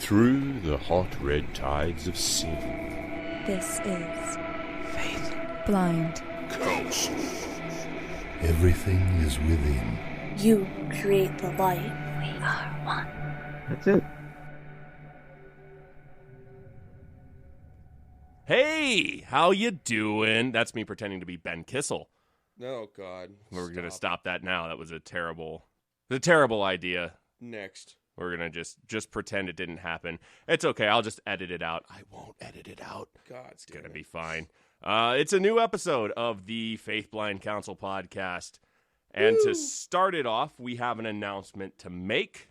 Through the hot red tides of sin. This is Faith Blind Council. Everything is within. You create the light. We are one. That's it. Hey, how you doing? That's me pretending to be Ben Kissel. Oh, God. We're going to stop that now. That was a terrible idea. Next. We're going to just pretend it didn't happen. It's okay. I'll just edit it out. I won't edit it out. God, it's going to be fine. It's a new episode of the Faith Blind Council podcast. And to start it off, we have an announcement to make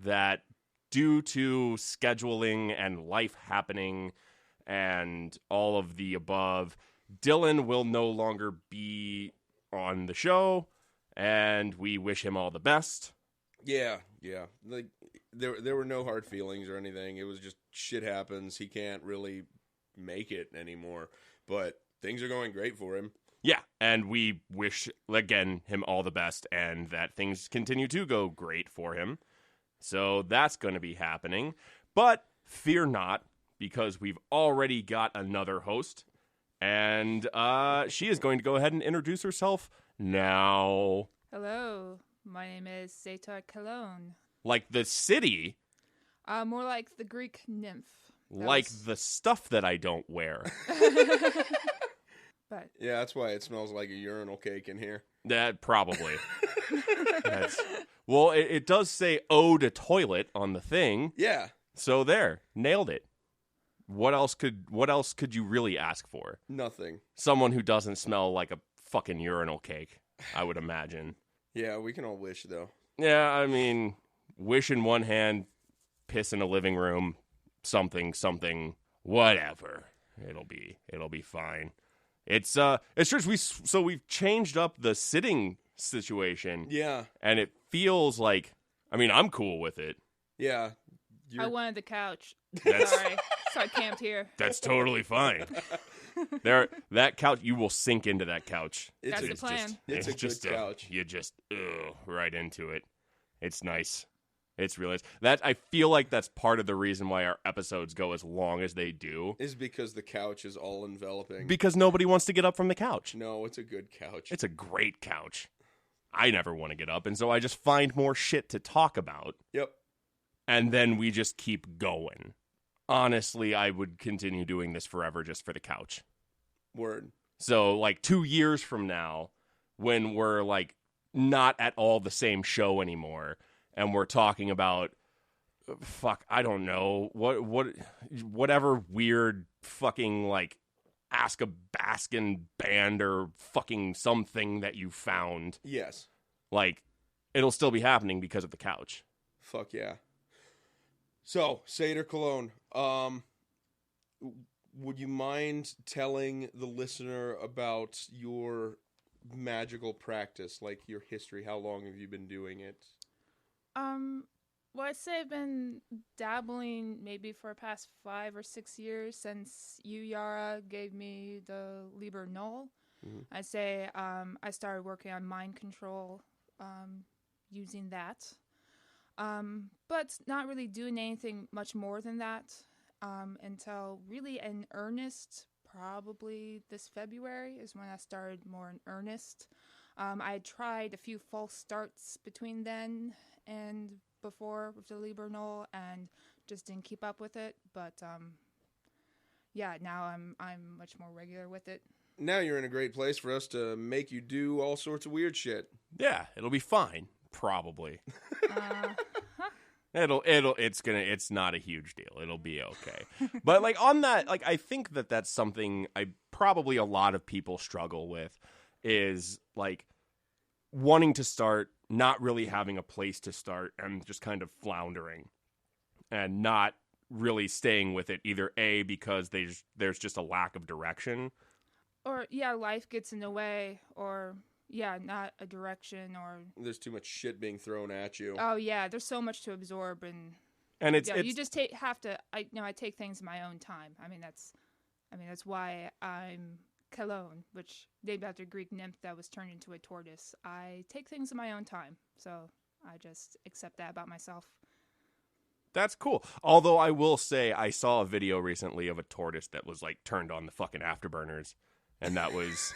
that due to scheduling and life happening and all of the above, Dylan will no longer be on the show, and we wish him all the best. Yeah. Like there were no hard feelings or anything. It was just shit happens. He can't really make it anymore. But things are going great for him. Yeah, and we wish, again, him all the best and that things continue to go great for him. So that's going to be happening. But fear not, because we've already got another host. And she is going to go ahead and introduce herself now. Hello, my name is Sator Khelone. Like the city? More like the Greek nymph. The stuff that I don't wear. But yeah, that's why it smells like a urinal cake in here. That probably. Well, it does say "ode to toilet" on the thing. Yeah. So there, nailed it. What else could you really ask for? Nothing. Someone who doesn't smell like a fucking urinal cake, I would imagine. Yeah, we can all wish though. Yeah, I mean, wish in one hand, piss in a living room, something, whatever. It'll be fine. It's just we've changed up the sitting situation. Yeah. And it feels like, I mean, I'm cool with it. Yeah. I wanted the couch. That's, Sorry, so I camped here. That's totally fine. That couch, you will sink into that couch. That's the plan. It's a good couch. You just right into it. It's nice. It's real nice. That I feel like that's part of the reason why our episodes go as long as they do. Is because the couch is all enveloping. Because nobody wants to get up from the couch. No, it's a good couch. It's a great couch. I never want to get up, and so I just find more shit to talk about. Yep. And then we just keep going. Honestly, I would continue doing this forever just for the couch. Word. So, 2 years from now, when we're, not at all the same show anymore, and we're talking about, I don't know, whatever weird fucking, Ask a Baskin band or fucking something that you found. Yes. It'll still be happening because of the couch. Fuck yeah. So, Sator Khelone, would you mind telling the listener about your magical practice, your history? How long have you been doing it? Well, I'd say I've been dabbling maybe for the past 5 or 6 years since you, Yara, gave me the Liber Null. Mm-hmm. I'd say I started working on mind control using that. But not really doing anything much more than that until really in earnest, probably this February is when I started more in earnest. I had tried a few false starts between then and before with the Liber Null and just didn't keep up with it. But now I'm much more regular with it. Now you're in a great place for us to make you do all sorts of weird shit. Yeah, it'll be fine. Probably. It's not a huge deal. It'll be okay. But on that, I think that's something probably a lot of people struggle with is wanting to start, not really having a place to start and just kind of floundering and not really staying with it either A, because there's just a lack of direction. Or life gets in the way, or not a direction, or there's too much shit being thrown at you. Oh yeah, there's so much to absorb, and it's you just have to. I take things in my own time. That's why I'm Khelone, which named after Greek nymph that was turned into a tortoise. I take things in my own time, so I just accept that about myself. That's cool. Although I will say I saw a video recently of a tortoise that was like turned on the fucking afterburners, and that was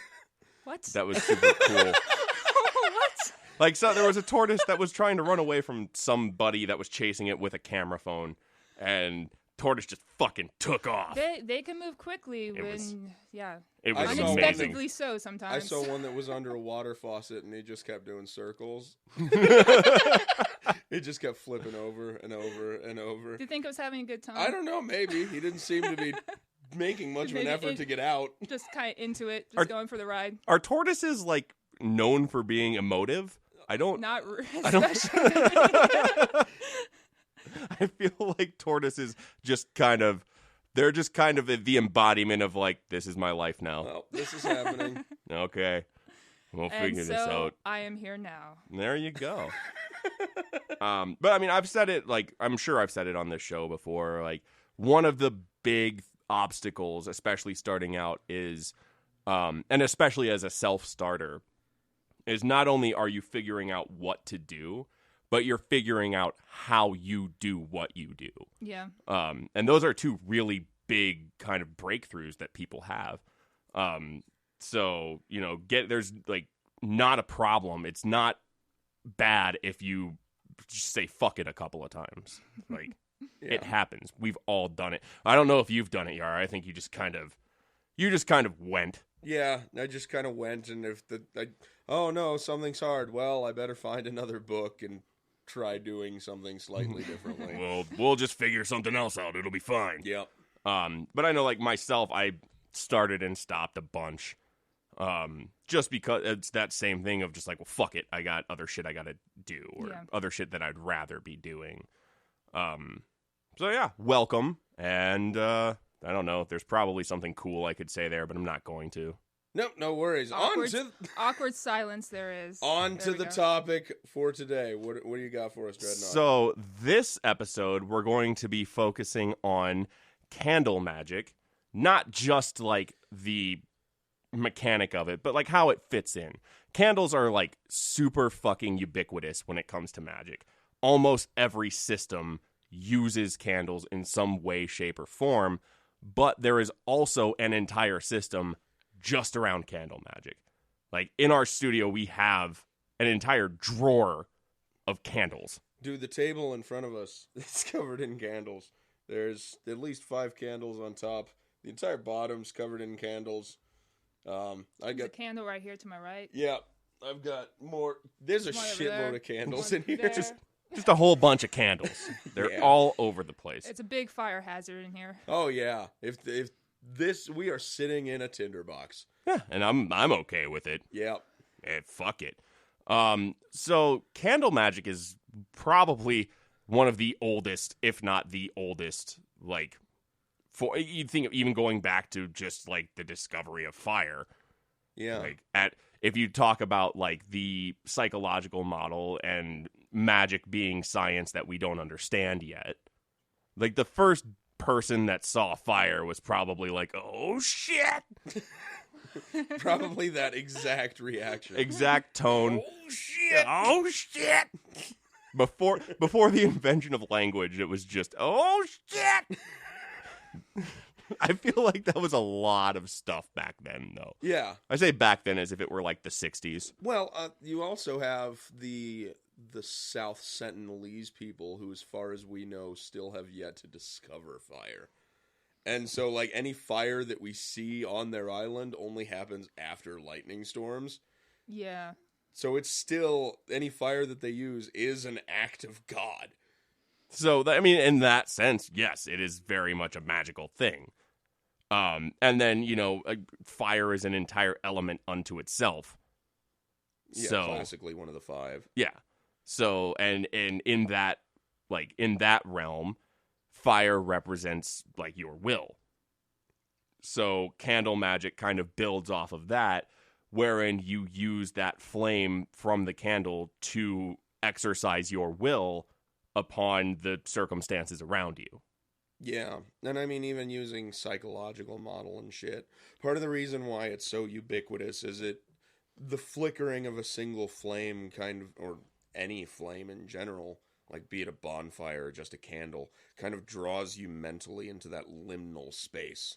What? that was super cool. What? Like, so there was a tortoise that was trying to run away from somebody that was chasing it with a camera phone, and tortoise just fucking took off. They can move quickly It was I saw amazing. unexpectedly so I sometimes. saw one that was under a water faucet, and he just kept doing circles. It just kept flipping over and over and over. Do you think I was having a good time? I don't know, maybe. He didn't seem to be making much of an Maybe effort to get out. Just kind of into it, just going for the ride. Are tortoises like known for being emotive? I don't. Not I don't- especially. I feel like tortoises just kind of. They're just kind of the embodiment of like, this is my life now. Well, this is happening. Okay, we'll And figure so this out. I am here now. There you go. But I mean, I've said it, like, I'm sure I've said it on this show before. Like, one of the big obstacles, especially starting out, is, and especially as a self-starter, is not only are you figuring out what to do, but you're figuring out how you do what you do. Yeah. And those are two really big kind of breakthroughs that people have. So, you know, there's like not a problem. It's not bad if you just say fuck it a couple of times. Like, it happens. We've all done it. I don't know if you've done it, Yara. I think you just kind of went. Yeah, I just kind of went, and oh no, something's hard. Well, I better find another book and try doing something slightly differently. Well, we'll just figure something else out. It'll be fine. Yep. But I know, like, myself, I started and stopped a bunch. Just because it's that same thing of just like, well, fuck it. I got other shit I got to do, or other shit that I'd rather be doing. So yeah, welcome. And, I don't know. There's probably something cool I could say there, but I'm not going to. Nope, no worries. Awkward silence there is. On There to we the go. topic for today. What do you got for us, Dreadnought? So this episode, we're going to be focusing on candle magic, not just like the mechanic of it, but like how it fits in. Candles are like super fucking ubiquitous when it comes to magic. Almost every system uses candles in some way, shape, or form, but there is also an entire system just around candle magic. Like, in our studio, we have an entire drawer of candles. Dude, the table in front of us is covered in candles. There's at least 5 candles on top. The entire bottom's covered in candles. I There's a got candle right here to my right. Yeah, I've got more. There's a One over shitload there. of candles One in here. there. Just a whole bunch of candles. They're Yeah. all over the place. It's a big fire hazard in here. Oh yeah, if this, we are sitting in a tinderbox. Yeah, and I'm okay with it. Yeah. Fuck it. So candle magic is probably one of the oldest, if not the oldest, like, for you'd think of even going back to just like the discovery of fire. Yeah. Like, if you talk about like the psychological model and magic being science that we don't understand yet, like the first person that saw fire was probably like, oh shit. Probably that exact reaction. Exact tone. Oh shit. Oh shit. Before the invention of language, it was just, oh shit. I feel like that was a lot of stuff back then, though. Yeah. I say back then as if it were like the 60s. Well, you also have the South Sentinelese people who, as far as we know, still have yet to discover fire. And so, like, any fire that we see on their island only happens after lightning storms. Yeah. So it's still, any fire that they use is an act of God. So, I mean, in that sense, yes, it is very much a magical thing. And then, you know, fire is an entire element unto itself. Yeah, So, classically one of the 5. yeah. So, and in that, like, in that realm, fire represents, like, your will. So, candle magic kind of builds off of that, wherein you use that flame from the candle to exercise your will upon the circumstances around you. Yeah, and I mean, even using psychological model and shit. Part of the reason why it's so ubiquitous is the flickering of a single flame kind of, or any flame in general, like be it a bonfire or just a candle, kind of draws you mentally into that liminal space.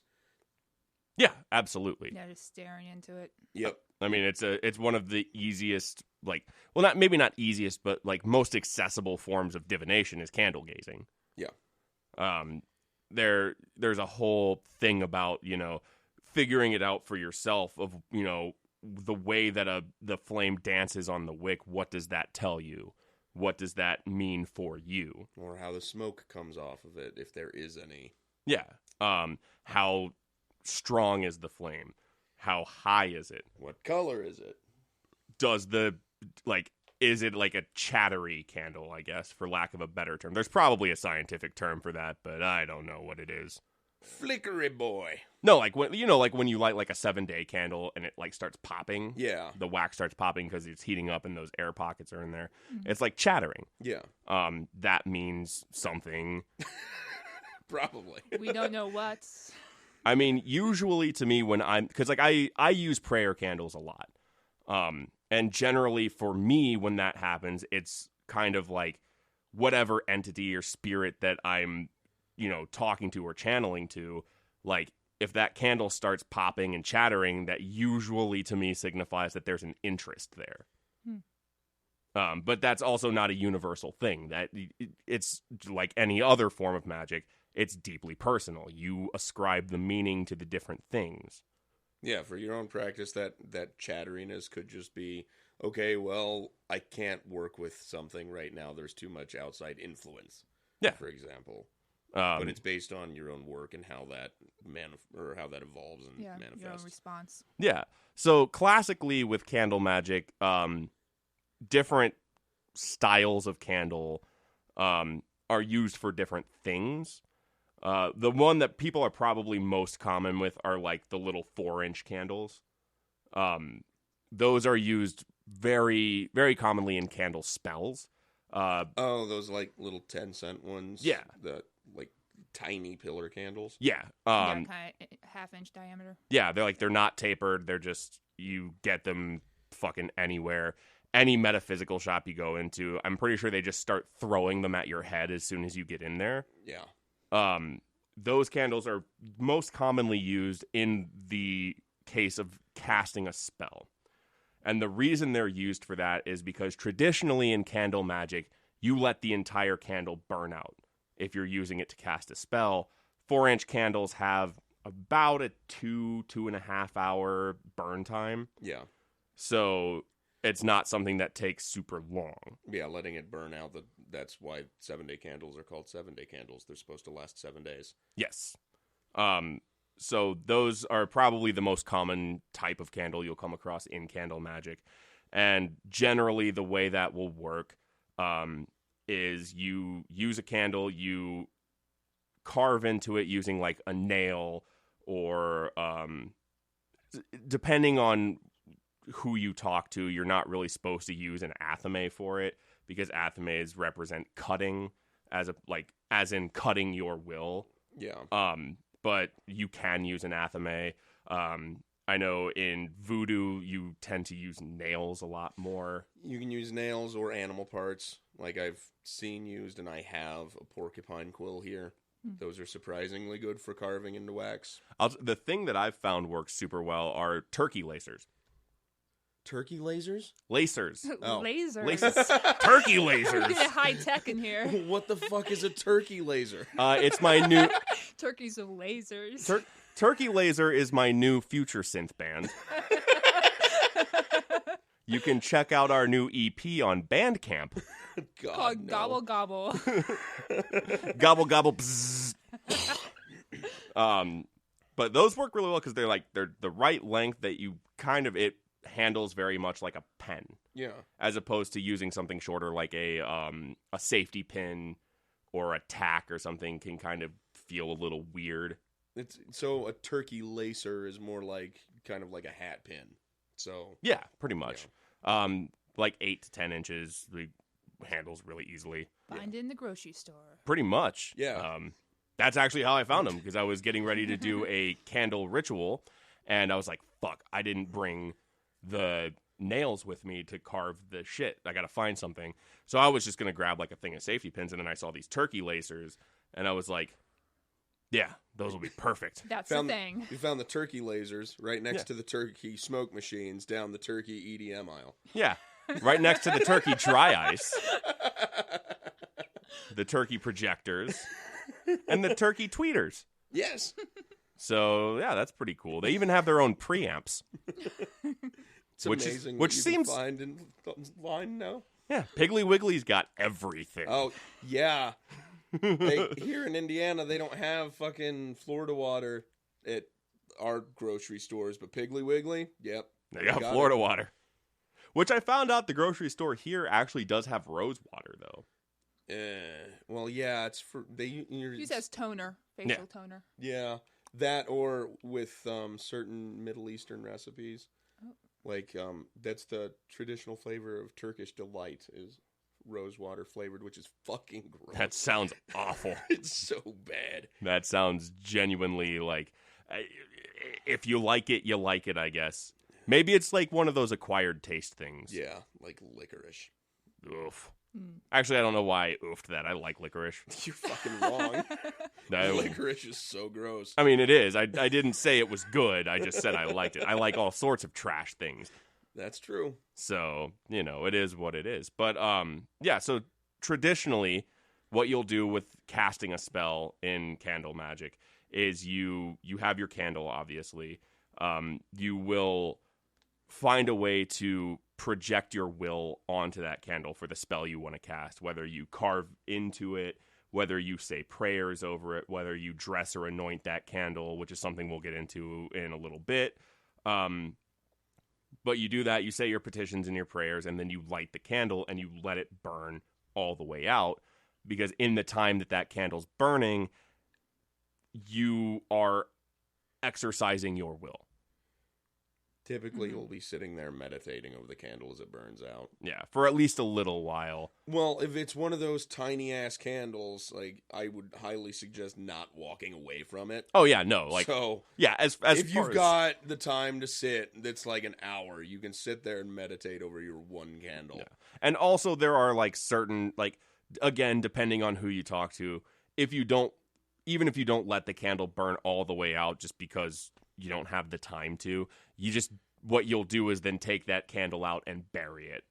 Yeah, absolutely. Yeah, just staring into it. Yep. I mean, it's one of the easiest, like, well, not easiest, but like most accessible forms of divination is candle gazing. Yeah. There's a whole thing about, figuring it out for yourself of, the way that the flame dances on the wick. What does that tell you? What does that mean for you? Or how the smoke comes off of it, if there is any. Yeah. How strong is the flame? How high is it? What color is it? Is it like a chattery candle, I guess, for lack of a better term? There's probably a scientific term for that, but I don't know what it is. Flickery boy. No, like when you light like a 7-day candle and it like starts popping. Yeah. The wax starts popping because it's heating up and those air pockets are in there. Mm-hmm. It's like chattering. Yeah. That means something. Probably. We don't know what. I mean, usually to me because like I use prayer candles a lot. And generally for me, when that happens, it's kind of like whatever entity or spirit that I'm, talking to or channeling to, like if that candle starts popping and chattering, that usually to me signifies that there's an interest there. But that's also not a universal thing. That it's like any other form of magic. It's deeply personal. You ascribe the meaning to the different things. Yeah, for your own practice, that chatteriness could just be, okay, well, I can't work with something right now. There's too much outside influence. Yeah, for example. But it's based on your own work and how that how that evolves and manifests. Your own response. Yeah. So classically with candle magic, different styles of candle are used for different things. The one that people are probably most common with are like the little 4-inch candles. Those are used very, very commonly in candle spells. Those like little 10-cent ones. Yeah. The like tiny pillar candles. Yeah. Kind of half-inch diameter. Yeah, they're not tapered. They're just, you get them fucking anywhere. Any metaphysical shop you go into, I'm pretty sure they just start throwing them at your head as soon as you get in there. Yeah. Those candles are most commonly used in the case of casting a spell. And the reason they're used for that is because traditionally in candle magic, you let the entire candle burn out. If you're using it to cast a spell, 4-inch candles have about a 2.5 hour burn time. Yeah. So it's not something that takes super long. Yeah, letting it burn out. That's why 7-day candles are called 7-day candles. They're supposed to last 7 days. Yes. So those are probably the most common type of candle you'll come across in candle magic. And generally the way that will work is you use a candle, you carve into it using like a nail or depending on who you talk to, you're not really supposed to use an athame for it because athames represent cutting as in cutting your will. Yeah. But you can use an athame. I know in voodoo you tend to use nails a lot more. You can use nails or animal parts, like I've seen used, and I have a porcupine quill here. Those are surprisingly good for carving into wax. The thing that I've found works super well are turkey lacers. Turkey lasers? Lacers. Oh. Lasers. Turkey We're lasers. getting high tech in here. What the fuck is a turkey laser? It's my new... Turkeys with lasers. Turkey Laser is my new future synth band. You can check out our new EP on Bandcamp. God, Called no. Gobble Gobble. Gobble gobble. Bzzz. But those work really well because they're the right length that you it handles very much like a pen. Yeah. As opposed to using something shorter like a safety pin or a tack or something can kind of feel a little weird. So a turkey lacer is more like kind of like a hat pin. So yeah, pretty much. Yeah. Like 8 to 10 inches, the handles really easily. Find it in the grocery store. Pretty much. Yeah. That's actually how I found them because I was getting ready to do a candle ritual, and I was like, "Fuck! I didn't bring the nails with me to carve the shit. I got to find something. So I was just going to grab like a thing of safety pins, and then I saw these turkey lacers, and I was like, yeah, those will be perfect. That's the thing. You found the turkey lasers right next to the turkey smoke machines down the turkey EDM aisle. Yeah, right next to the turkey dry ice, the turkey projectors, and the turkey tweeters. Yes. So, yeah, that's pretty cool. They even have their own preamps. It's amazing which what you seems can find in line now. Yeah, Piggly Wiggly's got everything. Oh, yeah. Here in Indiana, they don't have fucking Florida water at our grocery stores, but Piggly Wiggly, yep. They got Florida water. Which I found out the grocery store here actually does have rose water, though. Well, yeah, it's for... Use as toner, facial toner. Yeah, that or with certain Middle Eastern recipes. Oh. Like, that's the traditional flavor of Turkish delight is rose water flavored, which is fucking gross. That sounds awful. It's so bad. That sounds genuinely like, if you like it, you like it, I guess. Maybe it's like one of those acquired taste things. Yeah, like licorice. Oof. Actually, I don't know why I oofed that. I like licorice. You're fucking wrong. Licorice is so gross. I mean, it is. I didn't say it was good. I just said I liked it. I like all sorts of trash things. That's true. So, it is what it is. But, yeah, so traditionally, what you'll do with casting a spell in candle magic is you have your candle, obviously. You will find a way to project your will onto that candle for the spell you want to cast, whether you carve into it, whether you say prayers over it, whether you dress or anoint that candle, which is something we'll get into in a little bit. But you do that, you say your petitions and your prayers, and then you light the candle and you let it burn all the way out, because in the time that candle's burning, you are exercising your will. Typically, you'll be sitting there meditating over the candle as it burns out. Yeah, for at least a little while. Well, if it's one of those tiny-ass candles, like, I would highly suggest not walking away from it. Oh, yeah, no. Like, so, yeah, as if you've got the time to sit, that's like an hour, you can sit there and meditate over your one candle. Yeah. And also, there are, like, certain, like, again, depending on who you talk to, even if you don't let the candle burn all the way out just because you don't have the time to, what you'll do is then take that candle out and bury it.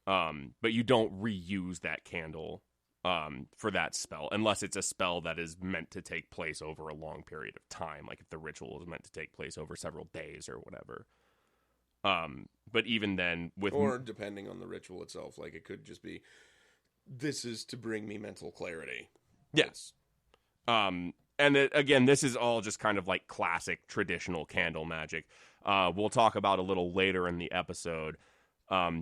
But you don't reuse that candle for that spell, unless it's a spell that is meant to take place over a long period of time, like if the ritual is meant to take place over several days or whatever. But even then, or depending on the ritual itself, like it could just be, this is to bring me mental clarity. Yes. And again, this is all just kind of like classic traditional candle magic. We'll talk about a little later in the episode.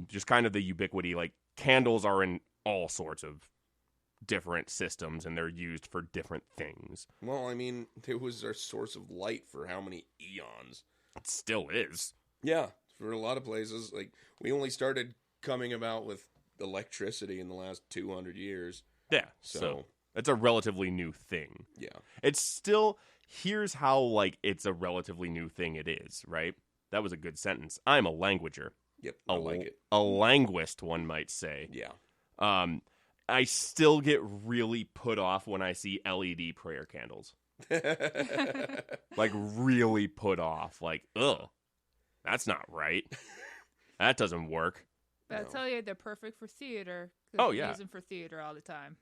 Just kind of the ubiquity, like candles are in all sorts of different systems and they're used for different things. Well, I mean, it was our source of light for how many eons? It still is. Yeah, for a lot of places. Like, we only started coming about with electricity in the last 200 years. Yeah, so it's a relatively new thing. Yeah. It's still, here's how, like, it's a relatively new thing it is, right? That was a good sentence. I'm a languager. Yep, I like it. A linguist, one might say. Yeah. I still get really put off when I see LED prayer candles. Like, really put off. Like, ugh, that's not right. That doesn't work. But I'll tell you, they're perfect for theater. Oh, yeah. We use them for theater all the time.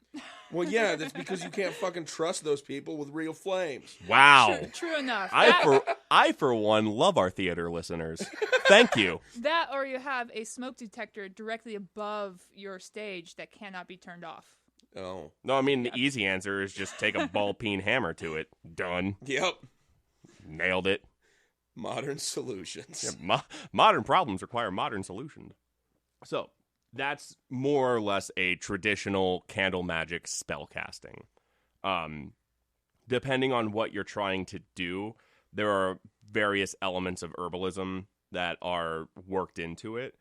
Well, yeah, that's because you can't fucking trust those people with real flames. Wow. True enough. I, for one, love our theater listeners. Thank you. That, or you have a smoke detector directly above your stage that cannot be turned off. Oh. No, I mean, the easy answer is just take a ball-peen hammer to it. Done. Yep. Nailed it. Modern solutions. Yeah, modern problems require modern solutions. So, that's more or less a traditional candle magic spell casting. Depending on what you're trying to do, there are various elements of herbalism that are worked into it.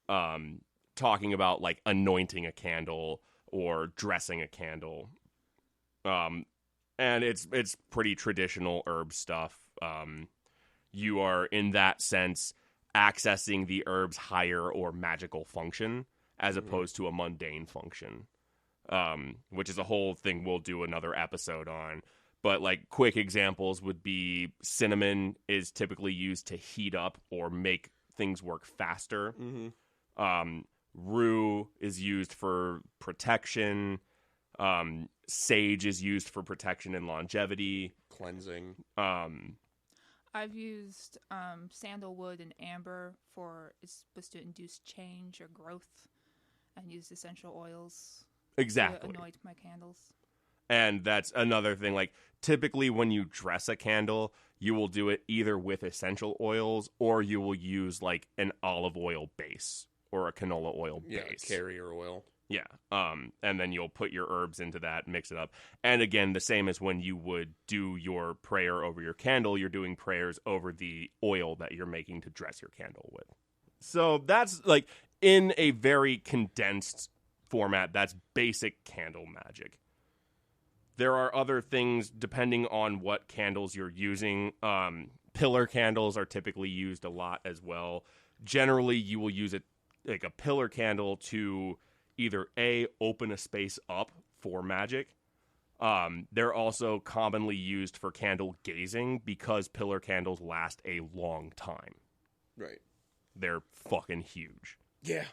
Talking about, like, anointing a candle or dressing a candle. And it's pretty traditional herb stuff. You are, in that sense, accessing the herb's higher or magical function as opposed to a mundane function, which is a whole thing we'll do another episode on. But like quick examples would be cinnamon is typically used to heat up or make things work faster. Rue is used for protection. Sage is used for protection and longevity. Cleansing. I've used sandalwood and amber it's supposed to induce change or growth, and used essential oils Exactly. to anoint my candles. And that's another thing. Like, typically when you dress a candle, you will do it either with essential oils or you will use, like, an olive oil base or a canola oil base. Carrier oil. Yeah. And then you'll put your herbs into that, mix it up. And again, the same as when you would do your prayer over your candle, you're doing prayers over the oil that you're making to dress your candle with. So that's, like, in a very condensed format, that's basic candle magic. There are other things depending on what candles you're using. Pillar candles are typically used a lot as well. Generally, you will use it like a pillar candle to either A, open a space up for magic. They're also commonly used for candle gazing because pillar candles last a long time. Right. They're fucking huge. Yeah.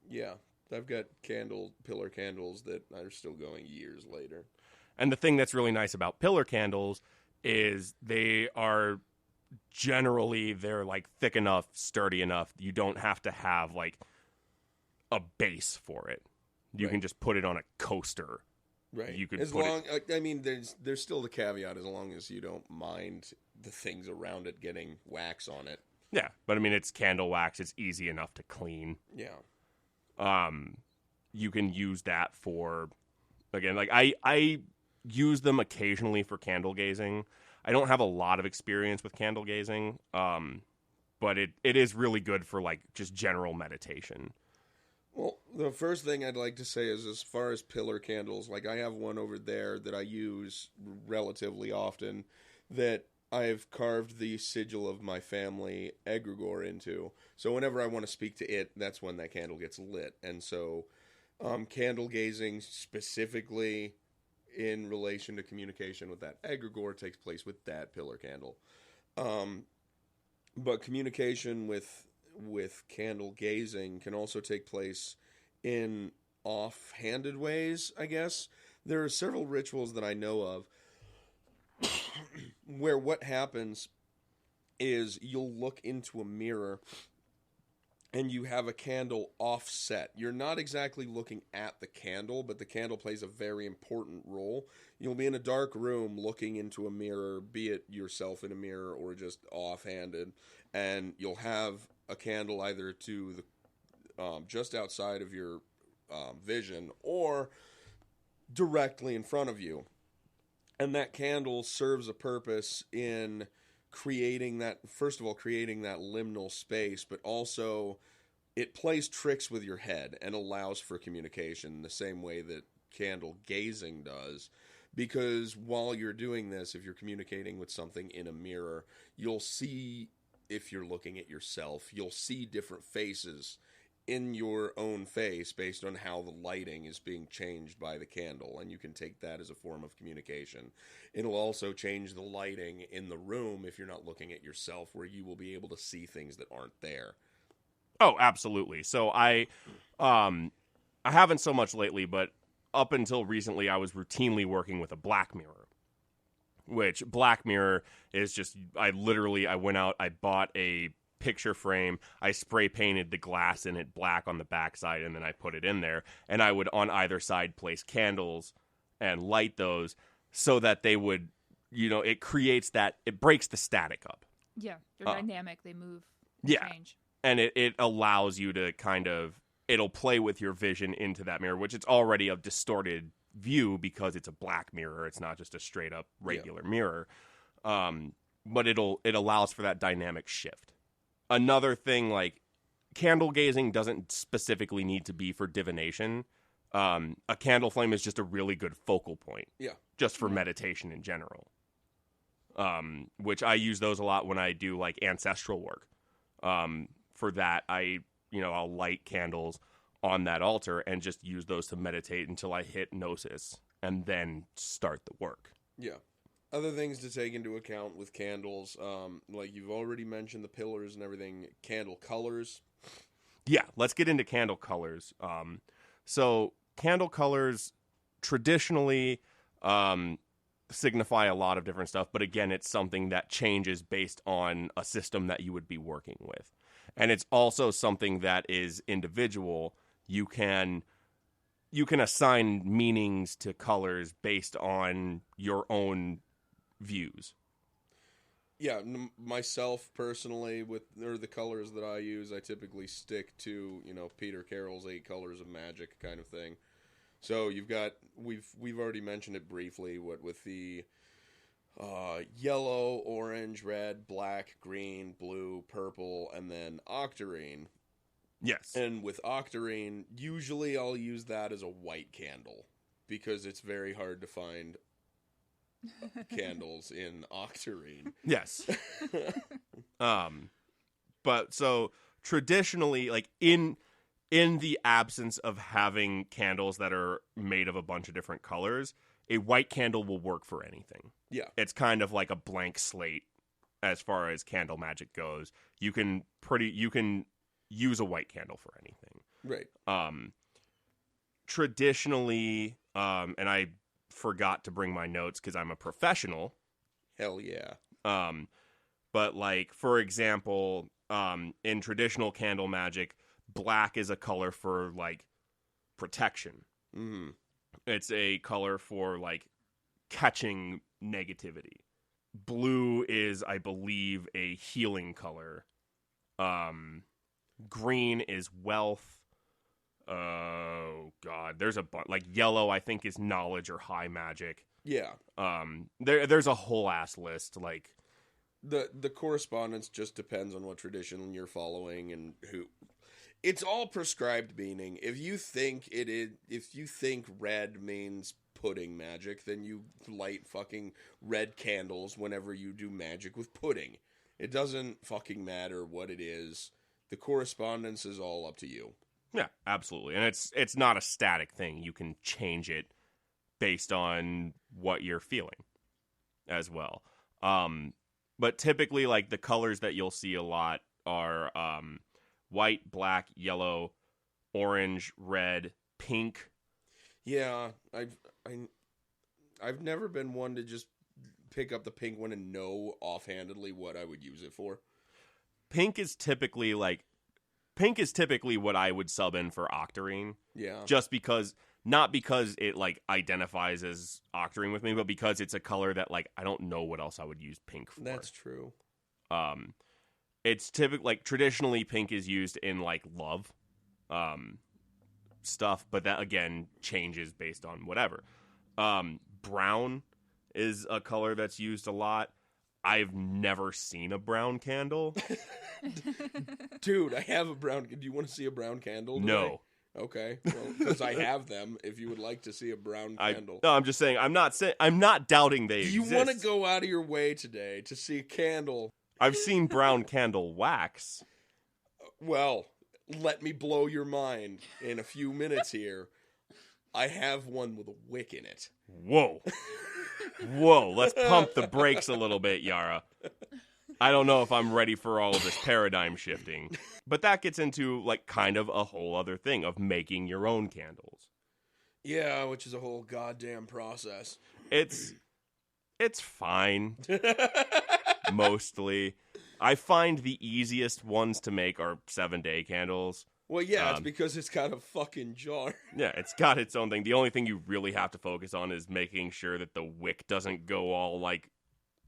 Yeah. I've got pillar candles that are still going years later. And the thing that's really nice about pillar candles is they're like thick enough, sturdy enough. You don't have to have like a base for it. You can just put it on a coaster. Right. You could there's still the caveat as long as you don't mind the things around it getting wax on it. Yeah, but I mean it's candle wax. It's easy enough to clean. Yeah. You can use that for, again, like I use them occasionally for candle gazing. I don't have a lot of experience with candle gazing, but it is really good for like just general meditation. Well, the first thing I'd like to say is as far as pillar candles, like I have one over there that I use relatively often that I've carved the sigil of my family egregore into. So whenever I want to speak to it, that's when that candle gets lit. And so candle gazing specifically in relation to communication with that egregore takes place with that pillar candle. But communication with candle gazing can also take place in off-handed ways, I guess. There are several rituals that I know of where what happens is you'll look into a mirror and you have a candle offset. You're not exactly looking at the candle, but the candle plays a very important role. You'll be in a dark room looking into a mirror, be it yourself in a mirror or just offhanded, and you'll have a candle either to the just outside of your vision or directly in front of you. And that candle serves a purpose in creating that liminal space, but also it plays tricks with your head and allows for communication the same way that candle gazing does. Because while you're doing this, if you're communicating with something in a mirror, you'll see, if you're looking at yourself, you'll see different faces in your own face based on how the lighting is being changed by the candle, and you can take that as a form of communication. It'll also change the lighting in the room if you're not looking at yourself, where you will be able to see things that aren't there. Oh, absolutely. So I haven't so much lately, but up until recently I was routinely working with a black mirror, which black mirror is just, I went out, I bought a picture frame, I spray painted the glass in it black on the backside, and then I put it in there, and I would on either side place candles and light those so that they would, it creates that, it breaks the static up. Yeah, they're dynamic, they move, yeah, change. And it allows you to kind of, it'll play with your vision into that mirror, which it's already a distorted view because it's a black mirror, it's not just a straight up regular mirror, but it allows for that dynamic shift. Another thing, like, candle gazing doesn't specifically need to be for divination. A candle flame is just a really good focal point. Yeah. Just for meditation in general. Which I use those a lot when I do, like, ancestral work. for that, I'll light candles on that altar and just use those to meditate until I hit gnosis and then start the work. Yeah. Other things to take into account with candles, like you've already mentioned the pillars and everything, candle colors. Yeah, let's get into candle colors. So candle colors traditionally signify a lot of different stuff, but again, it's something that changes based on a system that you would be working with. And it's also something that is individual. You can assign meanings to colors based on your own views. Yeah, myself personally, the colors that I use, I typically stick to, Peter Carroll's 8 Colors of Magic kind of thing. So we've already mentioned it briefly, with the yellow, orange, red, black, green, blue, purple, and then octarine. Yes. And with octarine, usually I'll use that as a white candle because it's very hard to find candles in octarine. Yes. But so traditionally, like in the absence of having candles that are made of a bunch of different colors, a white candle will work for anything. Yeah. It's kind of like a blank slate as far as candle magic goes. You can use a white candle for anything. Right. Traditionally, and I forgot to bring my notes because I'm a professional. Hell yeah. But like, for example, in traditional candle magic, black is a color for like protection. Mm. It's a color for like catching negativity. Blue is, I believe, a healing color. Green is wealth. Oh God, there's a bunch. Like yellow, I think, is knowledge or high magic. Yeah. There's a whole ass list. Like the correspondence just depends on what tradition you're following and who. It's all prescribed meaning. If you think red means pudding magic, then you light fucking red candles whenever you do magic with pudding. It doesn't fucking matter what it is. The correspondence is all up to you. Yeah, absolutely. And it's not a static thing. You can change it based on what you're feeling as well. But typically, like, the colors that you'll see a lot are white, black, yellow, orange, red, pink. Yeah, I've never been one to just pick up the pink one and know offhandedly what I would use it for. Pink is typically what I would sub in for octarine. Yeah. Just because, not because it like identifies as octarine with me, but because it's a color that like I don't know what else I would use pink for. That's true. It's typically like traditionally pink is used in like love stuff, but that again changes based on whatever. Brown is a color that's used a lot. I've never seen a brown candle. Dude, I have a brown... Do you want to see a brown candle today? No. Okay. Well, because I have them, if you would like to see a brown candle. No, I'm just saying, I'm not doubting they exist. Do you want to go out of your way today to see a candle? I've seen brown candle wax. Well, let me blow your mind in a few minutes here. I have one with a wick in it. Whoa. Whoa, let's pump the brakes a little bit, Yara. I don't know if I'm ready for all of this paradigm shifting. But that gets into, like, kind of a whole other thing of making your own candles. Yeah, which is a whole goddamn process. It's fine. Mostly. I find the easiest ones to make are 7-day candles. Well, yeah, it's because it's got a fucking jar. Yeah, it's got its own thing. The only thing you really have to focus on is making sure that the wick doesn't go all, like...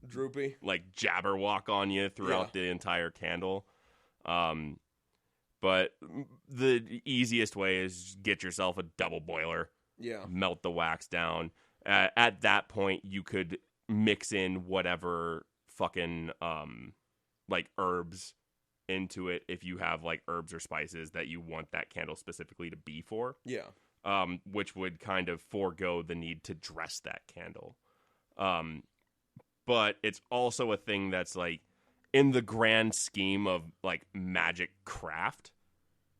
droopy. Like, jabberwock on you throughout the entire candle. But the easiest way is get yourself a double boiler. Yeah. Melt the wax down. At that point, you could mix in whatever fucking, like, herbs into it if you have like herbs or spices that you want that candle specifically to be for. Yeah. Which would kind of forego the need to dress that candle. But it's also a thing that's like, in the grand scheme of like magic craft,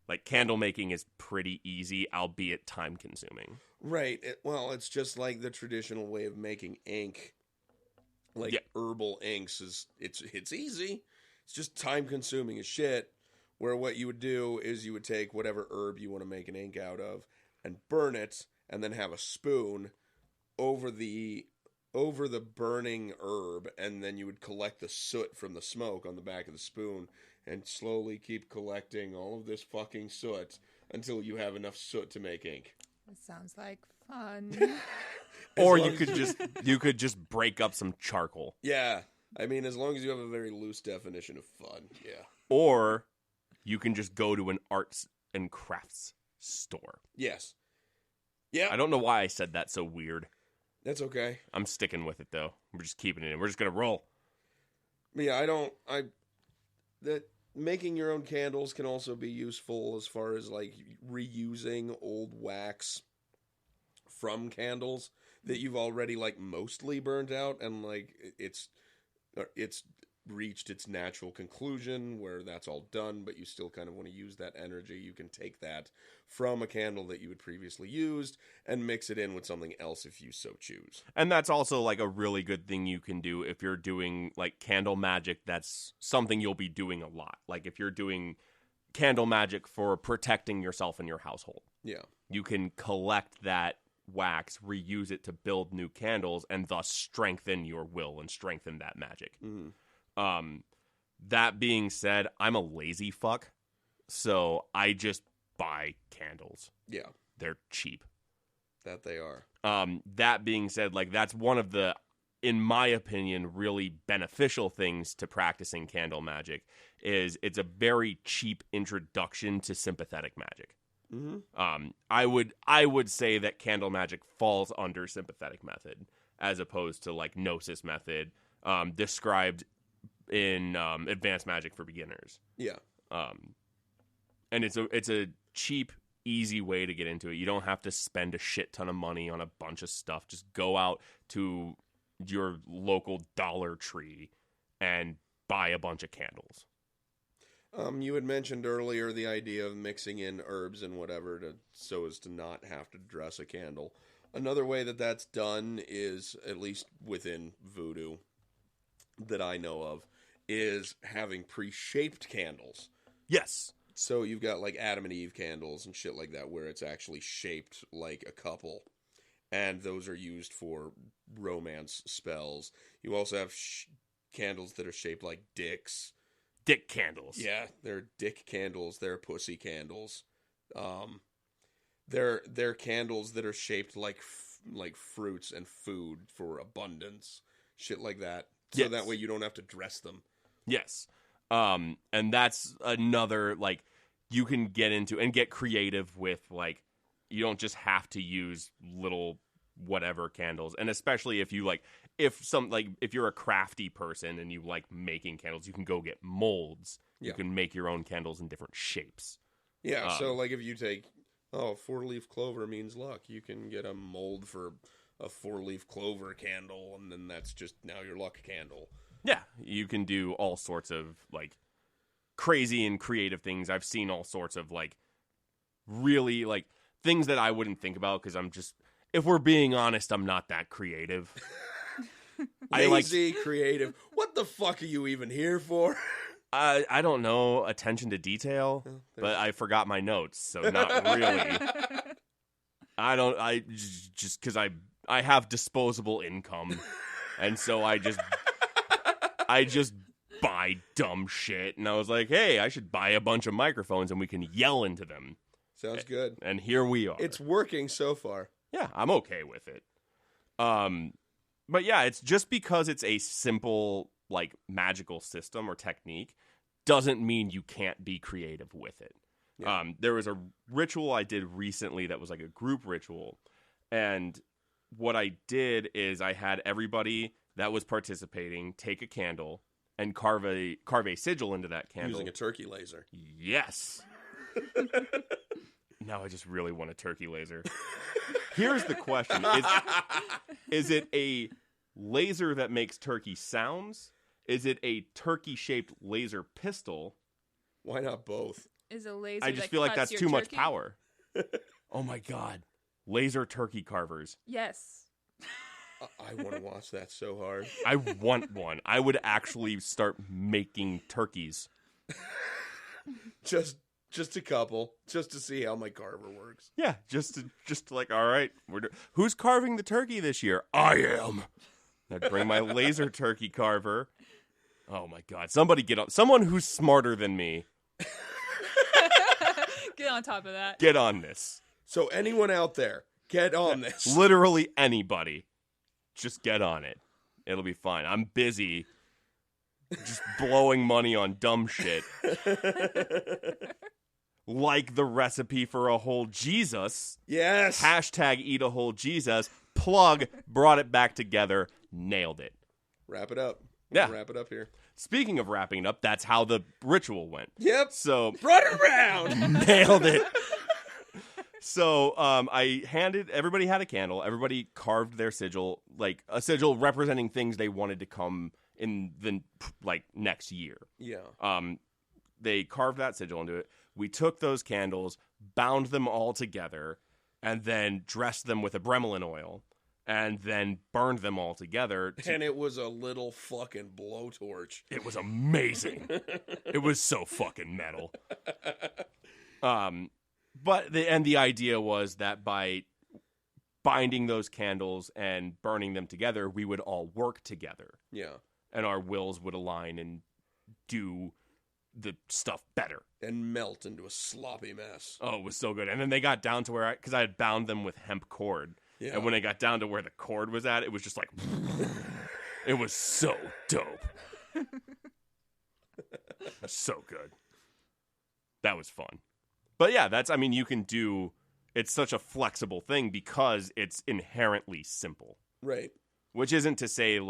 like candle making is pretty easy, albeit time consuming. Right. It's just like the traditional way of making ink. Like herbal inks it's easy. It's just time consuming as shit. Where what you would do is you would take whatever herb you want to make an ink out of and burn it, and then have a spoon over the burning herb, and then you would collect the soot from the smoke on the back of the spoon and slowly keep collecting all of this fucking soot until you have enough soot to make ink. That sounds like fun. Or you could just break up some charcoal. Yeah. I mean, as long as you have a very loose definition of fun, yeah. Or you can just go to an arts and crafts store. Yes. Yeah. I don't know why I said that so weird. That's okay. I'm sticking with it, though. We're just keeping it in. We're just going to roll. Yeah, that making your own candles can also be useful as far as, like, reusing old wax from candles that you've already, like, mostly burnt out, and, like, it's reached its natural conclusion where that's all done, but you still kind of want to use that energy. You can take that from a candle that you had previously used and mix it in with something else if you so choose. And that's also like a really good thing you can do if you're doing like candle magic. That's something you'll be doing a lot. Like if you're doing candle magic for protecting yourself and your household. Yeah. You can collect that wax, reuse it to build new candles, and thus strengthen your will and strengthen that magic. Mm-hmm. That being said, I'm a lazy fuck, so I just buy candles. Yeah. They're cheap. That they are. That being said, like that's one of the, in my opinion, really beneficial things to practicing candle magic is it's a very cheap introduction to sympathetic magic. Mm-hmm. I would say that candle magic falls under sympathetic method as opposed to like gnosis method, described in advanced magic for beginners. Yeah. And it's a cheap, easy way to get into it. You don't have to spend a shit ton of money on a bunch of stuff. Just go out to your local Dollar Tree and buy a bunch of candles. You had mentioned earlier the idea of mixing in herbs and whatever so as to not have to dress a candle. Another way that that's done is, at least within voodoo that I know of, is having pre-shaped candles. Yes. So you've got like Adam and Eve candles and shit like that where it's actually shaped like a couple. And those are used for romance spells. You also have candles that are shaped like dicks. Dick candles. Yeah, they're dick candles. They're pussy candles. They're candles that are shaped like fruits and food for abundance. Shit like that. So that way you don't have to dress them. Yes. And that's another, like, you can get into and get creative with, like, you don't just have to use little whatever candles. And especially if you, like, if you're a crafty person and you like making candles, you can go get molds. Yeah. You can make your own candles in different shapes. Yeah, so, like, if you take, 4-leaf clover means luck, you can get a mold for a 4-leaf clover candle, and then that's just now your luck candle. Yeah, you can do all sorts of, like, crazy and creative things. I've seen all sorts of, like, really, like, things that I wouldn't think about because I'm just, if we're being honest, I'm not that creative. Lazy, creative. What the fuck are you even here for? I don't know, attention to detail, but I forgot my notes, so not really. I just because I have disposable income, and so I just buy dumb shit, and I was like, hey, I should buy a bunch of microphones and we can yell into them. Sounds good. And here we are. It's working so far. Yeah, I'm okay with it. But yeah, it's just because it's a simple, like, magical system or technique doesn't mean you can't be creative with it. Yeah. There was a ritual I did recently that was like a group ritual. And what I did is I had everybody that was participating take a candle and carve a sigil into that candle. Using a turkey laser. Yes. Now I just really want a turkey laser. Here's the question. Is it a laser that makes turkey sounds? Is it a turkey-shaped laser pistol? Why not both? Is a laser I just that feel like cuts that's your too much turkey? power. Oh my god. Laser turkey carvers. Yes. I want to watch that so hard. I want one. I would actually start making turkeys. Just a couple, just to see how my carver works. Yeah, just to like, all right, who's carving the turkey this year? I am. I'd bring my laser turkey carver. Oh my god. Somebody get on. Someone who's smarter than me. Get on top of that. Get on this. So anyone out there, get on this. Literally anybody. Just get on it. It'll be fine. I'm busy just blowing money on dumb shit. Like the recipe for a whole Jesus. Yes. Hashtag eat a whole Jesus. Plug, brought it back together, nailed it. Wrap it up. Yeah. Wrap it up here. Speaking of wrapping it up, that's how the ritual went. Yep. So Brought it around. nailed it. So everybody had a candle. Everybody carved their sigil, like a sigil representing things they wanted to come in the next year. Yeah. They carved that sigil into it. We took those candles, bound them all together, and then dressed them with a Bremelin oil, and then burned them all together. And it was a little fucking blowtorch. It was amazing. It was so fucking metal. But the idea was that by binding those candles and burning them together, we would all work together. Yeah. And our wills would align and do the stuff better. And melt into a sloppy mess. Oh, it was so good. And then they got down to where, because I had bound them with hemp cord. Yeah. And when they got down to where the cord was at, it was just like, it was so dope. So good. That was fun. But yeah, you can do, it's such a flexible thing because it's inherently simple. Right. Which isn't to say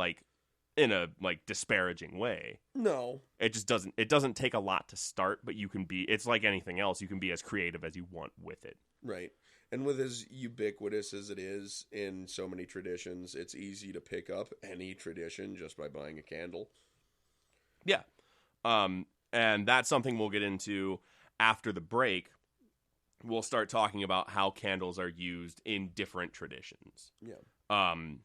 in a disparaging way. No. It just doesn't take a lot to start, but it's like anything else, you can be as creative as you want with it. Right. And with as ubiquitous as it is in so many traditions, it's easy to pick up any tradition just by buying a candle. Yeah. And that's something we'll get into after the break. We'll start talking about how candles are used in different traditions. Yeah. I'm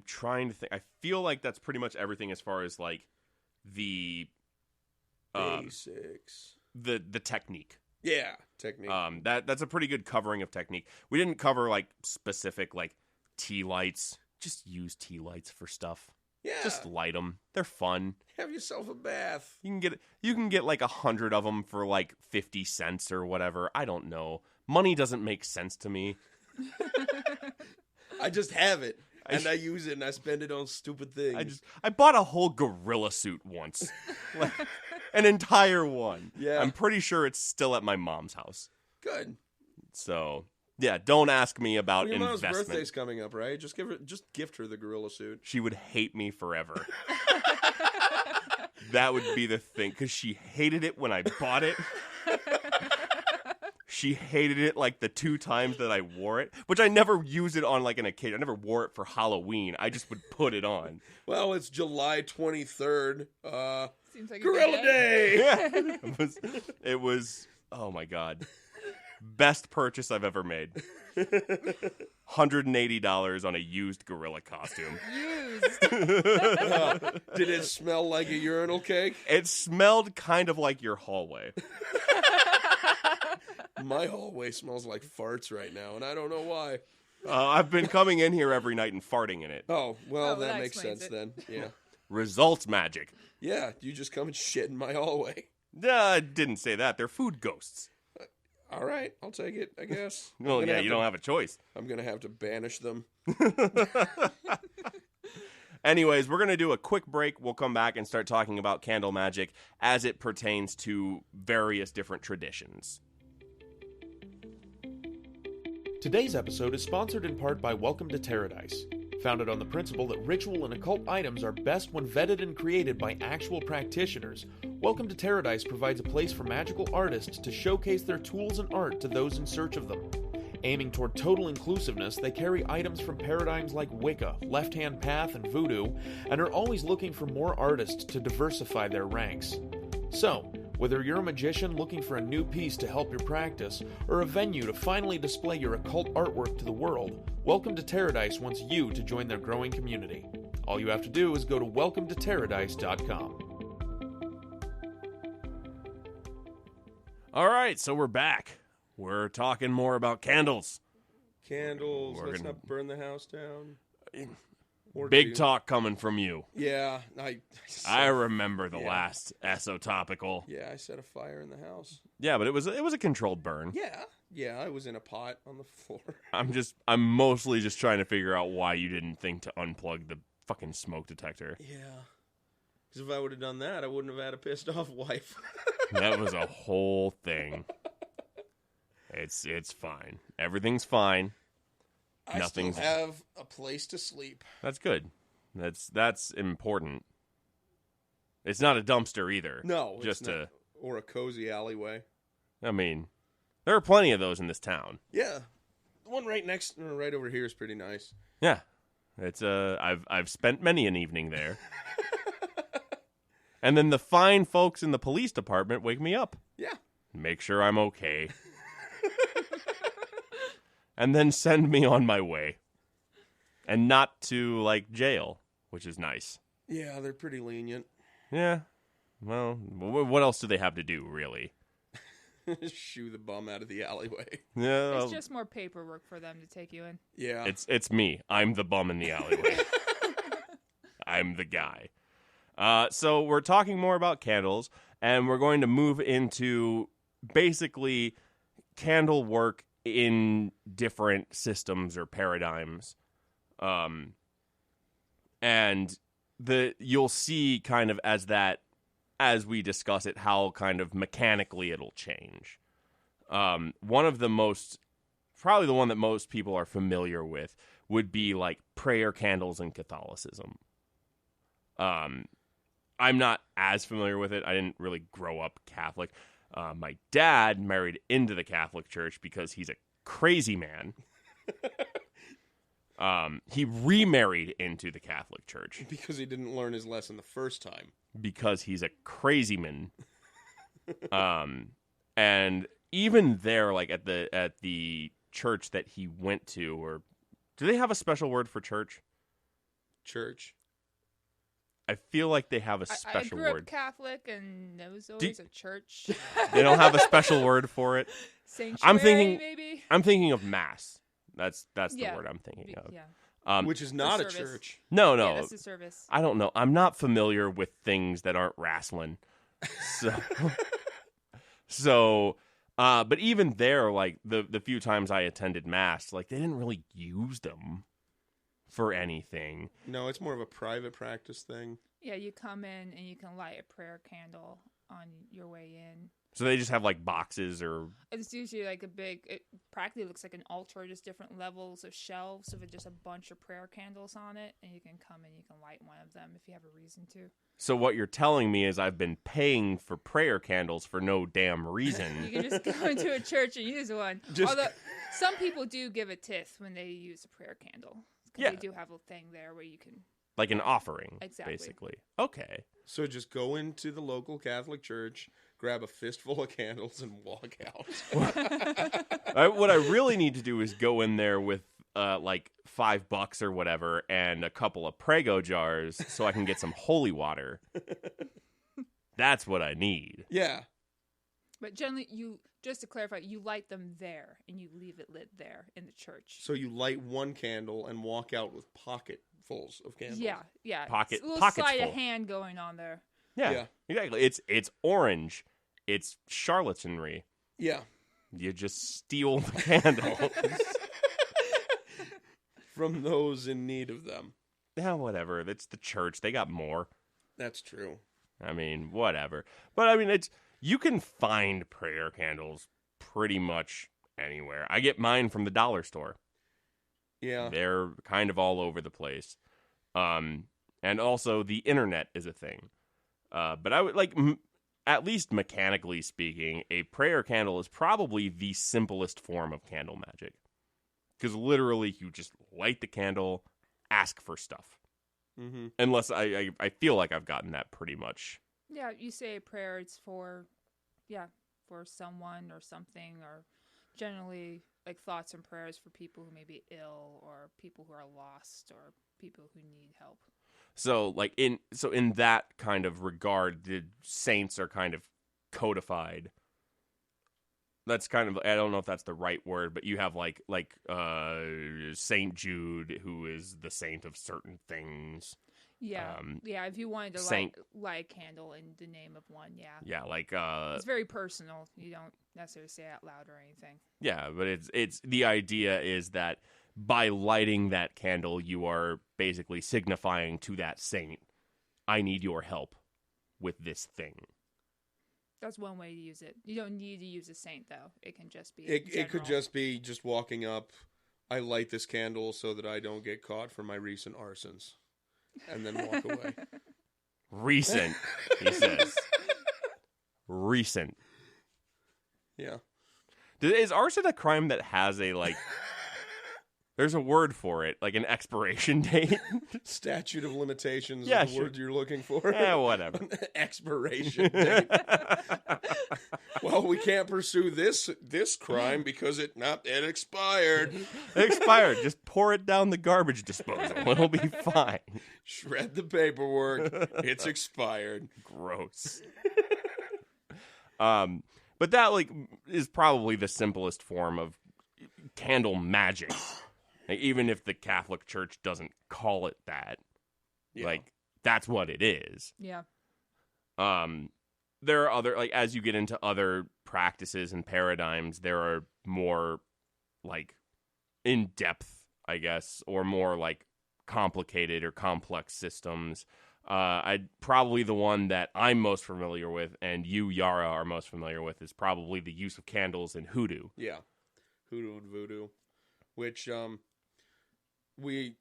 trying to think. I feel like that's pretty much everything as far as the basics. The technique. Yeah, technique. That's a pretty good covering of technique. We didn't cover specific tea lights. Just use tea lights for stuff. Yeah. Just light them. They're fun. Have yourself a bath. You can get 100 of them for 50 cents or whatever. I don't know. Money doesn't make sense to me. I just have it. And I use it and I spend it on stupid things. I bought a whole gorilla suit once. An entire one. Yeah. I'm pretty sure it's still at my mom's house. Good. So, yeah, don't ask me about Your mom's investment. birthday's coming up, right? Just gift her the gorilla suit. She would hate me forever. That would be the thing, because she hated it when I bought it. She hated it the 2 times that I wore it, which I never used it on an occasion. I never wore it for Halloween. I just would put it on. Well, it's July 23rd. Seems like Gorilla Day. Yeah. It was, oh my God. Best purchase I've ever made. $180 on a used gorilla costume. Used. Did it smell like a urinal cake? It smelled kind of like your hallway. My hallway smells like farts right now, and I don't know why. I've been coming in here every night and farting in it. Oh, well, Oh, that that makes explains sense it. then. Yeah. Results magic. Yeah, you just come and shit in my hallway. I didn't say that. They're food ghosts. All right, I'll take it, I guess. Well, yeah, you don't have a choice. I'm going to have to banish them. Anyways, we're going to do a quick break. We'll come back and start talking about candle magic as it pertains to various different traditions. Today's episode is sponsored in part by Welcome to Paradise. Founded on the principle that ritual and occult items are best when vetted and created by actual practitioners, Welcome to Paradise provides a place for magical artists to showcase their tools and art to those in search of them. Aiming toward total inclusiveness, they carry items from paradigms like Wicca, Left Hand Path, and Voodoo, and are always looking for more artists to diversify their ranks. So, whether you're a magician looking for a new piece to help your practice, or a venue to finally display your occult artwork to the world, Welcome to Terradice wants you to join their growing community. All you have to do is go to welcometoterradice.com. All right, so we're back. We're talking more about candles. Candles. We're Let's gonna- not burn the house down. Or Big two. talk coming from you. Yeah, I remember the Yeah. last esotopical. Yeah, I set a fire in the house. Yeah, but it was a controlled burn. Yeah, I was in a pot on the floor. I'm mostly just trying to figure out why you didn't think to unplug the fucking smoke detector. Yeah. Because if I would have done that, I wouldn't have had a pissed off wife. That was a whole thing. It's fine. Everything's fine. I Nothing's- still have a place to sleep. That's good. That's important. It's not a dumpster either. No, just it's not. Or a cozy alleyway. I mean, there are plenty of those in this town. Yeah. The one right over here is pretty nice. Yeah. It's I've spent many an evening there. And then the fine folks in the police department wake me up. Yeah. Make sure I'm okay. And then send me on my way. And not to, like, jail, which is nice. Yeah, they're pretty lenient. Yeah. Well, what else do they have to do, really? Shoo the bum out of the alleyway. Yeah. It's just more paperwork for them to take you in. Yeah. It's me. I'm the bum in the alleyway. I'm the guy. So we're talking more about candles, and we're going to move into basically candle work in different systems or paradigms. And you'll see kind of as we discuss it, how kind of mechanically it'll change. One of the probably the one that most people are familiar with would be like prayer candles in Catholicism. I'm not as familiar with it. I didn't really grow up Catholic. My dad married into the Catholic Church because he's a crazy man. He remarried into the Catholic Church Because he didn't learn his lesson the first time. because he's a crazy man. And even there, like at the church that he went to, or do they have a special word for church? Church. I feel like they have a I special grew word. up Catholic, and there was always a church. They don't have a special word for it. Sanctuary, maybe? I'm thinking of mass. That's the Yeah. word I'm thinking of. Yeah. Which is not a service. church. No. Yeah, that's the service. I don't know. I'm not familiar with things that aren't wrestling. But even there, like the few times I attended mass, like they didn't really use them for anything. No, it's more of a private practice thing. Yeah, you come in and you can light a prayer candle on your way in. So they just have like boxes or It's usually like it practically looks like an altar, just different levels of shelves with just a bunch of prayer candles on it, and you can come in, you can light one of them if you have a reason to. So what you're telling me is I've been paying for prayer candles for no damn You reason. can just go into a church and use one. Although some people do give a tithe when they use a prayer candle. 'Cause Yeah. They do have a thing there where you can. Like an offering, Exactly. basically. Okay. So just go into the local Catholic church, grab a fistful of candles, and walk out. What I really need to do is go in there with like $5 or whatever and a couple of Prego jars so I can get some holy water. That's what I need. Yeah. But generally, just to clarify, you light them there and you leave it lit there in the church. So you light one candle and walk out with pocketfuls of candles. Yeah. Pockets It's a little full. sleight of hand going on there. Yeah, exactly. It's orange. It's charlatanry. Yeah. You just steal the candle. From those in need of them. Yeah, whatever. It's the church. They got more. That's true. I mean, whatever. But I mean, you can find prayer candles pretty much anywhere. I get mine from the dollar store. Yeah. They're kind of all over the place. And also the internet is a thing. But I would at least mechanically speaking, a prayer candle is probably the simplest form of candle magic. Because literally, you just light the candle, ask for stuff. Mm-hmm. Unless I feel like I've gotten that pretty much. Yeah, you say a prayer. It's for someone or something, or generally like thoughts and prayers for people who may be ill or people who are lost or people who need help. So in that kind of regard, the saints are kind of codified. That's kind of, I don't know if that's the right word, but you have like Saint Jude, who is the saint of certain things. Yeah, if you wanted to light a candle in the name of one, yeah, like it's very personal. You don't necessarily say it out loud or anything. Yeah, but it's the idea is that by lighting that candle, you are basically signifying to that saint, I need your help with this thing. That's one way to use it. You don't need to use a saint, though. It can just be It could just be just walking up, I light this candle so that I don't get caught for my recent arsons. And then walk away. Recent, he says. Recent. Yeah. Is arson a crime that has a, like... There's a word for it, like an expiration date. Statute of limitations is the word you're looking for. Yeah, whatever. Expiration date. Well, we can't pursue this crime because it expired. It expired. Just pour it down the garbage disposal. It'll be fine. Shred the paperwork. It's expired. Gross. But that is probably the simplest form of candle magic. Like, even if the Catholic Church doesn't call it that, that's what it is. Yeah. There are other, as you get into other practices and paradigms, there are more, in-depth, I guess, or more, complicated or complex systems. Probably the one that I'm most familiar with, and you, Yara, are most familiar with, is probably the use of candles in hoodoo. Yeah. Hoodoo and voodoo. Which, we,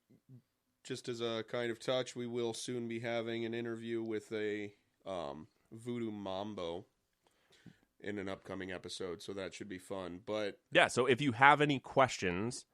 just as a kind of touch, we will soon be having an interview with a voodoo mambo in an upcoming episode, so that should be fun. But yeah, so if you have any questions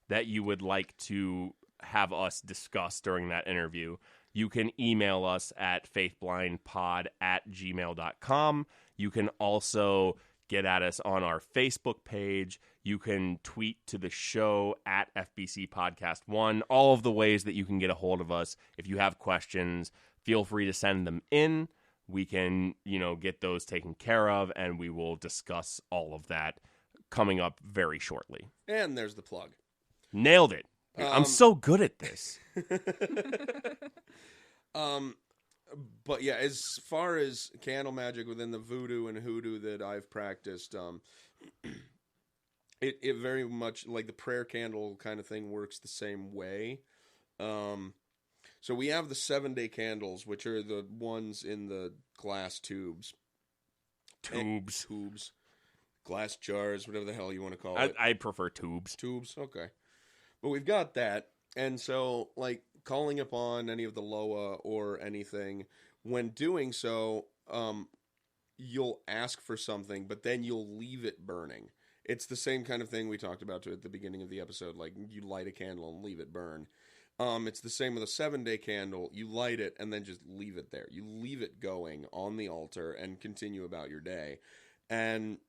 that you would like to have us discuss during that interview, you can email us at faithblindpod@gmail.com. You can also get at us on our Facebook page. You can tweet to the show at FBC Podcast 1. All of the ways that you can get a hold of us. If you have questions, feel free to send them in. We can, get those taken care of, and we will discuss all of that coming up very shortly. And there's the plug. Nailed it. I'm so good at this. But yeah, as far as candle magic within the voodoo and hoodoo that I've practiced, it very much, like the prayer candle kind of thing, works the same way. So we have the 7-day candles, which are the ones in the glass tubes. Tubes. Glass jars, whatever the hell you want to call it. I prefer tubes. Tubes, okay. But we've got that, and so, calling upon any of the Loa or anything, when doing so, you'll ask for something, but then you'll leave it burning. It's the same kind of thing we talked about at the beginning of the episode, you light a candle and leave it burn. It's the same with a 7-day candle. You light it and then just leave it there. You leave it going on the altar and continue about your day. And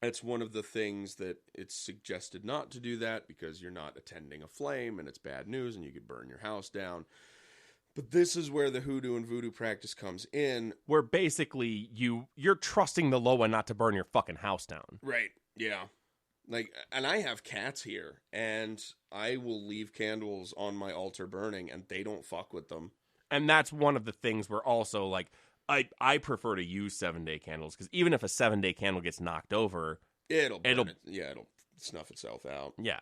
it's one of the things that it's suggested not to do that because you're not attending a flame and it's bad news and you could burn your house down. But this is where the hoodoo and voodoo practice comes in. Where basically you're trusting the Loa not to burn your fucking house down. Right, yeah. And I have cats here, and I will leave candles on my altar burning, and they don't fuck with them. And that's one of the things where also, I prefer to use 7-day candles, because even if a 7-day candle gets knocked over... It'll snuff itself out. Yeah.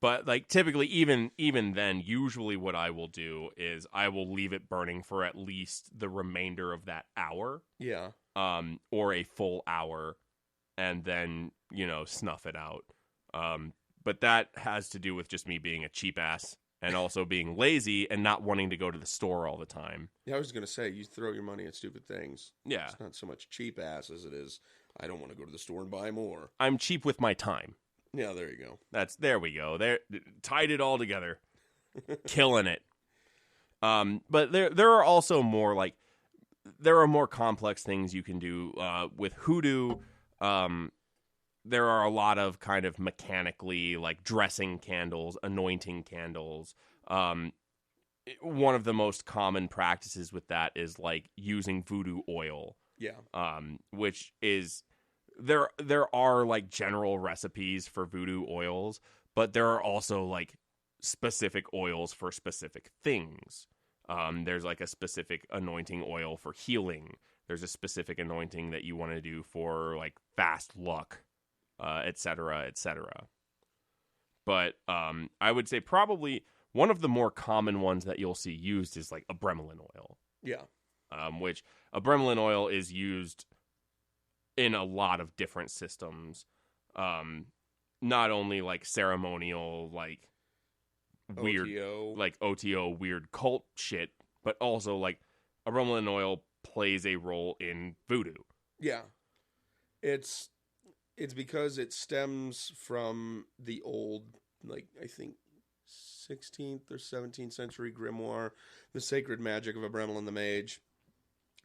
But, typically, even then, usually what I will do is I will leave it burning for at least the remainder of that hour. Yeah. Or a full hour, and then, snuff it out. But that has to do with just me being a cheap ass and also being lazy and not wanting to go to the store all the time. Yeah, I was going to say, you throw your money at stupid things. Yeah. It's not so much cheap ass as it is, I don't want to go to the store and buy more. I'm cheap with my time. Yeah, there you go. There we go. There, tied it all together. Killing it. But there are also more there are more complex things you can do with hoodoo. There are a lot of kind of mechanically dressing candles, anointing candles. One of the most common practices with that is using voodoo oil. Yeah. Which is there are general recipes for voodoo oils, but there are also specific oils for specific things. There's a specific anointing oil for healing. There's a specific anointing that you want to do for fast luck, et cetera, et cetera. But I would say probably one of the more common ones that you'll see used is abramelin oil. Yeah. Which abramelin oil is used in a lot of different systems. Not only ceremonial, weird, OTO. OTO weird cult shit, but also abramelin oil plays a role in voodoo. Yeah. It's because it stems from the old, I think 16th or 17th century grimoire, The Sacred Magick of Abramelin the Mage,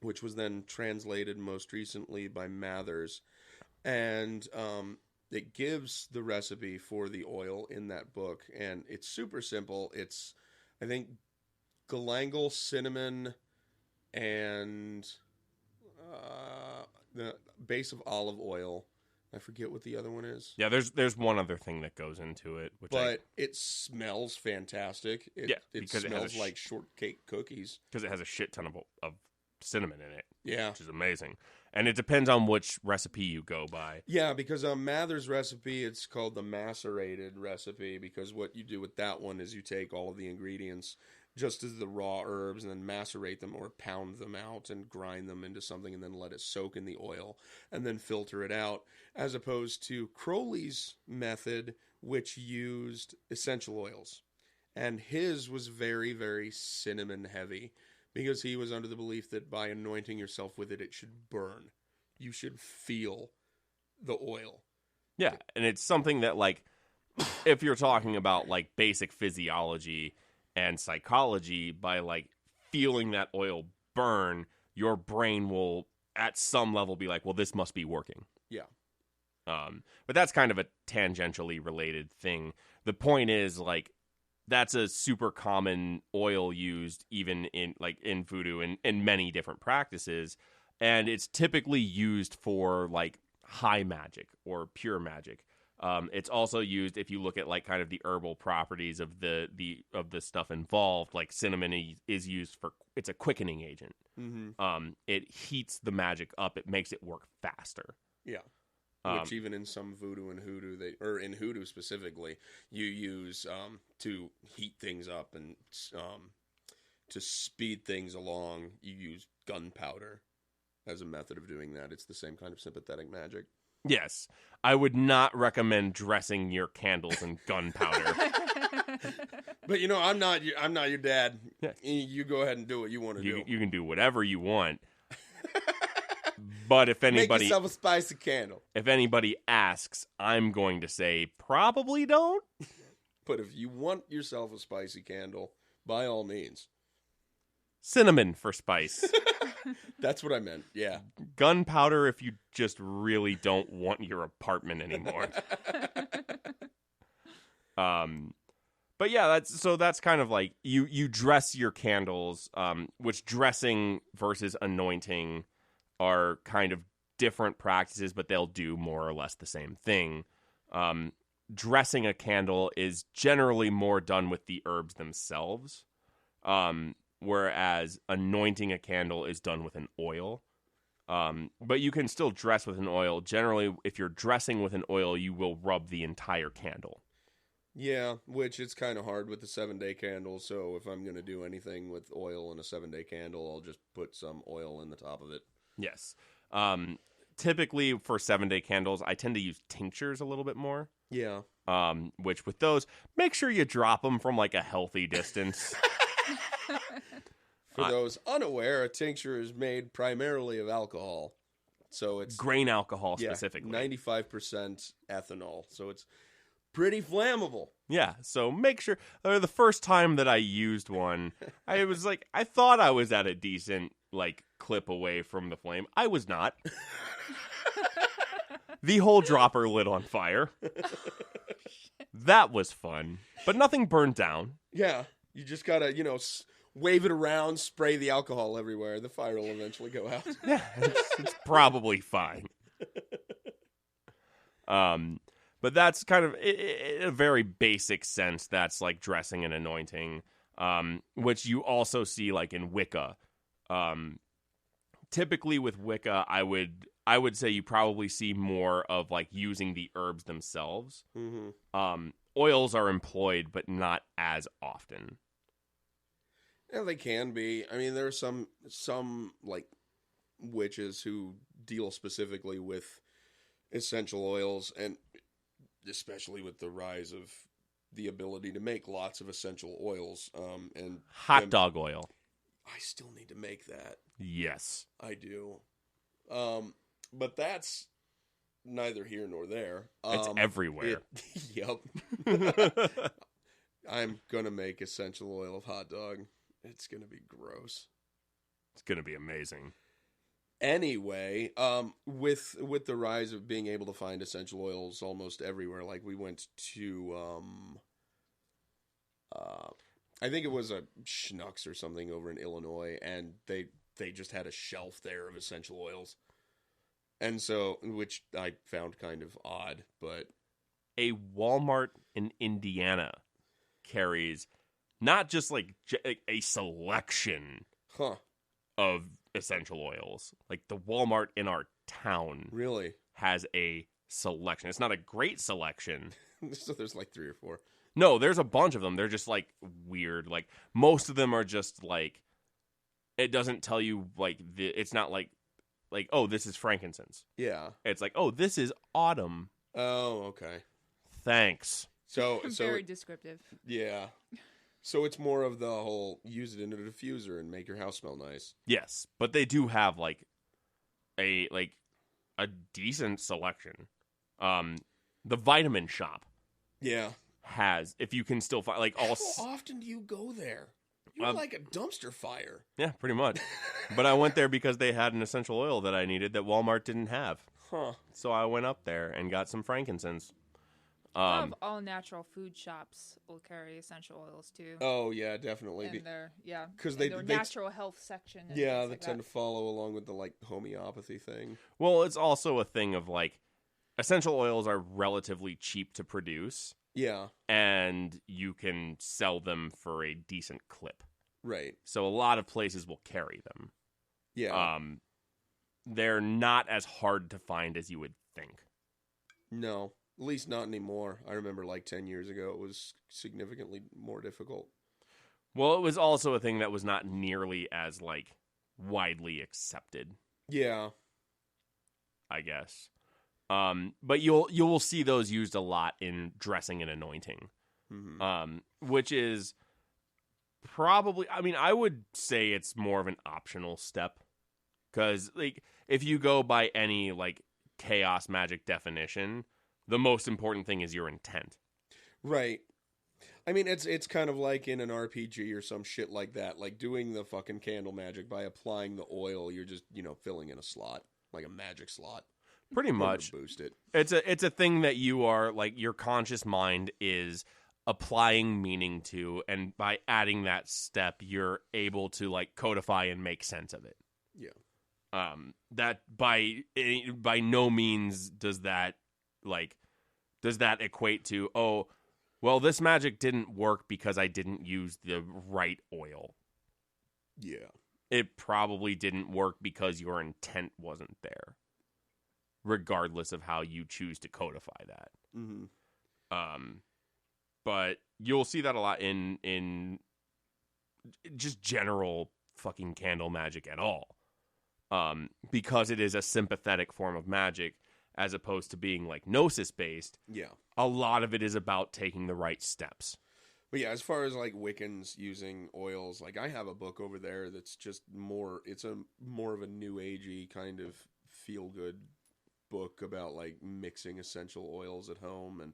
which was then translated most recently by Mathers. And it gives the recipe for the oil in that book. And it's super simple. It's, I think, galangal, cinnamon, and the base of olive oil. I forget what the other one is. Yeah, there's one other thing that goes into it, it smells fantastic. It smells like shortcake cookies because it has a shit ton of cinnamon in it. Yeah, which is amazing, and it depends on which recipe you go by. Yeah, because on Mather's recipe, it's called the Macerated Recipe, because what you do with that one is you take all of the ingredients just as the raw herbs and then macerate them or pound them out and grind them into something and then let it soak in the oil and then filter it out, as opposed to Crowley's method, which used essential oils. And his was very, very cinnamon heavy because he was under the belief that by anointing yourself with it, it should burn. You should feel the oil. Yeah, and it's something that, if you're talking about, basic physiology and psychology, by feeling that oil burn, your brain will at some level be well, this must be working. Yeah. But that's kind of a tangentially related thing. The point is that's a super common oil used even in in voodoo and in many different practices, and it's typically used for high magic or pure magic. It's also used if you look at kind of the herbal properties of the stuff involved. Cinnamon is used for, it's a quickening agent. Mm-hmm. It heats the magic up. It makes it work faster. Yeah. Which even in some voodoo and hoodoo, or in hoodoo specifically, you use to heat things up and to speed things along. You use gunpowder as a method of doing that. It's the same kind of sympathetic magic. Yes, I would not recommend dressing your candles in gunpowder. But I'm not your dad. Yeah. You go ahead and do what you want to do. You can do whatever you want. But if anybody make yourself a spicy candle. If anybody asks, I'm going to say probably don't. But if you want yourself a spicy candle, by all means. Cinnamon for spice. That's what I meant. Yeah. Gunpowder if you just really don't want your apartment anymore. But yeah, that's kind of you dress your candles, which dressing versus anointing are kind of different practices, but they'll do more or less the same thing. Dressing a candle is generally more done with the herbs themselves, whereas anointing a candle is done with an oil. But you can still dress with an oil. Generally, if you're dressing with an oil, you will rub the entire candle. Yeah, which it's kind of hard with the 7-day candle, so if I'm going to do anything with oil in a 7-day candle, I'll just put some oil in the top of it. Yes. Typically for 7-day candles, I tend to use tinctures a little bit more. Yeah. Which with those, make sure you drop them from a healthy distance. For those unaware, a tincture is made primarily of alcohol. So it's grain alcohol specifically. 95% ethanol. So it's pretty flammable. Yeah, so make sure. The first time that I used one, I was like, I thought I was at a decent like clip away from the flame. I was not. The whole dropper lit on fire. That was fun, but nothing burned down. Yeah, you just gotta, wave it around, spray the alcohol everywhere. The fire will eventually go out. Yeah, it's probably fine. But that's kind of in a very basic sense. That's like dressing and anointing, which you also see like in Wicca. Typically with Wicca, I would say you probably see more of like using the herbs themselves. Mm-hmm. Oils are employed, but not as often. Yeah, they can be. I mean, there are some like witches who deal specifically with essential oils, and especially with the rise of the ability to make lots of essential oils. And Hot dog oil. I still need to make that. Yes, I do. But that's neither here nor there. it's everywhere. Yep. I'm gonna make essential oil of hot dog. It's gonna be gross. It's gonna be amazing. Anyway, with the rise of being able to find essential oils almost everywhere, like we went to, I think it was a Schnucks or something over in Illinois, and they just had a shelf there of essential oils, and so which I found kind of odd, but A Walmart in Indiana carries not just like a selection huh? of essential oils. Like the Walmart in our town Really? has a selection. It's not a great selection. So there's like 3 or 4. No, there's a bunch of them. They're just like weird. Like most of them are just like, it doesn't tell you like it's not like oh, this is frankincense. Yeah. It's like, oh, this is autumn. Oh, okay. Thanks. So Very descriptive. yeah. So it's more of the whole use it in a diffuser and make your house smell nice. Yes, but they do have like a decent selection. The vitamin shop Yeah. has, if you can still find like all. How often do you go there? You're like a dumpster fire. Yeah, pretty much. But I went there because they had an essential oil that I needed that Walmart didn't have. Huh. So I went up there and got some frankincense. A lot of all natural food shops will carry essential oils too. Oh yeah, definitely. In their 'Cause in they their natural health section. And Yeah, things they like tend that. to follow along with the like homeopathy thing. Well, it's also a thing of like essential oils are relatively cheap to produce Yeah. and you can sell them for a decent clip. Right. So a lot of places will carry them. Yeah. They're not as hard to find as you would think. No, at least not anymore. I remember like 10 years ago, it was significantly more difficult. Well, it was also a thing that was not nearly as like widely accepted, Yeah. I guess. But you will see those used a lot in dressing and anointing, which is probably, I mean, I would say it's more of an optional step because like if you go by any like chaos magic definition, the most important thing is your intent. Right. I mean, it's kind of like in an RPG or some shit like that. Like doing the fucking candle magic by applying the oil, you're just, filling in a slot, like a magic slot. Pretty much. Boost it. It's a thing that you are like your conscious mind is applying meaning to, and by adding that step, you're able to like codify and make sense of it. Yeah. That by no means does that equate to, oh, well, this magic didn't work because I didn't use the right oil. Yeah. It probably didn't work because your intent wasn't there, regardless of how you choose to codify that. Mm-hmm. But you'll see that a lot in just general fucking candle magic at all. Because it is a sympathetic form of magic as opposed to being like gnosis based. Yeah. A lot of it is about taking the right steps. But yeah, as far as like Wiccans using oils, like I have a book over there that's just more of a new agey kind of feel good book about like mixing essential oils at home, and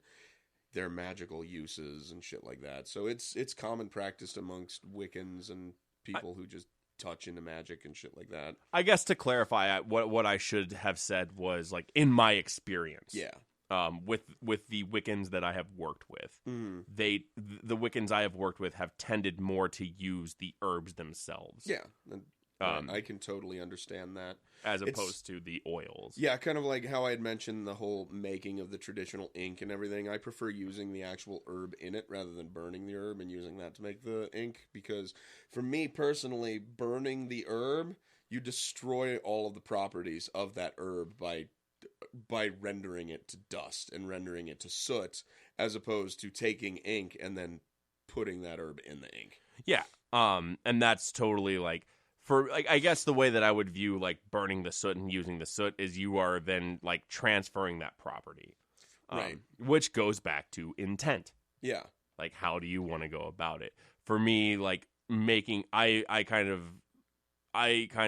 their magical uses and shit like that. So it's common practice amongst Wiccans and people who just touch into magic and shit like that. I guess to clarify, what I should have said was like in my experience. Yeah. With the Wiccans that I have worked with, the Wiccans I have worked with have tended more to use the herbs themselves. Yeah. I can totally understand that. As opposed to the oils. Yeah, kind of like how I had mentioned the whole making of the traditional ink and everything. I prefer using the actual herb in it rather than burning the herb and using that to make the ink. Because for me personally, burning the herb, you destroy all of the properties of that herb by rendering it to dust and rendering it to soot, as opposed to taking ink and then putting that herb in the ink. Yeah. And that's totally like, for like, I guess the way that I would view like burning the soot and using the soot is you are then like transferring that property, right? Which goes back to intent. Yeah, like how do you want to go about it? For me, like making, I kind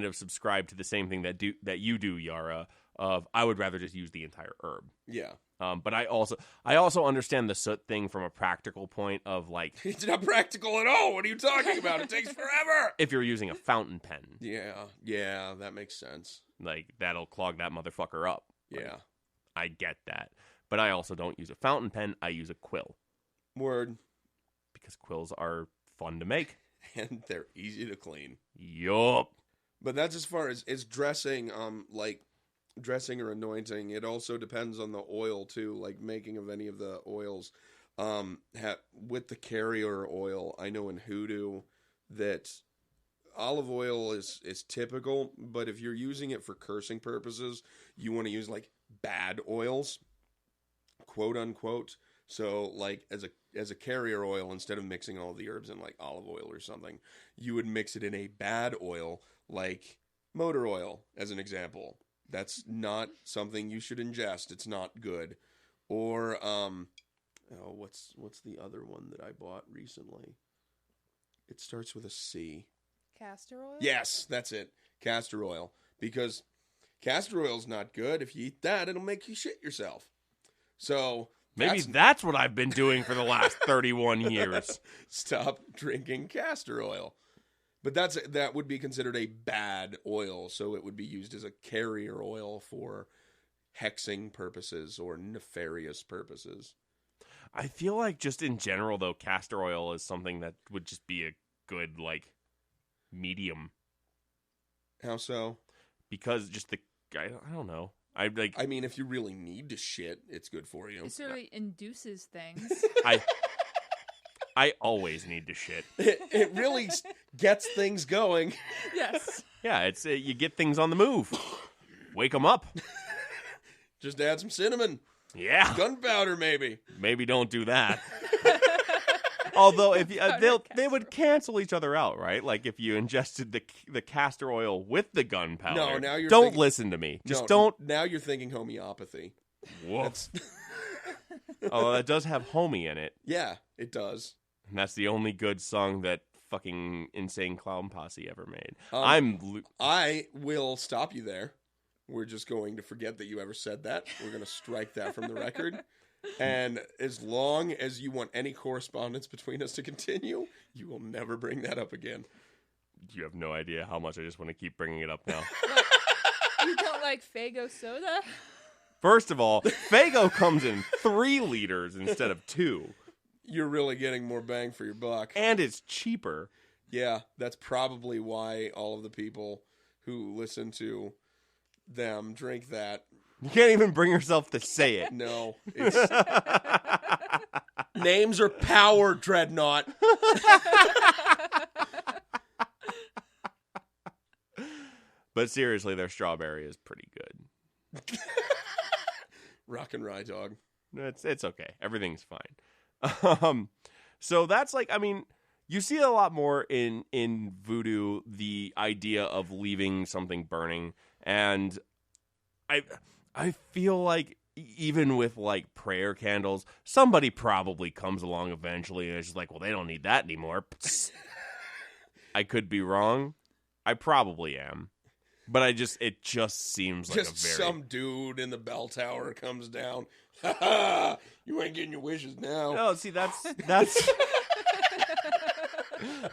of subscribe to the same thing that you do, Yara. Of I would rather just use the entire herb. Yeah. But I also understand the soot thing from a practical point of like it's not practical at all. What are you talking about? It takes forever. If you're using a fountain pen. Yeah, that makes sense. Like that'll clog that motherfucker up. Yeah. Like, I get that. But I also don't use a fountain pen, I use a quill. Word. Because quills are fun to make. And they're easy to clean. Yup. But that's as far as dressing, like dressing or anointing. It also depends on the oil too, like making of any of the oils. With the carrier oil, I know in hoodoo that olive oil is typical, but if you're using it for cursing purposes, you want to use like bad oils, quote unquote. So like as a carrier oil, instead of mixing all the herbs in like olive oil or something, you would mix it in a bad oil like motor oil, as an example. That's not something you should ingest. It's not good. Or what's the other one that I bought recently? It starts with a C. Castor oil? Yes, that's it. Castor oil. Because castor oil's not good. If you eat that, it'll make you shit yourself. So maybe that's what I've been doing for the last 31 years. Stop drinking castor oil. But that would be considered a bad oil, so it would be used as a carrier oil for hexing purposes or nefarious purposes. I feel like just in general, though, castor oil is something that would just be a good, like, medium. How so? Because just I don't know. I mean, if you really need to shit, it's good for you. It certainly induces things. I always need to shit. It really gets things going. Yes. Yeah, it's you get things on the move. Wake them up. Just add some cinnamon. Yeah. Gunpowder, maybe. Maybe don't do that. Although if you, they would cancel each other out, right? Like if you ingested the castor oil with the gunpowder. No, now you're don't listen to me. Just don't. Now you're thinking homeopathy. Whoa. Although that does have homie in it. Yeah, it does. And that's the only good song that fucking Insane Clown Posse ever made. I will stop you there. We're just going to forget that you ever said that. We're going to strike that from the record. And as long as you want any correspondence between us to continue, you will never bring that up again. You have no idea how much I just want to keep bringing it up now. You don't like Faygo soda? First of all, Faygo comes in 3 liters instead of 2. You're really getting more bang for your buck. And it's cheaper. Yeah, that's probably why all of the people who listen to them drink that. You can't even bring yourself to say it. No. Names are power, Dreadnought. But seriously, their strawberry is pretty good. Rock and rye dog. It's okay. Everything's fine. So that's like, I mean, you see a lot more in voodoo, the idea of leaving something burning. And I feel like even with like prayer candles, somebody probably comes along eventually and is just like, well, they don't need that anymore. I could be wrong. I probably am. But it just seems like just some dude in the bell tower comes down, You ain't getting your wishes now. No, see, that's that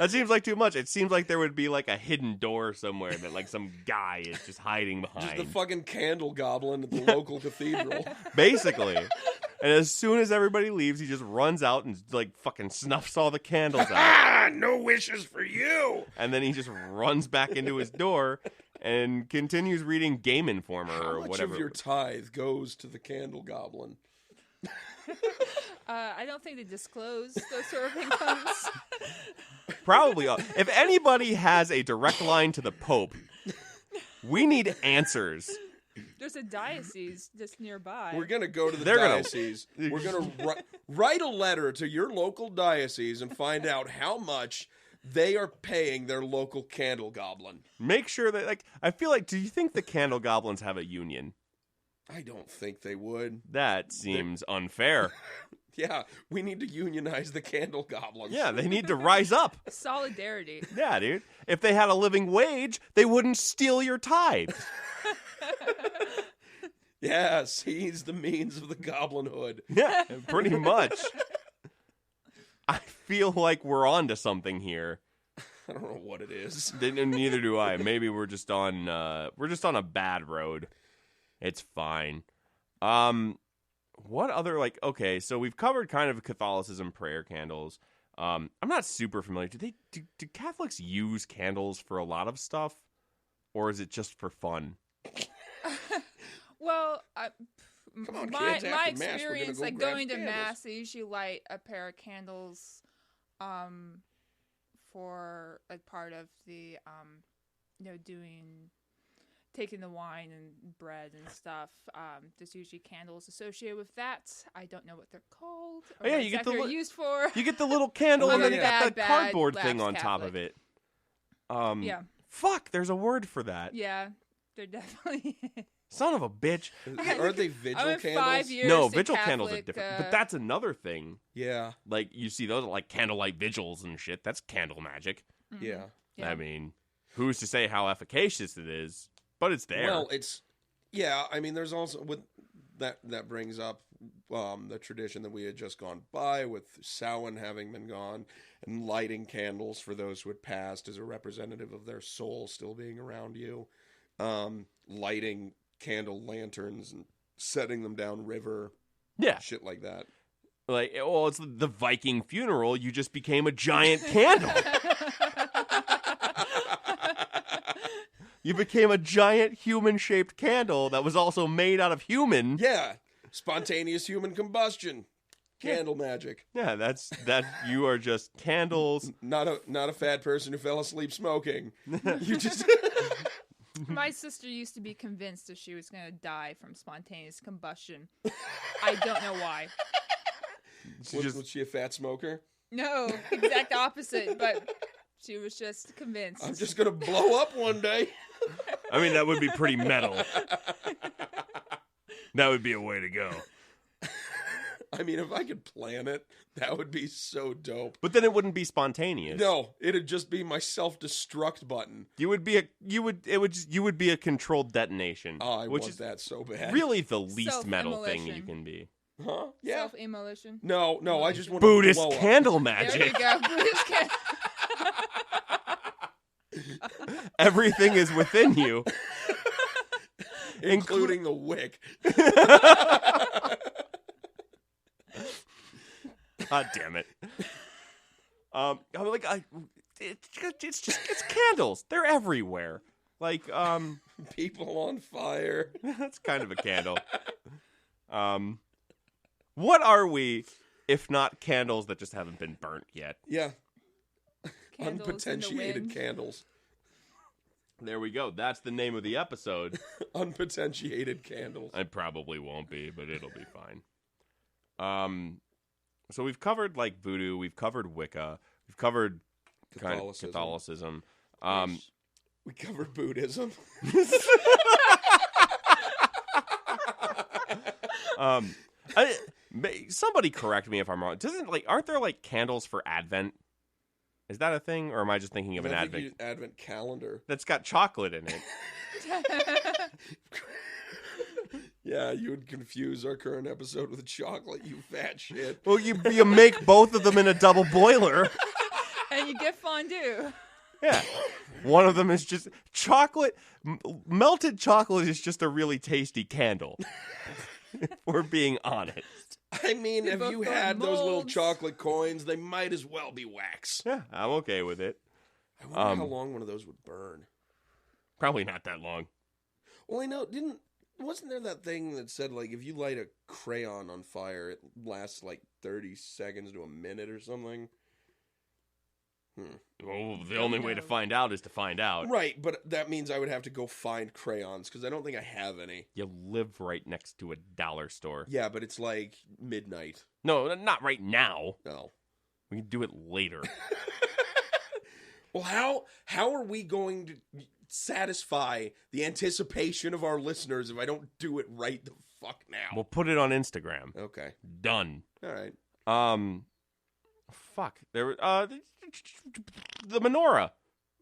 seems like too much. It seems like there would be like a hidden door somewhere that like some guy is just hiding behind. Just the fucking candle goblin at the local cathedral. Basically. And as soon as everybody leaves, he just runs out and like fucking snuffs all the candles out. No wishes for you. And then he just runs back into his door and continues reading Game Informer How or much whatever. of your tithe goes to the candle goblin? I don't think they disclose those sort of incomes. Probably. If anybody has a direct line to the Pope, we need answers. There's a diocese just nearby. We're going to go to the They're gonna- diocese. We're going to write a letter to your local diocese and find out how much they are paying their local candle goblin. Make sure that, like, I feel like, do you think the Candle Goblins have a union? I don't think they would. That seems unfair. Yeah, we need to unionize the candle goblins. Yeah, they need to rise up. Solidarity. Yeah, dude. If they had a living wage, they wouldn't steal your tithe. Yeah, seize the means of the goblin hood. Yeah, pretty much. I feel like we're on to something here. I don't know what it is. Neither do I. Maybe we're just on a bad road. It's fine. What other, like, okay, so we've covered kind of Catholicism prayer candles. I'm not super familiar. Do Catholics use candles for a lot of stuff? Or is it just for fun? Well, Come on, my kids, after Mass, we're gonna experience, go like grab going to candles. Mass, they usually light a pair of candles for like part of the taking the wine and bread and stuff. There's usually candles associated with that. I don't know what they're called or Oh, yeah, what you get exactly the they're used for. You get the little candle I'm and then a you got the bad cardboard thing lapsed on top of Catholic. it. Yeah. Fuck, there's a word for that. Yeah, they're definitely. Son of a bitch. Aren't they vigil I went candles? 5 years. No, to vigil candles are Catholic, different. But that's another thing. Yeah, Like, you see those like candlelight vigils and shit. That's candle magic. yeah. Yeah. I mean, who's to say how efficacious it is? But it's there. Well, yeah. I mean, there's also with that brings up the tradition that we had just gone by with Samhain having been gone and lighting candles for those who had passed as a representative of their soul still being around you. Lighting candle lanterns and setting them down river. Yeah. Shit like that. Like, well, it's the Viking funeral. You just became a giant candle. You became a giant human-shaped candle that was also made out of human. Yeah. Spontaneous human combustion. Candle magic. Yeah, that's you are just candles. Not a fat person who fell asleep smoking. You just My sister used to be convinced that she was going to die from spontaneous combustion. I don't know why. was she a fat smoker? No, exact opposite, but she was just convinced. I'm just gonna blow up one day. I mean, that would be pretty metal. That would be a way to go. I mean, if I could plan it, that would be so dope. But then it wouldn't be spontaneous. No, it'd just be my self-destruct button. You would be a controlled detonation. Oh, I which want is that so bad. really the least metal thing Self-immolation. you can be. Huh? Yeah. Self-immolation. No, I just want Buddhist to blow candle There you magic. go. Buddhist Everything is within you. up, including the wick. God damn it. It's candles. They're everywhere. Like, People on fire. that's kind of a candle. What are we, if not candles that just haven't been burnt yet? Yeah. Candles in the Unpotentiated wind. candles. There we go. That's the name of the episode. Unpotentiated candles. I probably won't be, but it'll be fine. So we've covered like voodoo, we've covered Wicca, we've covered kind of Catholicism. We covered Buddhism. Somebody correct me if I'm wrong. Aren't there like candles for Advent? Is that a thing, or am I just thinking of an I think Advent Advent calendar. that's got chocolate in it? Yeah, you would confuse our current episode with chocolate, you fat shit. Well, you make both of them in a double boiler. And you get fondue. Yeah. One of them is just chocolate. Melted chocolate is just a really tasty candle. If we're being honest. I mean, if both you got had those little molds. chocolate coins, they might as well be wax. Yeah, I'm okay with it. I wonder how long one of those would burn. Probably not that long. Well, I know, wasn't there that thing that said, like, if you light a crayon on fire, it lasts, like, 30 seconds to a minute or something? Well, the only way to find out is to find out. Right, but that means I would have to go find crayons, because I don't think I have any. You live right next to a dollar store. Yeah, but it's, like, midnight. No, not right now. No. We can do it later. Well, how are we going to satisfy the anticipation of our listeners if I don't do it right the fuck now? We'll put it on Instagram. Okay. Done. All right. Fuck. There. The menorah.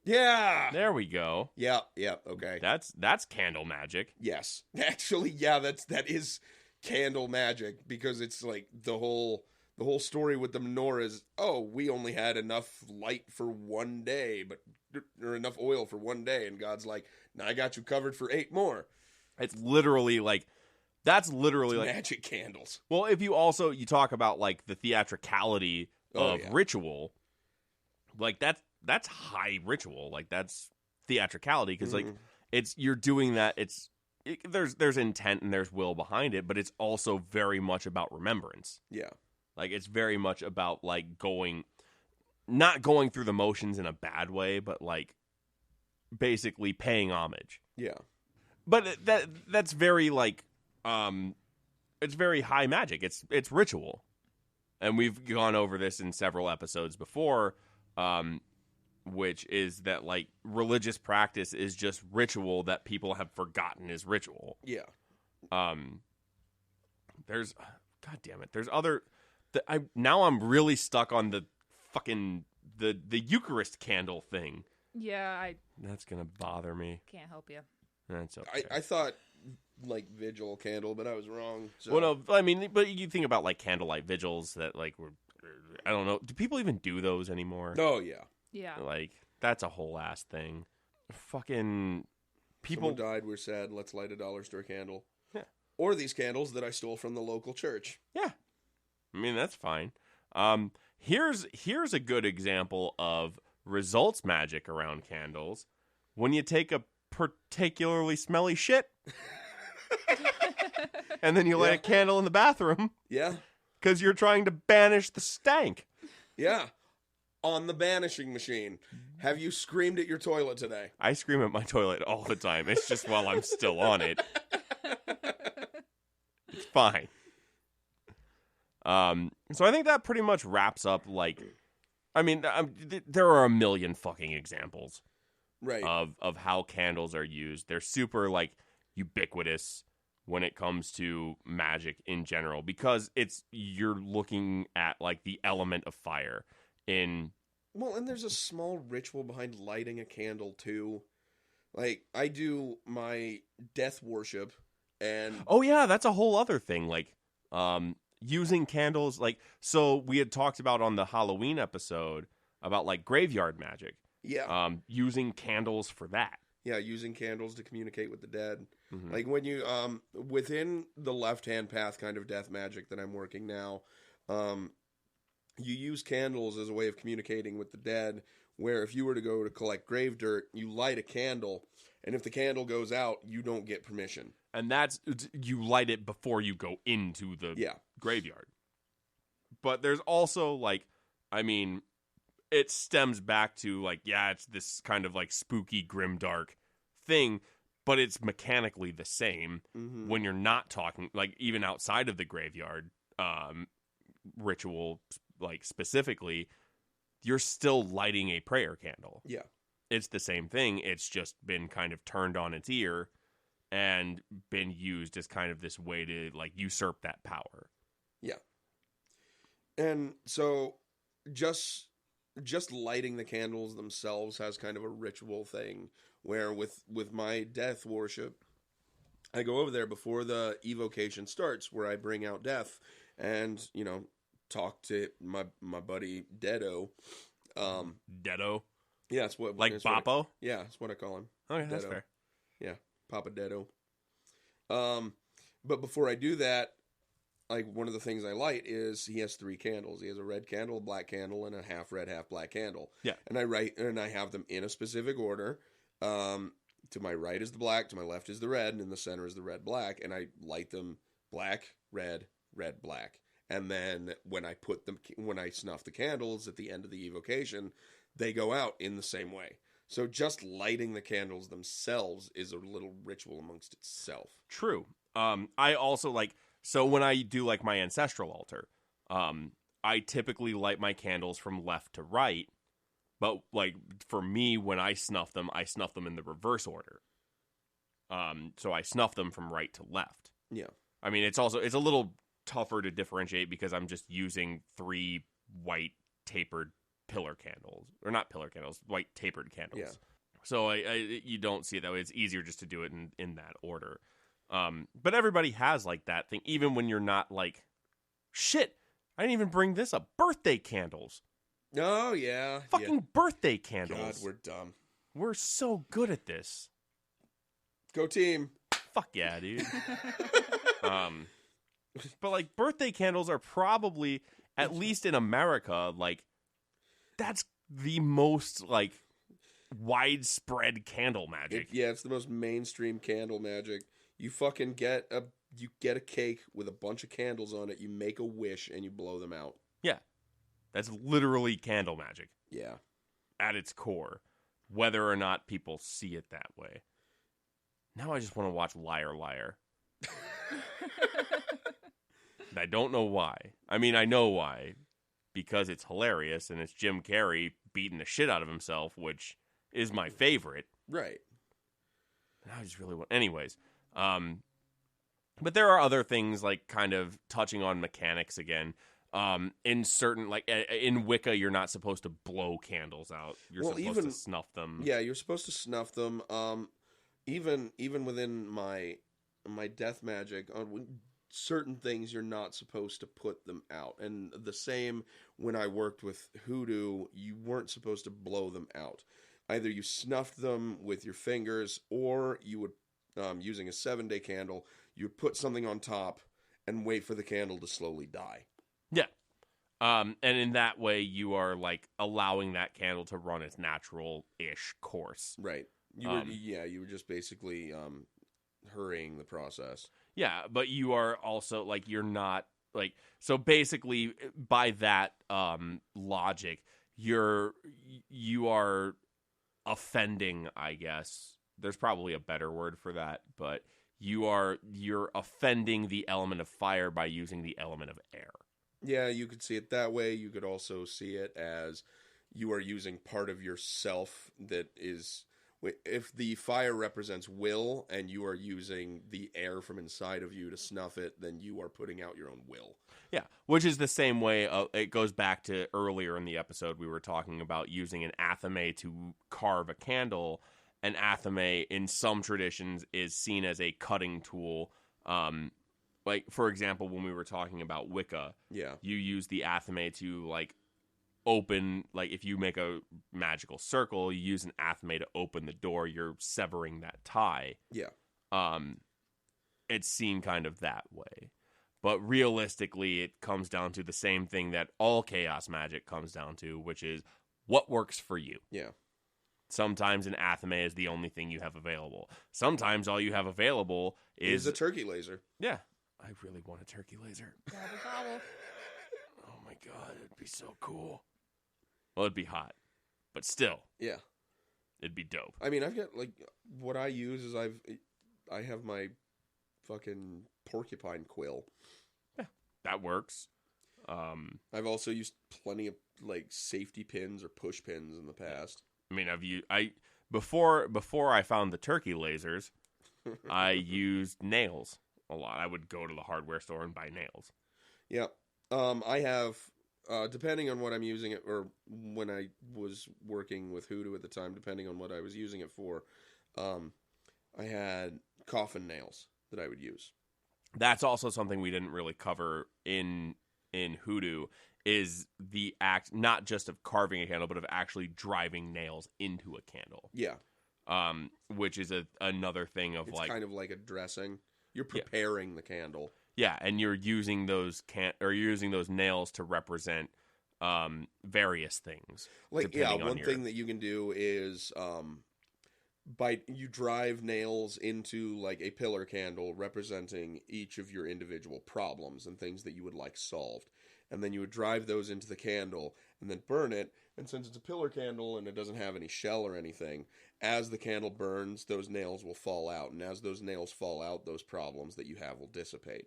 Yeah. There we go. Yeah. Okay. That's candle magic. Yes. Actually, yeah. That is candle magic, because it's like the whole story with the menorah is, oh, we only had enough light for one day, or enough oil for one day, and God's like, now I got you covered for 8 more. It's literally like. That's literally like magic candles. Well, if you talk about like the theatricality of ritual, like that's high ritual, like that's theatricality, because like you're doing that. There's intent and there's will behind it, but it's also very much about remembrance. Yeah, like it's very much about like not going through the motions in a bad way, but like basically paying homage. Yeah, but that's very like. It's very high magic. It's ritual, and we've gone over this in several episodes before, which is that like religious practice is just ritual that people have forgotten is ritual. Yeah. There's, God damn it. There's other. Now I'm really stuck on the fucking the Eucharist candle thing. Yeah, That's gonna bother me. can't help you. That's okay. I thought like vigil candle, but I was wrong. So. Well, no, I mean, but you think about like candlelight vigils that like were, I don't know, do people even do those anymore? Oh yeah, Yeah. Like that's a whole ass thing. Fucking people someone died. We're sad. Let's light a dollar store candle. Yeah. Or these candles that I stole from the local church. Yeah, I mean that's fine. Here's a good example of results magic around candles. When you take a particularly smelly shit. And then you light a candle in the bathroom. Yeah. Because you're trying to banish the stank. Yeah. On the banishing machine. Have you screamed at your toilet today? I scream at my toilet all the time. It's just while I'm still on it. It's fine. So I think that pretty much wraps up, like, I mean, there are a million fucking examples. Right. Of how candles are used. They're super, like, ubiquitous when it comes to magic in general, because you're looking at like the element of fire in. Well, and there's a small ritual behind lighting a candle too. Like I do my death worship, and oh yeah, that's a whole other thing. Like using candles, like, so we had talked about on the Halloween episode about like graveyard magic. Yeah. Using candles for that. Yeah, using candles to communicate with the dead. Mm-hmm. Like when you, within the left-hand path kind of death magic that I'm working now, you use candles as a way of communicating with the dead, where if you were to go to collect grave dirt, you light a candle, and if the candle goes out, you don't get permission. And you light it before you go into the graveyard. But there's also, like, I mean, it stems back to, like, yeah, it's this kind of, like, spooky, grimdark thing, but it's mechanically the same when you're not talking, like, even outside of the graveyard ritual, like, specifically, you're still lighting a prayer candle. Yeah. It's the same thing. It's just been kind of turned on its ear and been used as kind of this way to, like, usurp that power. Yeah. And so just lighting the candles themselves has kind of a ritual thing, where with my death worship, I go over there before the evocation starts, where I bring out Death and, you know, talk to my buddy Deado. Deado? Yeah, that's what... Like that's Boppo? Yeah, that's what I call him. Okay, that's Deado. fair. Yeah, Papa Deado. But before I do that, like, one of the things I light is he has 3 candles. He has a red candle, a black candle, and a half red, half black candle. Yeah. And I have them in a specific order. To my right is the black, to my left is the red, and in the center is the red, black. And I light them black, red, red, black. And then when I snuff the candles at the end of the evocation, they go out in the same way. So just lighting the candles themselves is a little ritual amongst itself. True. I also like, so when I do like my ancestral altar, I typically light my candles from left to right, but like for me, when I snuff them in the reverse order. So I snuff them from right to left. Yeah. I mean, it's a little tougher to differentiate because I'm just using 3 white tapered pillar candles, or not pillar candles, white tapered candles. Yeah. So you don't see it that way. It's easier just to do it in that order. But everybody has like that thing, even when you're not like, shit, I didn't even bring this up. Birthday candles. Oh, yeah. Fucking birthday candles. God, we're dumb. We're so good at this. Go team. Fuck yeah, dude. But like birthday candles are probably, at least in America, like that's the most like widespread candle magic. It's the most mainstream candle magic. You fucking get a cake with a bunch of candles on it, you make a wish, and you blow them out. Yeah. That's literally candle magic. Yeah. At its core. Whether or not people see it that way. Now I just want to watch Liar Liar. I don't know why. I mean, I know why. Because it's hilarious, and it's Jim Carrey beating the shit out of himself, which is my favorite. Right. And I just really want... Anyways. But there are other things, like, kind of touching on mechanics again. In certain, like, in Wicca, you're not supposed to blow candles out. You're supposed to snuff them. Yeah, you're supposed to snuff them. Even within my death magic, certain things you're not supposed to put them out. And the same when I worked with Hoodoo, you weren't supposed to blow them out. Either you snuffed them with your fingers, or you would, using a 7-day candle, you would put something on top and wait for the candle to slowly die. Yeah. And in that way, you are, like, allowing that candle to run its natural-ish course. Right. You were just basically hurrying the process. Yeah, but you are also, like, you're not, like, so basically, by that logic, you are offending, I guess. There's probably a better word for that, but you're offending the element of fire by using the element of air. Yeah, you could see it that way. You could also see it as you are using part of yourself that is... If the fire represents will, and you are using the air from inside of you to snuff it, then you are putting out your own will. Yeah, which is the same way, it goes back to earlier in the episode we were talking about using an athame to carve a candle. An athame, in some traditions, is seen as a cutting tool. Like, for example, when we were talking about Wicca, yeah, you use the athame to, like, open, like, if you make a magical circle, you use an athame to open the door, you're severing that tie. Yeah. It's seen kind of that way. But realistically, it comes down to the same thing that all chaos magic comes down to, which is what works for you. Yeah. Sometimes an athame is the only thing you have available. Sometimes all you have available is a turkey laser. Yeah. I really want a turkey laser. Gobble, gobble. Oh my god, it'd be so cool. Well, it'd be hot. But still. Yeah. It'd be dope. I mean, I've got, like, what I use is I have my fucking porcupine quill. Yeah, that works. I've also used plenty of, like, safety pins or push pins in the past. I mean, before I found the turkey lasers, I used nails a lot. I would go to the hardware store and buy nails. Yeah. I have, depending on what I'm using it, or when I was working with Hoodoo at the time, depending on what I was using it for, I had coffin nails that I would use. That's also something we didn't really cover in Hoodoo, is the act not just of carving a candle, but of actually driving nails into a candle. Yeah. Which is another thing of It's like kind of like a dressing. You're preparing the candle. Yeah, and you're using those nails to represent various things. Like, one thing that you can do is you drive nails into like a pillar candle representing each of your individual problems and things that you would like solved. And then you would drive those into the candle and then burn it. And since it's a pillar candle and it doesn't have any shell or anything, as the candle burns, those nails will fall out. And as those nails fall out, those problems that you have will dissipate.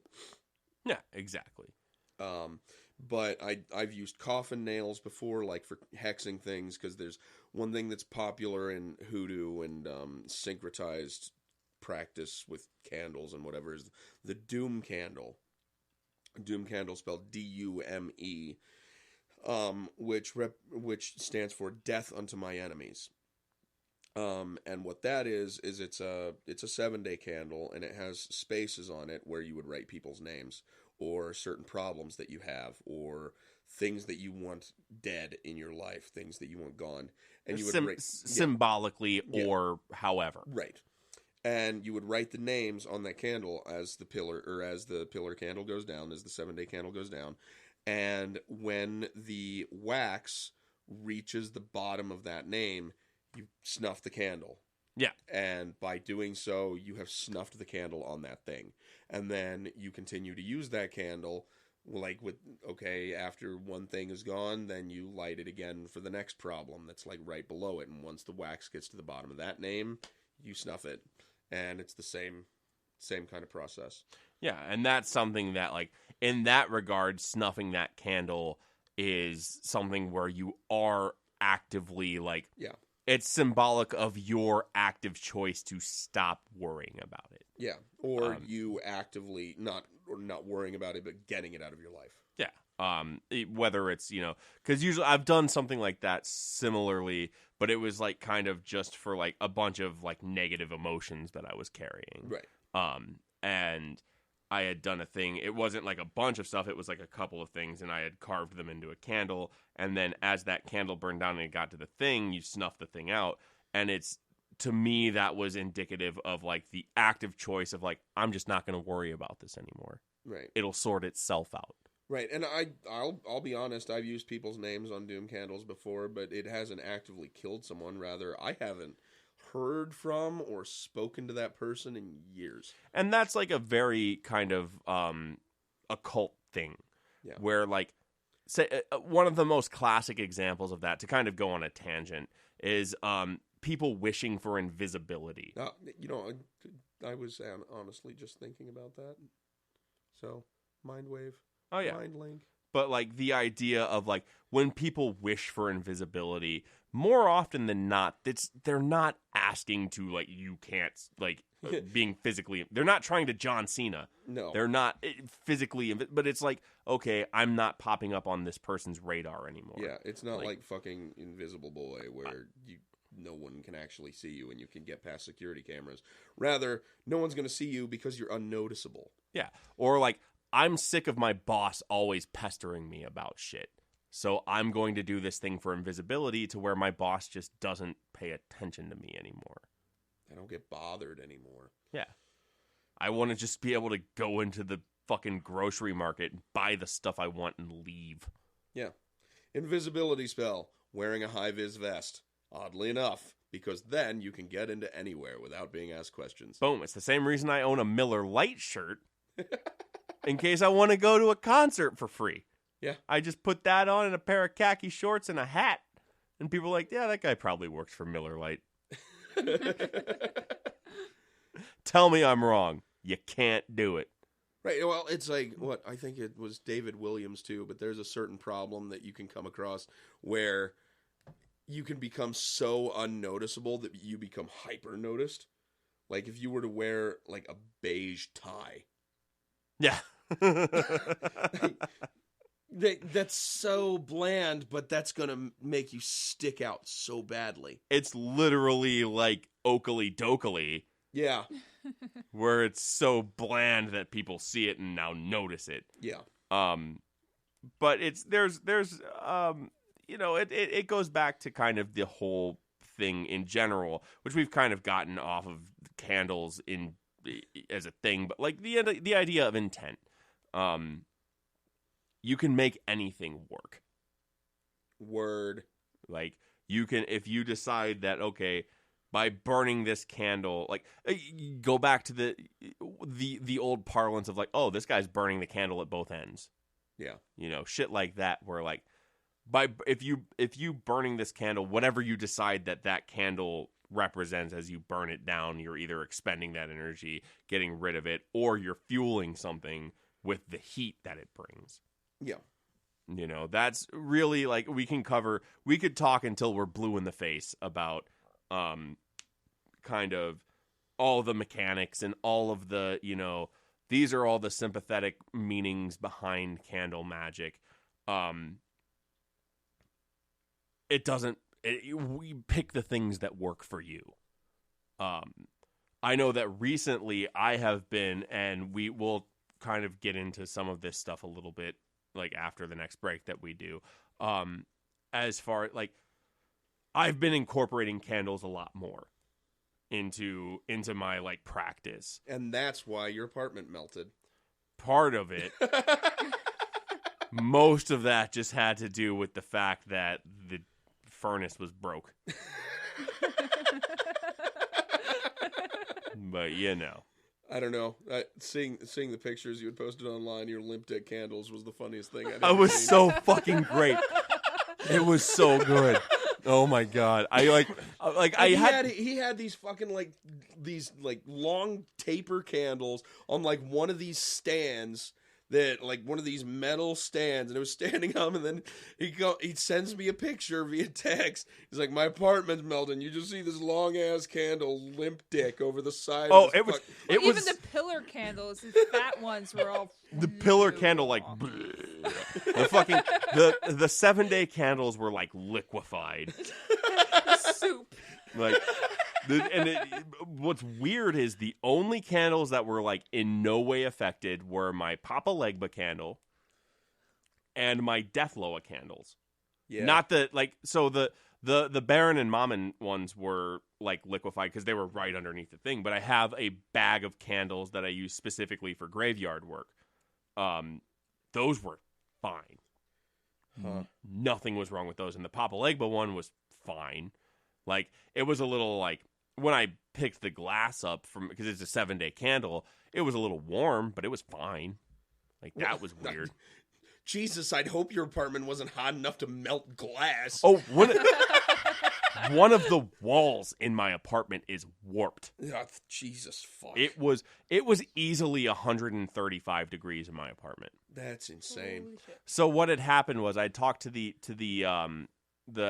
Yeah, exactly. But I've used coffin nails before, like for hexing things, because there's one thing that's popular in Hoodoo and syncretized practice with candles and whatever is the Doom candle. Doom candle spelled D-U-M-E, which stands for death unto my enemies. And what that is it's a 7-day candle, and it has spaces on it where you would write people's names, or certain problems that you have, or things that you want dead in your life, things that you want gone, and you would write symbolically or however. Right. And you would write the names on that candle as the pillar candle goes down, as the 7-day candle goes down. And when the wax reaches the bottom of that name, you snuff the candle. Yeah. And by doing so, you have snuffed the candle on that thing. And then you continue to use that candle, like after one thing is gone, then you light it again for the next problem that's like right below it. And once the wax gets to the bottom of that name, you snuff it. And it's the same kind of process. Yeah, and that's something that, like, in that regard, snuffing that candle is something where you are actively, like, it's symbolic of your active choice to stop worrying about it. Yeah, or you actively not worrying about it, but getting it out of your life. Yeah, whether it's, because usually I've done something like that similarly, but it was like kind of just for like a bunch of like negative emotions that I was carrying. Right. And I had done a thing. It wasn't like a bunch of stuff. It was like a couple of things, and I had carved them into a candle. And then as that candle burned down and it got to the thing, you snuff the thing out. And to me, that was indicative of like the active choice of like, I'm just not going to worry about this anymore. Right. It'll sort itself out. Right, and I'll be honest, I've used people's names on Doom candles before, but it hasn't actively killed someone. Rather, I haven't heard from or spoken to that person in years. And that's like a very kind of occult thing. Yeah. Where like, say, one of the most classic examples of that, to kind of go on a tangent, is people wishing for invisibility. I was honestly just thinking about that. So, mind wave. Oh, yeah. Mind link. But, like, the idea of, like, when people wish for invisibility, more often than not, they're not asking to, like, you can't, like, being physically... They're not trying to John Cena. No. They're not physically... But it's like, okay, I'm not popping up on this person's radar anymore. Yeah, it's not like fucking Invisible Boy, where no one can actually see you and you can get past security cameras. Rather, no one's going to see you because you're unnoticeable. Yeah, or, like... I'm sick of my boss always pestering me about shit. So I'm going to do this thing for invisibility to where my boss just doesn't pay attention to me anymore. I don't get bothered anymore. Yeah. I want to just be able to go into the fucking grocery market, buy the stuff I want, and leave. Yeah. Invisibility spell. Wearing a high-vis vest. Oddly enough, because then you can get into anywhere without being asked questions. Boom. It's the same reason I own a Miller Lite shirt. In case I want to go to a concert for free. Yeah. I just put that on and a pair of khaki shorts and a hat. And people are like, yeah, that guy probably works for Miller Lite. Tell me I'm wrong. You can't do it. Right. Well, it's like, I think it was David Williams too, but there's a certain problem that you can come across where you can become so unnoticeable that you become hyper noticed. Like if you were to wear like a beige tie. Yeah. That's so bland, but that's going to make you stick out so badly. It's literally like Oakley Dokley. Yeah. Where it's so bland that people see it and now notice it. Yeah. But there's it goes back to kind of the whole thing in general, which we've kind of gotten off of candles as a thing, but like the idea of intent. You can make anything work. Word. Like you can, if you decide that, okay, by burning this candle, like go back to the old parlance of like, oh, this guy's burning the candle at both ends. Yeah. Shit like that, where like, if you burning this candle, whatever you decide that candle represents as you burn it down, you're either expending that energy, getting rid of it, or you're fueling something with the heat that it brings. Yeah. That's really like we could talk until we're blue in the face about kind of all the mechanics and all of the, these are all the sympathetic meanings behind candle magic. We pick the things that work for you. I know that recently I have been, and we will kind of get into some of this stuff a little bit, like after the next break that we do. As far like, I've been incorporating candles a lot more into my like practice. And that's why your apartment melted. Part of it. Most of that just had to do with the fact that the furnace was broke. But I don't know. Seeing the pictures you had posted online, your limp dick candles was the funniest thing I'd I ever was seen. so fucking great. It was so good. Oh my god! He had these fucking these long taper candles on like one of these stands that like one of these metal stands, and it was standing up, and then he sends me a picture via text. He's like, my apartment's melting. You just see this long ass candle limp dick over the side. Oh, of it was. It Even was the pillar candles, the fat ones, were all the pillar candle like the fucking the 7-day candles were like liquefied. soup. Like, what's weird is the only candles that were like in no way affected were my Papa Legba candle and my Deathloa candles. Yeah. Not the the Baron and Mammon ones were like liquefied because they were right underneath the thing. But I have a bag of candles that I use specifically for graveyard work. Those were fine. Huh. Nothing was wrong with those, and the Papa Legba one was fine. Like, it was a little like, when I picked the glass up because it's a 7-day candle, it was a little warm, but it was fine. Like, that was weird. Jesus, I'd hope your apartment wasn't hot enough to melt glass. Oh, one of the walls in my apartment is warped. Oh, Jesus fuck. It was easily 135 degrees in my apartment. That's insane. Holy shit. So what had happened was I talked to the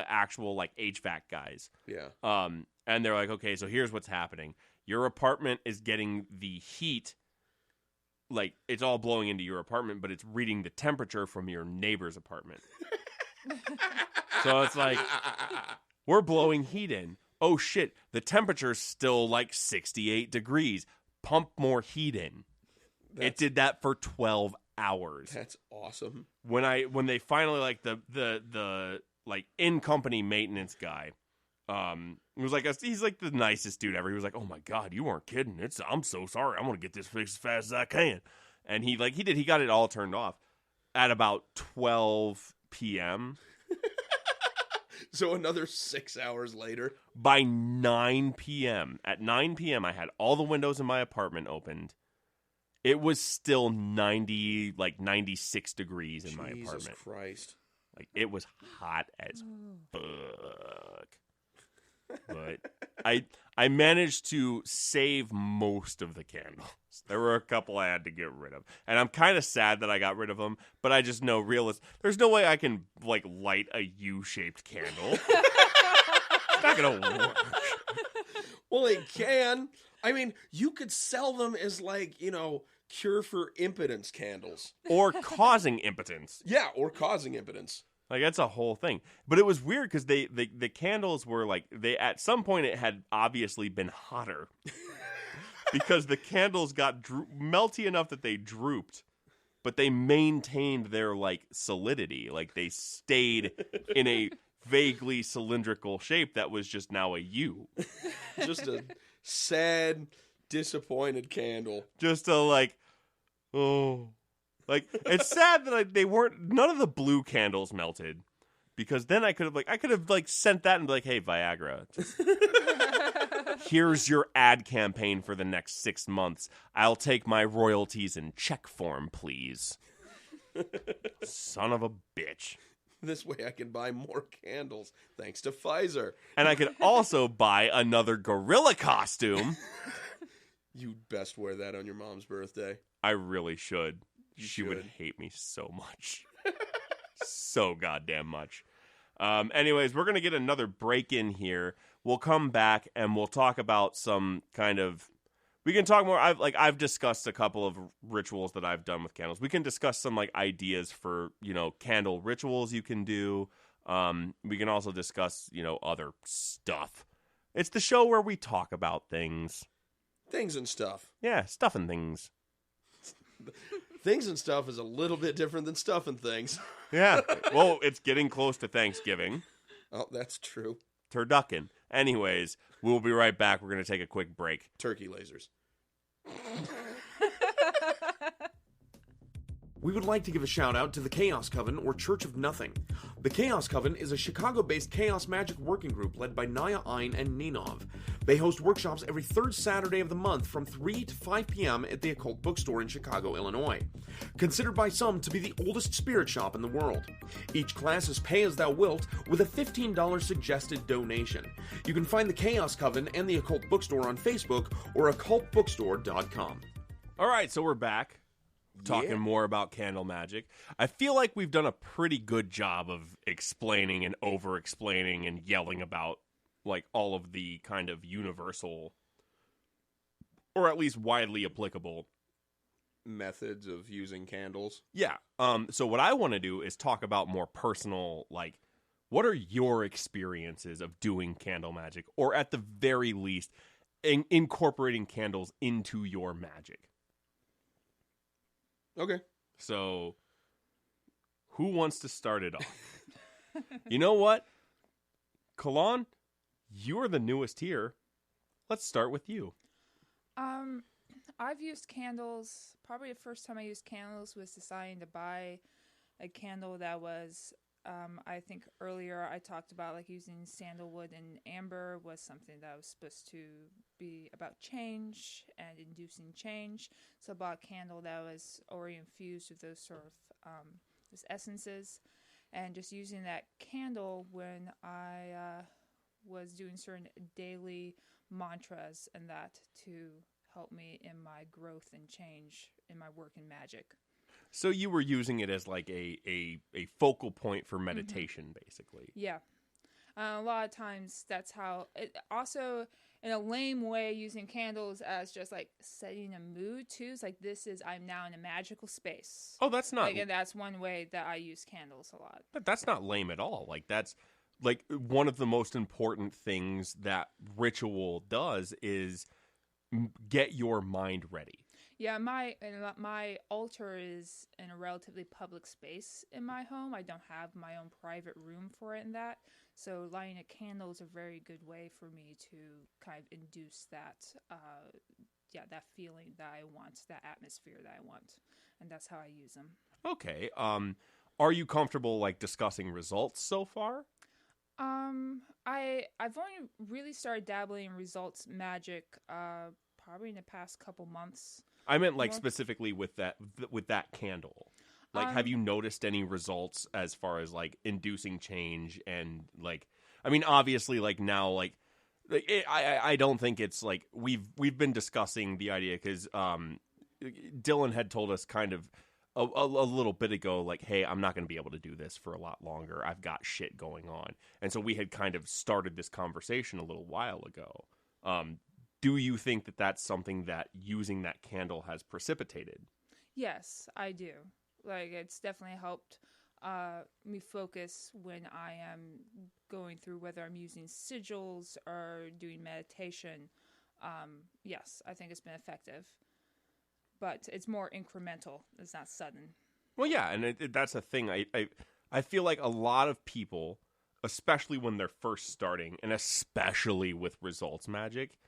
actual like HVAC guys. Yeah. And they're like, okay, so here's what's happening. Your apartment is getting the heat, like it's all blowing into your apartment, but it's reading the temperature from your neighbor's apartment. So it's like, we're blowing heat in. Oh shit, the temperature's still like 68 degrees. Pump more heat in. It did that for 12 hours. That's awesome. When they finally like the like in company maintenance guy, it was like he's like the nicest dude ever. He was like, "Oh my god, you weren't kidding! I'm so sorry. I'm gonna get this fixed as fast as I can." And he got it all turned off at about 12 p.m. So another 6 hours later. By 9 p.m. At 9 p.m. I had all the windows in my apartment opened. It was still 96 degrees in my apartment. Jesus Christ. Like, it was hot as fuck. But I managed to save most of the candles. There were a couple I had to get rid of. And I'm kind of sad that I got rid of them, but I just know there's no way I can, like, light a U-shaped candle. It's not going to work. Well, it can. I mean, you could sell them as, like, cure for impotence candles. Or causing impotence. Yeah, or causing impotence. Like, that's a whole thing. But it was weird because the candles were like, at some point it had obviously been hotter. because the candles got melty enough that they drooped, but they maintained their like solidity. Like they stayed in a vaguely cylindrical shape that was just now a U. Just a sad, disappointed candle. Just a like, oh, like it's sad that none of the blue candles melted, because then I could have sent that and be like, hey, Viagra, here's your ad campaign for the next 6 months. I'll take my royalties in check form, please. Son of a bitch. This way I can buy more candles, thanks to Pfizer. And I could also buy another gorilla costume. You'd best wear that on your mom's birthday. I really should. She would hate me so much. So goddamn much. Anyways, we're going to get another break in here. We'll come back and we'll talk about some kind of... We can talk more. I've discussed a couple of rituals that I've done with candles. We can discuss some like ideas for, candle rituals you can do. We can also discuss, other stuff. It's the show where we talk about things. Things and stuff. Yeah, stuff and things. Things and stuff is a little bit different than stuff and things. Yeah. Well, it's getting close to Thanksgiving. Oh, that's true. Turducken. Anyways, we'll be right back. We're going to take a quick break. Turkey lasers. We would like to give a shout out to the Chaos Coven, or Church of Nothing. The Chaos Coven is a Chicago-based chaos magic working group led by Naya Ein and Ninov. They host workshops every third Saturday of the month from 3 to 5 p.m. at the Occult Bookstore in Chicago, Illinois. Considered by some to be the oldest spirit shop in the world. Each class is pay as thou wilt with a $15 suggested donation. You can find the Chaos Coven and the Occult Bookstore on Facebook or occultbookstore.com. All right, so we're back. Talking more about candle magic. I feel like we've done a pretty good job of explaining and over-explaining and yelling about like all of the kind of universal, or at least widely applicable methods of using candles. Yeah. So what I want to do is talk about more personal, like, what are your experiences of doing candle magic, or at the very least, incorporating candles into your magic? Okay. So, who wants to start it off? You know what? Khelone, you are the newest here. Let's start with you. I've used candles. Probably the first time I used candles was deciding to buy a candle that was, I think earlier I talked about like using sandalwood and amber was something that was supposed to be about change and inducing change. So I bought a candle that was already infused with those sort of those essences, and just using that candle when I was doing certain daily mantras and that to help me in my growth and change in my work in magic. So you were using it as like a focal point for meditation, basically. Yeah. A lot of times that's how it also, in a lame way, using candles as just like setting a mood too. It's like, I'm now in a magical space. Oh, that's not. Like, and that's one way that I use candles a lot. But that's not lame at all. Like, that's like one of the most important things that ritual does is get your mind ready. Yeah, my altar is in a relatively public space in my home. I don't have my own private room for it and that. So lighting a candle is a very good way for me to kind of induce that, that feeling that I want, that atmosphere that I want. And that's how I use them. Okay. Are you comfortable like discussing results so far? I've only really started dabbling in results magic, probably in the past couple months. I meant like specifically with that candle. Like, have you noticed any results as far as like inducing change and like, I mean, obviously like now, like I don't think it's like we've been discussing the idea because Dylan had told us kind of a little bit ago, like, hey, I'm not going to be able to do this for a lot longer. I've got shit going on. And so we had kind of started this conversation a little while ago. Do you think that that's something that using that candle has precipitated? Yes, I do. Like, it's definitely helped me focus when I am going through, whether I'm using sigils or doing meditation. yes, I think it's been effective. But it's more incremental. It's not sudden. Well, yeah, and that's the thing. I feel like a lot of people, especially when they're first starting, and especially with results magic,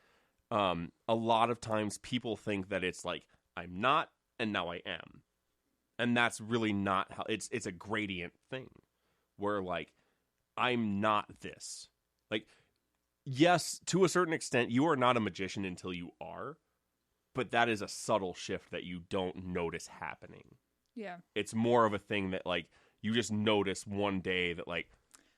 a lot of times people think that it's like, I'm not, and now I am. And that's really not how it's a gradient thing where like I'm not this. Like, yes, to a certain extent, you are not a magician until you are, but that is a subtle shift that you don't notice happening. Yeah. It's more of a thing that like you just notice one day that like,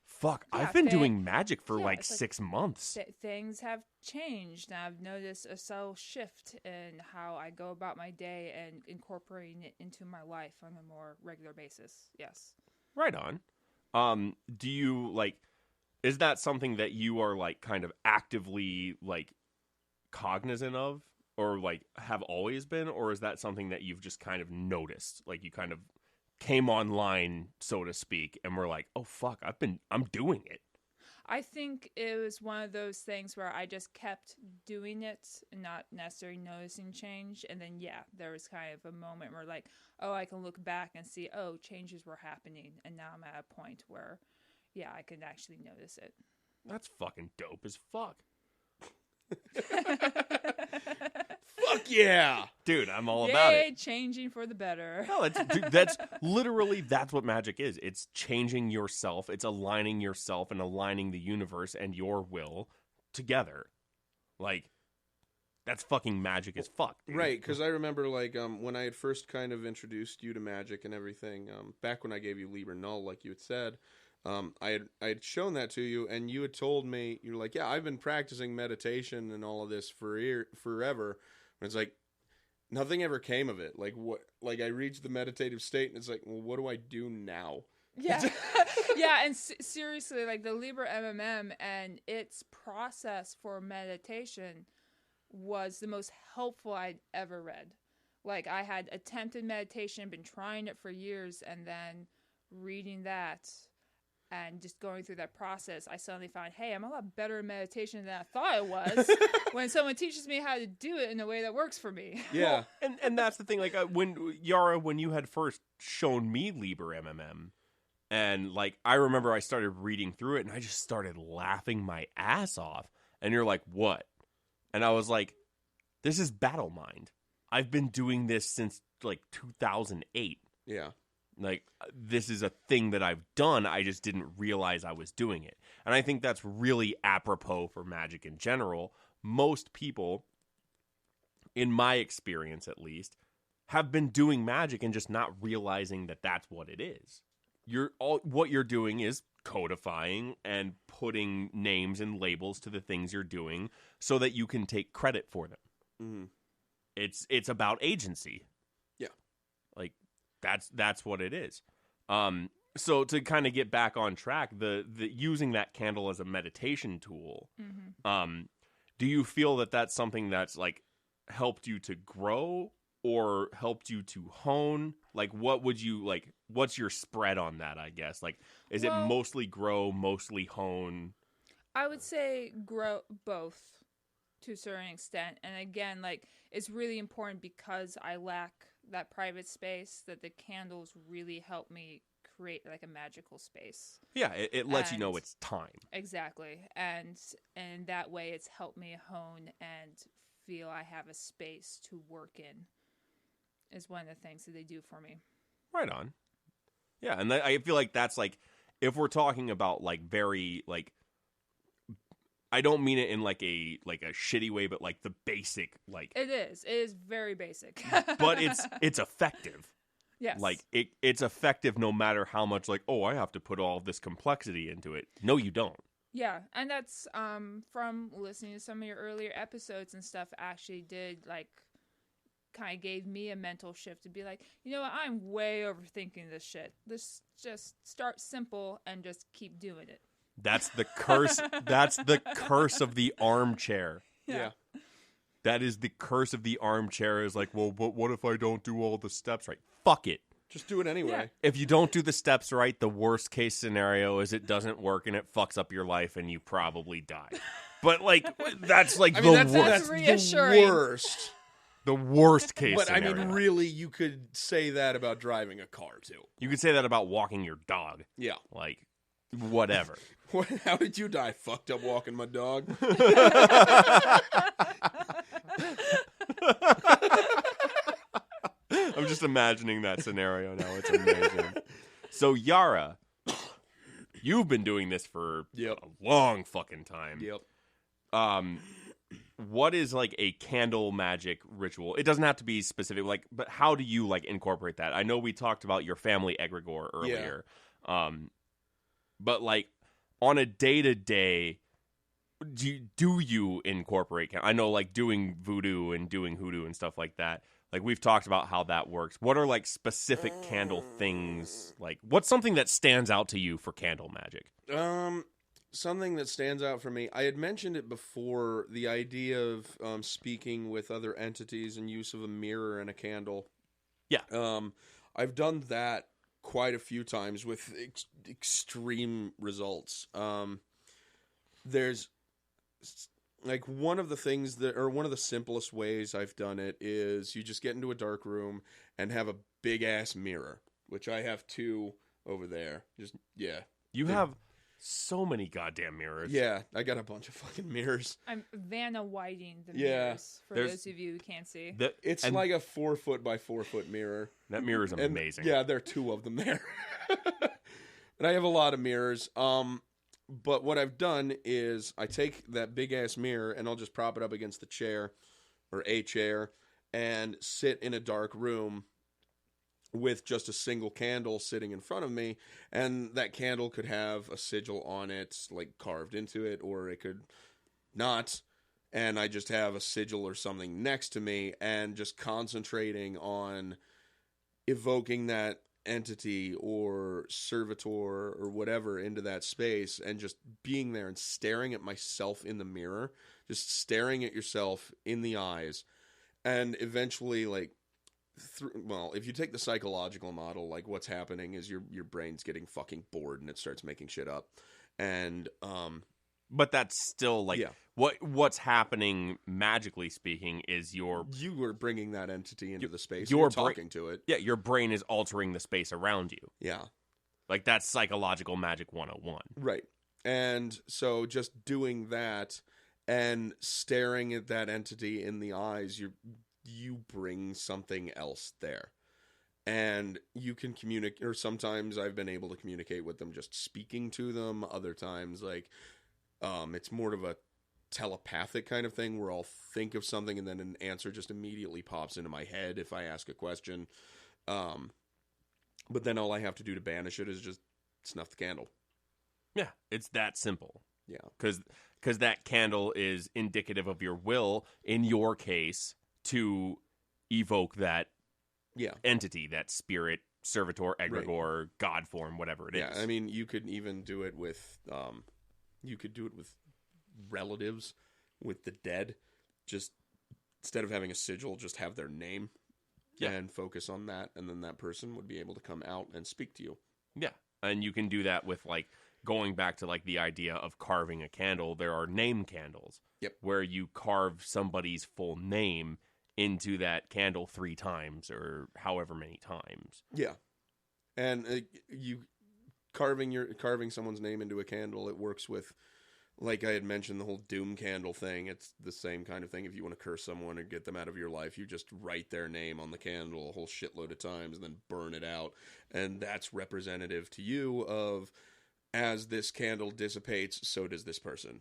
fuck, Yeah, I've been doing magic for like it's 6 months. Things have changed, and I've noticed a subtle shift in how I go about my day and incorporating it into my life on a more regular basis. Yes. Right on. Do you like, is that something that you are like kind of actively like cognizant of, or like have always been, or is that something that you've just kind of noticed? Like you kind of came online, so to speak, and were like, oh fuck, I'm doing it. I think it was one of those things where I just kept doing it and not necessarily noticing change. And then, yeah, there was kind of a moment where like, oh, I can look back and see, oh, changes were happening. And now I'm at a point where, yeah, I can actually notice it. That's fucking dope as fuck. Fuck yeah. Dude, I'm all about it. Changing for the better. No, that's literally, that's what magic is. It's changing yourself. It's aligning yourself and aligning the universe and your will together. Like, that's fucking magic as fuck, dude. Right, because I remember, like, when I had first kind of introduced you to magic and everything, back when I gave you Liber Null, like you had said, I had shown that to you, and you had told me, you're like, yeah, I've been practicing meditation and all of this forever. And it's like, nothing ever came of it. Like, what? Like, I reached the meditative state, and it's like, well, what do I do now? Yeah. Yeah, and seriously, like, the Liber MMM and its process for meditation was the most helpful I'd ever read. Like, I had attempted meditation, been trying it for years, and then reading that and just going through that process, I suddenly found, hey, I'm a lot better at meditation than I thought I was when someone teaches me how to do it in a way that works for me. Yeah. Well, and that's the thing. Like, when you had first shown me Liber MMM, and, like, I remember I started reading through it, and I just started laughing my ass off. And you're like, what? And I was like, this is Battle Mind. I've been doing this since, like, 2008. Yeah. Like, this is a thing that I've done. I just didn't realize I was doing it. And I think that's really apropos for magic in general. Most people, in my experience at least, have been doing magic and just not realizing that that's what it is. What you're doing is codifying and putting names and labels to the things you're doing so that you can take credit for them. Mm-hmm. It's about agency. Yeah. Like, that's what it is. So to kind of get back on track, the using that candle as a meditation tool, do you feel that that's something that's like helped you to grow or helped you to hone? Like, what would you like? What's your spread on that? I guess, like, is it mostly grow, mostly hone? I would say grow both to a certain extent. And again, like, it's really important because I lack that private space that the candles really help me create like a magical space. Yeah, it lets you know it's time. Exactly. And that way it's helped me hone and feel I have a space to work in is one of the things that they do for me. Right on. Yeah, and I feel like that's like, if we're talking about like very like, I don't mean it in like a shitty way, but like the basic, like, it is very basic, but it's effective. Yes, like it's effective no matter how much like, oh, I have to put all this complexity into it. No, you don't. Yeah, and that's from listening to some of your earlier episodes and stuff. Actually, did like kind of gave me a mental shift to be like, you know what, I'm way overthinking this shit. Let's just start simple and just keep doing it. That's the curse. That's the curse of the armchair. Yeah. That is the curse of the armchair, is like, well, but what if I don't do all the steps right? Fuck it. Just do it anyway. Yeah. If you don't do the steps right, the worst case scenario is it doesn't work and it fucks up your life and you probably die. But like that's like I mean, the that's worst. reassuring. the worst. The worst case But I scenario. mean, really, you could say that about driving a car too. You could say that about walking your dog. Yeah. Like, whatever. How did you die? Fucked up walking my dog. I'm just imagining that scenario now. It's amazing. So, Yara, you've been doing this for Yep. a long fucking time. Yep. What is like a candle magic ritual? It doesn't have to be specific, like, but how do you like incorporate that? I know we talked about your family egregore earlier. But like on a day-to-day, do you incorporate? I know like doing voodoo and doing hoodoo and stuff like that. Like we've talked about how that works. What are like specific candle things? Like what's something that stands out to you for candle magic? Something that stands out for me, I had mentioned it before, the idea of speaking with other entities and use of a mirror and a candle. Yeah. I've done that quite a few times with extreme results. There's like one of the things that, or one of the simplest ways I've done it is you just get into a dark room and have a big ass mirror, which I have 2 over there. Just, yeah. You have so many goddamn mirrors. Yeah, I got a bunch of fucking mirrors. I'm Vanna Whiting the Yeah. mirrors, for There's- those of you who can't see. It's And- like a 4 foot by 4 foot mirror. That mirror is And, amazing. yeah, there are 2 of them there. And I have a lot of mirrors. But what I've done is I take that big ass mirror and I'll just prop it up against the chair or a chair and sit in a dark room with just a single candle sitting in front of me, and that candle could have a sigil on it, like carved into it, or it could not, and I just have a sigil or something next to me, and just concentrating on evoking that entity or servitor or whatever into that space, and just being there and staring at myself in the mirror, just staring at yourself in the eyes, and eventually, like, well, if you take the psychological model, like what's happening is your brain's getting fucking bored and it starts making shit up, and But that's still like Yeah. what's happening magically speaking is you were bringing that entity into the space. your You're brain- talking to it. your brain is altering the space around you. Yeah, Like that's psychological magic 101. right. And so just doing that and staring at that entity in the eyes, you bring something else there. And you can communicate, or sometimes I've been able to communicate with them just speaking to them. Other times, like, it's more of a telepathic kind of thing where I'll think of something and then an answer just immediately pops into my head if I ask a question. But then all I have to do to banish it is just snuff the candle. Yeah, it's that simple. Yeah. Because that candle is indicative of your will, in your case, to evoke that Yeah. entity, that spirit, servitor, egregore, god form, whatever it is. Yeah, I mean, you could even do it with, relatives, with the dead. Just, instead of having a sigil, just have their name. Yeah. And focus on that, and then that person would be able to come out and speak to you. Yeah, and you can do that with, like, going back to, like, the idea of carving a candle. There are name candles. Yep. Where you carve somebody's full name into that candle 3 times or however many times. Yeah. And you carving someone's name into a candle, it works with, like I had mentioned, the whole doom candle thing. It's the same kind of thing. If you want to curse someone or get them out of your life, you just write their name on the candle a whole shitload of times and then burn it out. And that's representative to you of, as this candle dissipates, so does this person.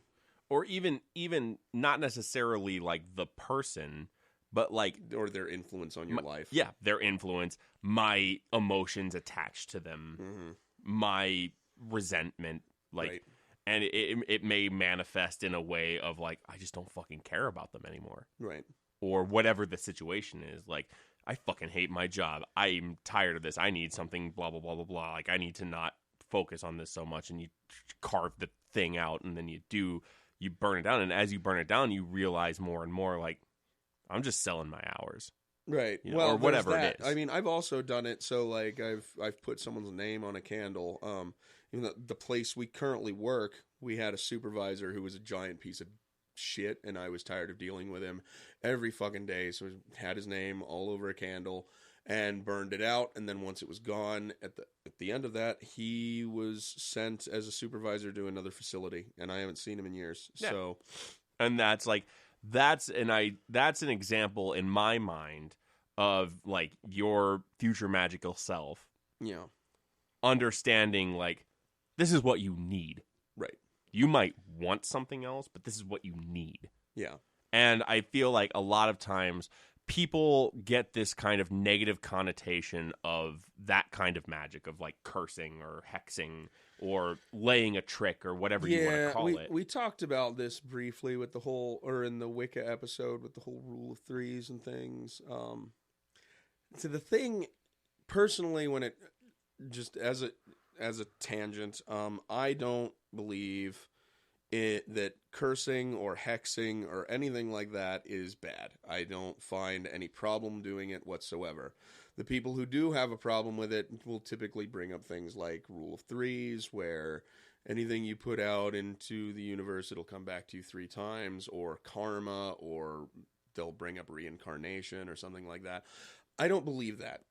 Or even not necessarily like the person, but like, Or their influence on your life. yeah, their influence, my emotions attached to them, Mm-hmm. my resentment, like, Right. and it may manifest in a way of like, I just don't fucking care about them anymore, Right. or whatever the situation is. Like, I fucking hate my job. I'm tired of this. I need something. Blah blah blah blah blah. Like, I need to not focus on this so much. And you carve the thing out, and then you burn it down. And as you burn it down, you realize more and more, like, I'm just selling my hours. Right. You know, well, or whatever there's it that. is. I mean, I've also done it. So, like, I've put someone's name on a candle. In the place we currently work, we had a supervisor who was a giant piece of shit, and I was tired of dealing with him every fucking day. So I had his name all over a candle and burned it out. And then once it was gone, at the end of that, he was sent as a supervisor to another facility, and I haven't seen him in years. Yeah. So, and that's an example in my mind of like your future magical self yeah, understanding like this is what you need. right, You might want something else, but this is what you need. yeah, And I feel like a lot of times people get this kind of negative connotation of that kind of magic, of like cursing or hexing or laying a trick or whatever you want to call it. We talked about this briefly with the whole, or in the Wicca episode with the whole rule of threes and things. So the thing, personally, when it just as a tangent, I don't believe that cursing or hexing or anything like that is bad. I don't find any problem doing it whatsoever. The people who do have a problem with it will typically bring up things like rule of threes, where anything you put out into the universe, it'll come back to you 3 times, or karma, or they'll bring up reincarnation or something like that. I don't believe that.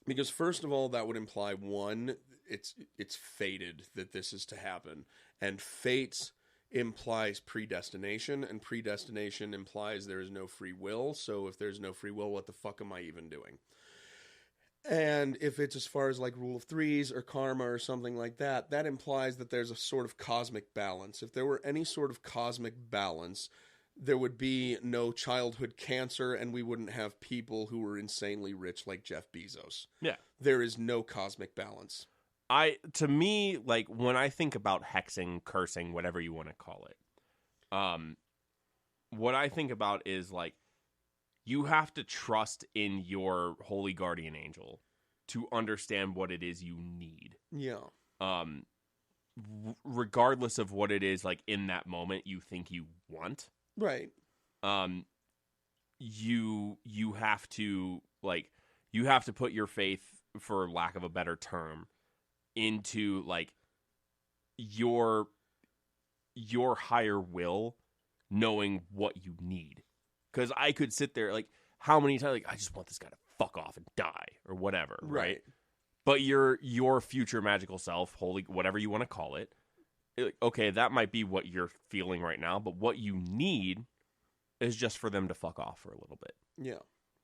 Because first of all, that would imply, one, it's fated that this is to happen. And fate implies predestination, and predestination implies there is no free will. So if there's no free will, what the fuck am I even doing? And if it's as far as like rule of threes or karma or something like that, that implies that there's a sort of cosmic balance. If there were any sort of cosmic balance, there would be no childhood cancer, and we wouldn't have people who were insanely rich like Jeff Bezos. Yeah. There is no cosmic balance. To me, like when I think about hexing, cursing, whatever you want to call it, what I think about is like you have to trust in your holy guardian angel to understand what it is you need. Yeah. Regardless of what it is, like in that moment you think you want. Right. You have to put your faith, for lack of a better term, into like your higher will knowing what you need. Because I could sit there like how many times like I just want this guy to fuck off and die or whatever, right? But your future magical self, holy whatever you want to call it, okay, that might be what you're feeling right now, but what you need is just for them to fuck off for a little bit. Yeah.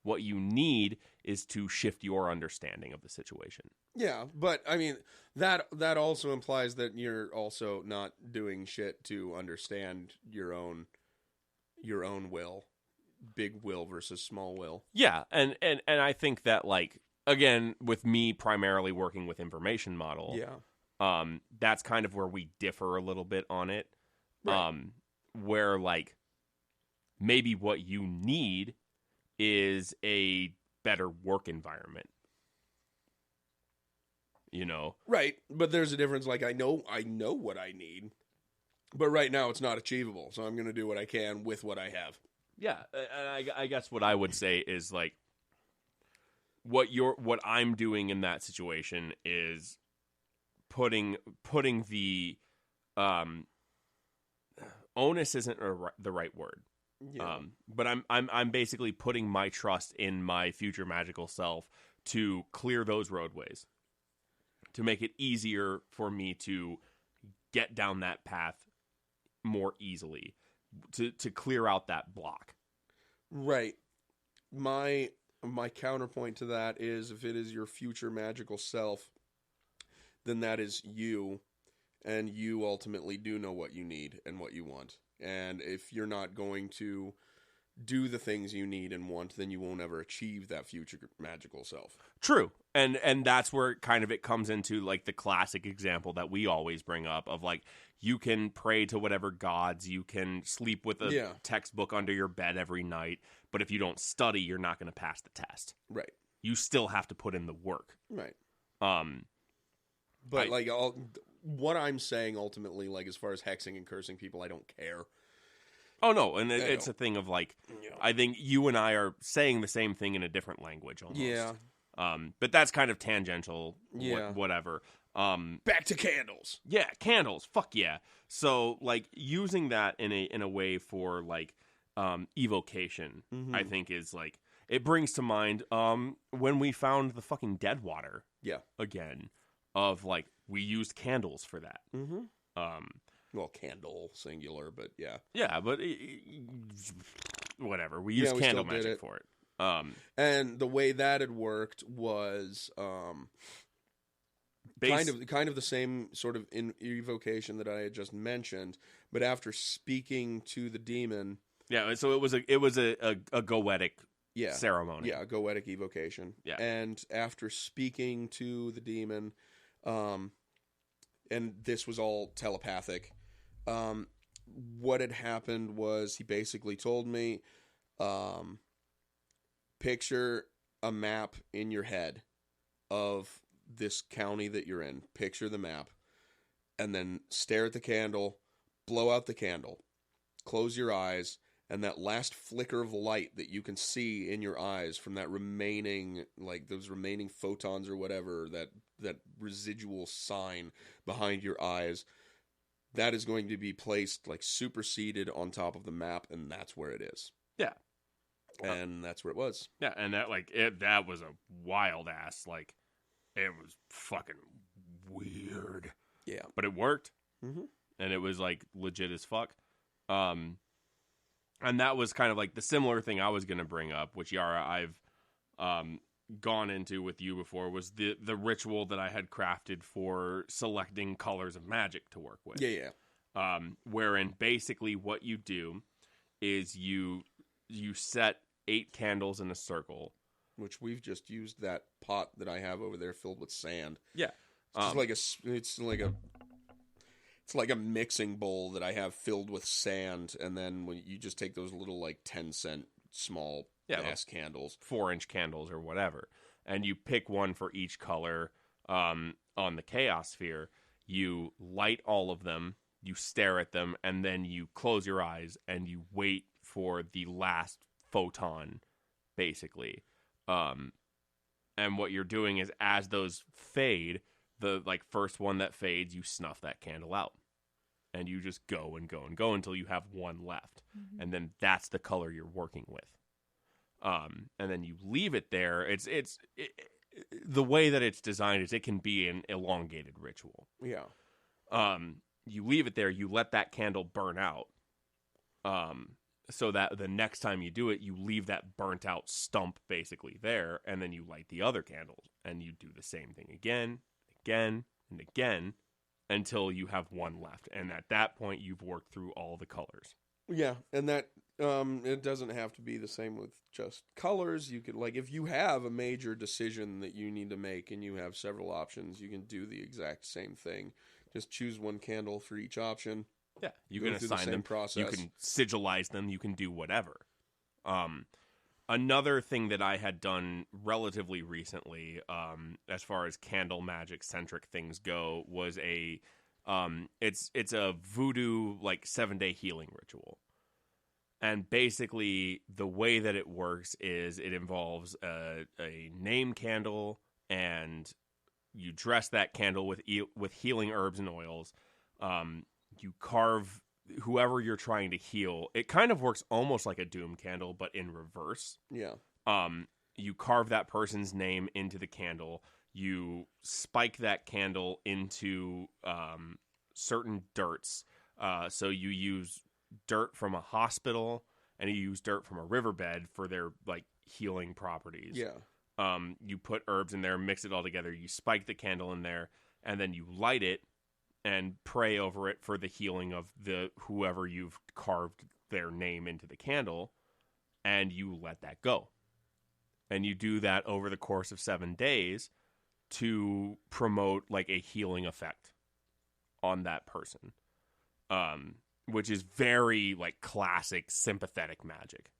What you need is to shift your understanding of the situation. Yeah, but I mean that also implies that you're also not doing shit to understand your own will, big will versus small will. Yeah, and I think that like again with me primarily working with information model, that's kind of where we differ a little bit on it. Right. Where like maybe what you need is a better work environment. You know? Right. But there's a difference. Like I know what I need, but right now it's not achievable. So I'm going to do what I can with what I have. Yeah. And I guess what I would say is like what I'm doing in that situation is putting the onus isn't the right word. Yeah. But I'm basically putting my trust in my future magical self to clear those roadways, to make it easier for me to get down that path more easily, to clear out that block. Right. My counterpoint to that is if it is your future magical self, then that is you, and you ultimately do know what you need and what you want. And if you're not going to do the things you need and want, then you won't ever achieve that future magical self. True. And that's where it comes into like the classic example that we always bring up of like you can pray to whatever gods, you can sleep with a textbook under your bed every night, but if you don't study, you're not going to pass the test. Right. You still have to put in the work. Right. But what I'm saying ultimately, like as far as hexing and cursing people, I don't care. Oh no, and it's a thing of like, I think you and I are saying the same thing in a different language almost. Yeah. But that's kind of tangential. Yeah. Whatever. Back to candles. Yeah, candles. Fuck yeah. So like using that in a way for like evocation, I think is like it brings to mind when we found the fucking dead water. Yeah. Again, of like we used candles for that. Well, candle singular, but yeah. Yeah, but whatever. We used candle still did magic it. for it. And the way that had worked was kind of the same sort of evocation that I had just mentioned, but after speaking to the demon. Yeah, so it was a goetic ceremony. Yeah, a goetic evocation. Yeah. And after speaking to the demon, and this was all telepathic, what had happened was he basically told me, picture a map in your head of this county that you're in. Picture the map. And then stare at the candle, blow out the candle, close your eyes, and that last flicker of light that you can see in your eyes from that remaining, like those remaining photons or whatever, that residual sign behind your eyes, that is going to be placed, like, superseded on top of the map, and that's where it is. Yeah. And that's where it was. Yeah, and that was a wild ass, like, it was fucking weird. Yeah. But it worked. Mm-hmm. And it was, like, legit as fuck. And that was kind of like the similar thing I was going to bring up, which, Yara, I've gone into with you before, was the ritual that I had crafted for selecting colors of magic to work with. Yeah. Wherein basically what you do is you set 8 candles in a circle. Which we've just used that pot that I have over there filled with sand. Yeah. It's like a mixing bowl that I have filled with sand, and then when you just take those little, like, 10-cent small ass candles, 4-inch candles or whatever, and you pick one for each color on the chaos sphere. You light all of them, you stare at them, and then you close your eyes and you wait for the last photon, basically. And what you're doing is, as those fade, the first one that fades, you snuff that candle out. And you just go and go and go until you have one left. Mm-hmm. And then that's the color you're working with. And then you leave it there. The way that it's designed is it can be an elongated ritual. Yeah. You leave it there. You let that candle burn out. So that the next time you do it, you leave that burnt out stump basically there. And then you light the other candles. And you do the same thing again, and again, until you have one left. And at that point, you've worked through all the colors. Yeah, and that it doesn't have to be the same with just colors. You could, like, if you have a major decision that you need to make and you have several options, you can do the exact same thing. Just choose one candle for each option. Yeah, you can assign them. Process. You can sigilize them. You can do whatever. Another thing that I had done relatively recently, as far as candle magic centric things go, was it's a voodoo, like, 7-day healing ritual. And basically the way that it works is it involves a name candle, and you dress that candle with healing herbs and oils. You carve whoever you're trying to heal. It kind of works almost like a doom candle, but in reverse. Yeah. You carve that person's name into the candle. You spike that candle into certain dirts. So you use dirt from a hospital, and you use dirt from a riverbed for their, like, healing properties. Yeah. You put herbs in there, mix it all together. You spike the candle in there, and then you light it and pray over it for the healing of whoever you've carved their name into the candle, and you let that go. And you do that over the course of 7 days to promote, like, a healing effect on that person. Which is very, like, classic sympathetic magic,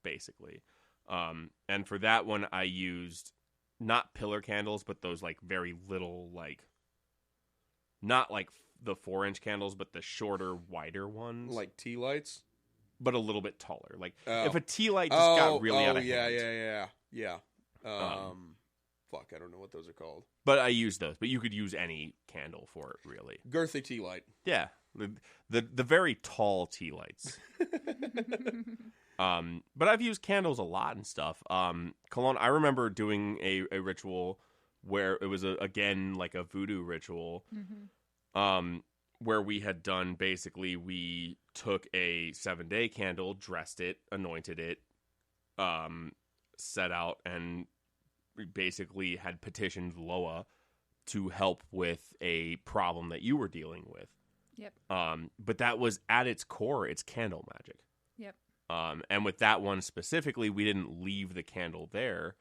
basically. And for that one, I used not pillar candles, but those, like, very little, like, not like the 4-inch candles, but the shorter, wider ones. Like tea lights? But a little bit taller. Like, if a tea light just got really out of hand. Yeah. fuck, I don't know what those are called. But I use those. But you could use any candle for it, really. Girthy tea light. Yeah, the very tall tea lights. But I've used candles a lot and stuff. Khelone, I remember doing a ritual where it was again like a voodoo ritual. Where we had done basically, we took a 7-day candle, dressed it, anointed it, set out, and we basically had petitioned Loa to help with a problem that you were dealing with. Yep. But that was at its core, it's candle magic. Yep. And with that one specifically, we didn't leave the candle there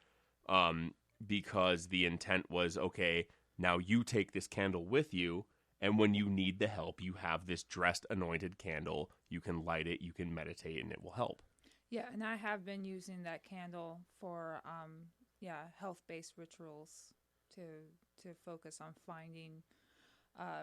because the intent was, okay, now you take this candle with you, and when you need the help, you have this dressed, anointed candle. You can light it, you can meditate, and it will help. Yeah, and I have been using that candle for health-based rituals to focus on finding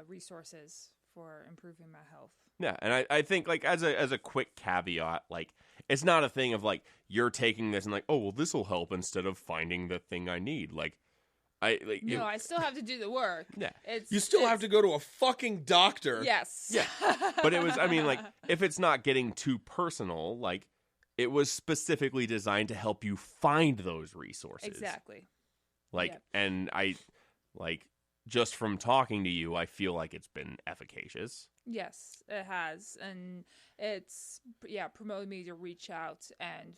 resources for improving my health. Yeah, and I think, like, as a quick caveat, like, it's not a thing of, like, you're taking this and, like, oh, well, this will help instead of finding the thing I need. Like, I still have to do the work. Yeah. You still have to go to a fucking doctor. Yes. Yeah. But it was, I mean, like, if it's not getting too personal, like, it was specifically designed to help you find those resources. Exactly. Like, Yep. and just from talking to you, I feel like it's been efficacious. Yes, it has. And it's, promoted me to reach out and,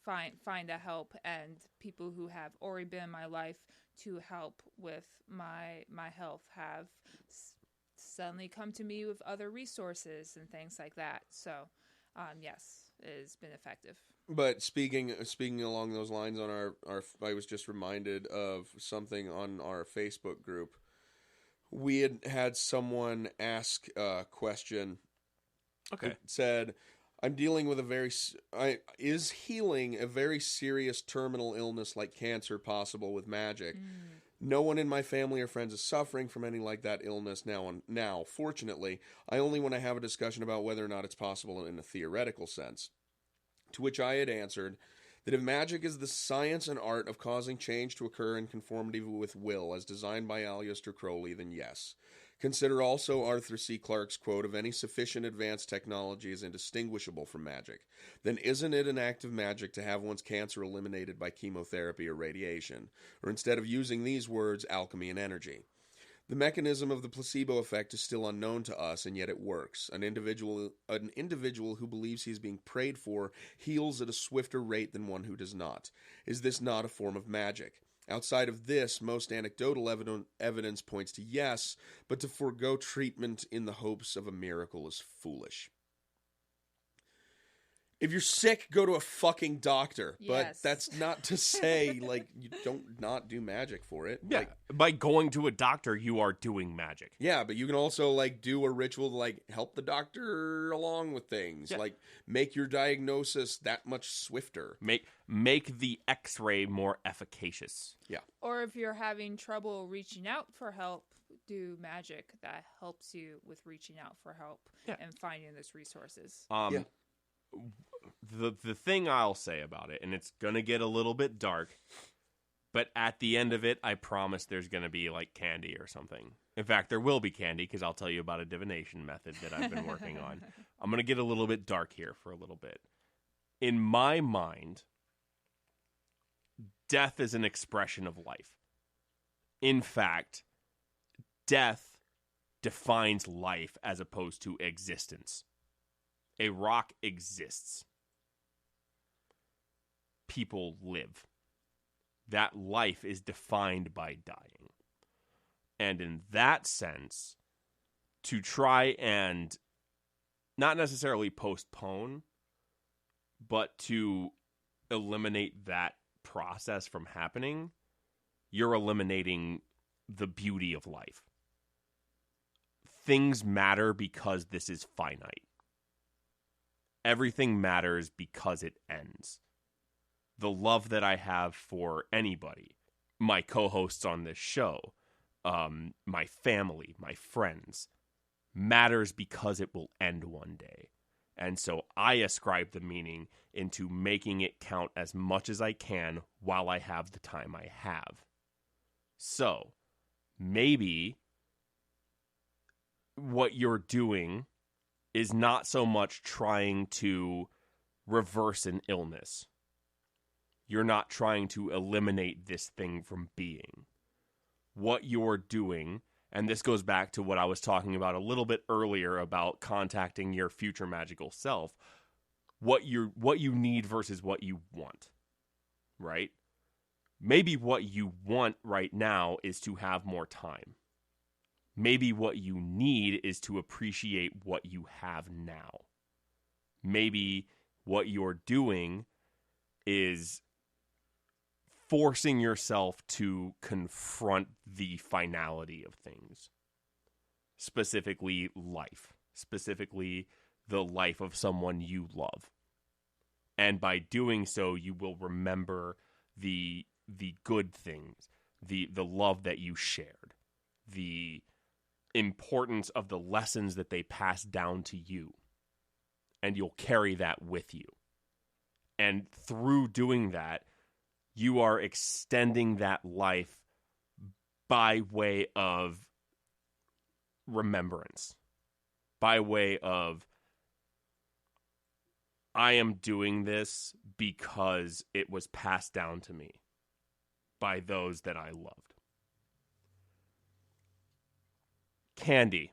find the help and people who have already been in my life to help with my health have suddenly come to me with other resources and things like that. So, yes, it has been effective. But speaking along those lines, on our I was just reminded of something on our Facebook group. We had someone ask a question. Okay. It said, "I'm dealing with is healing a very serious terminal illness like cancer possible with magic? No one in my family or friends is suffering from any like that illness now. Fortunately, I only want to have a discussion about whether or not it's possible in a theoretical sense." To which I had answered that if magic is the science and art of causing change to occur in conformity with will, as designed by Aleister Crowley, then yes. Consider also Arthur C. Clarke's quote of any sufficient advanced technology is indistinguishable from magic. Then isn't it an act of magic to have one's cancer eliminated by chemotherapy or radiation? Or instead of using these words, alchemy and energy. The mechanism of the placebo effect is still unknown to us, and yet it works. An individual who believes he is being prayed for heals at a swifter rate than one who does not. Is this not a form of magic? Outside of this, most anecdotal evidence points to yes, but to forego treatment in the hopes of a miracle is foolish. If you're sick, go to a fucking doctor. Yes. But that's not to say, like, you don't not do magic for it. Yeah. Like, By going to a doctor, you are doing magic. yeah, but you can also, like, do a ritual to, like, help the doctor along with things. Yeah. Like, make your diagnosis that much swifter. Make the X-ray more efficacious. Yeah. Or if you're having trouble reaching out for help, do magic that helps you with reaching out for help and finding those resources. Yeah. The thing I'll say about it, and it's gonna get a little bit dark, but at the end of it, I promise there's gonna be like candy or something. In fact, there will be candy because I'll tell you about a divination method that I've been working on. I'm gonna get a little bit dark here for a little bit. In my mind, death is an expression of life. In fact, death defines life as opposed to existence. A rock exists. People live. That life is defined by dying. And in that sense, to try and not necessarily postpone, but to eliminate that process from happening, you're eliminating the beauty of life. Things matter because this is finite. Everything matters because it ends. The love that I have for anybody, my co-hosts on this show, my family, my friends, matters because it will end one day. And so I ascribe the meaning into making it count as much as I can while I have the time I have. So maybe what you're doing is not so much trying to reverse an illness. You're not trying to eliminate this thing from being. What you're doing, and this goes back to what I was talking about a little bit earlier about contacting your future magical self, what you need versus what you want, right? Maybe what you want right now is to have more time. Maybe what you need is to appreciate what you have now. Maybe what you're doing is forcing yourself to confront the finality of things. Specifically, life. Specifically, the life of someone you love. And by doing so, you will remember the good things, the love that you shared, the importance of the lessons that they passed down to you. And you'll carry that with you. And through doing that, you are extending that life by way of remembrance. By way of, I am doing this because it was passed down to me by those that I loved. Candy.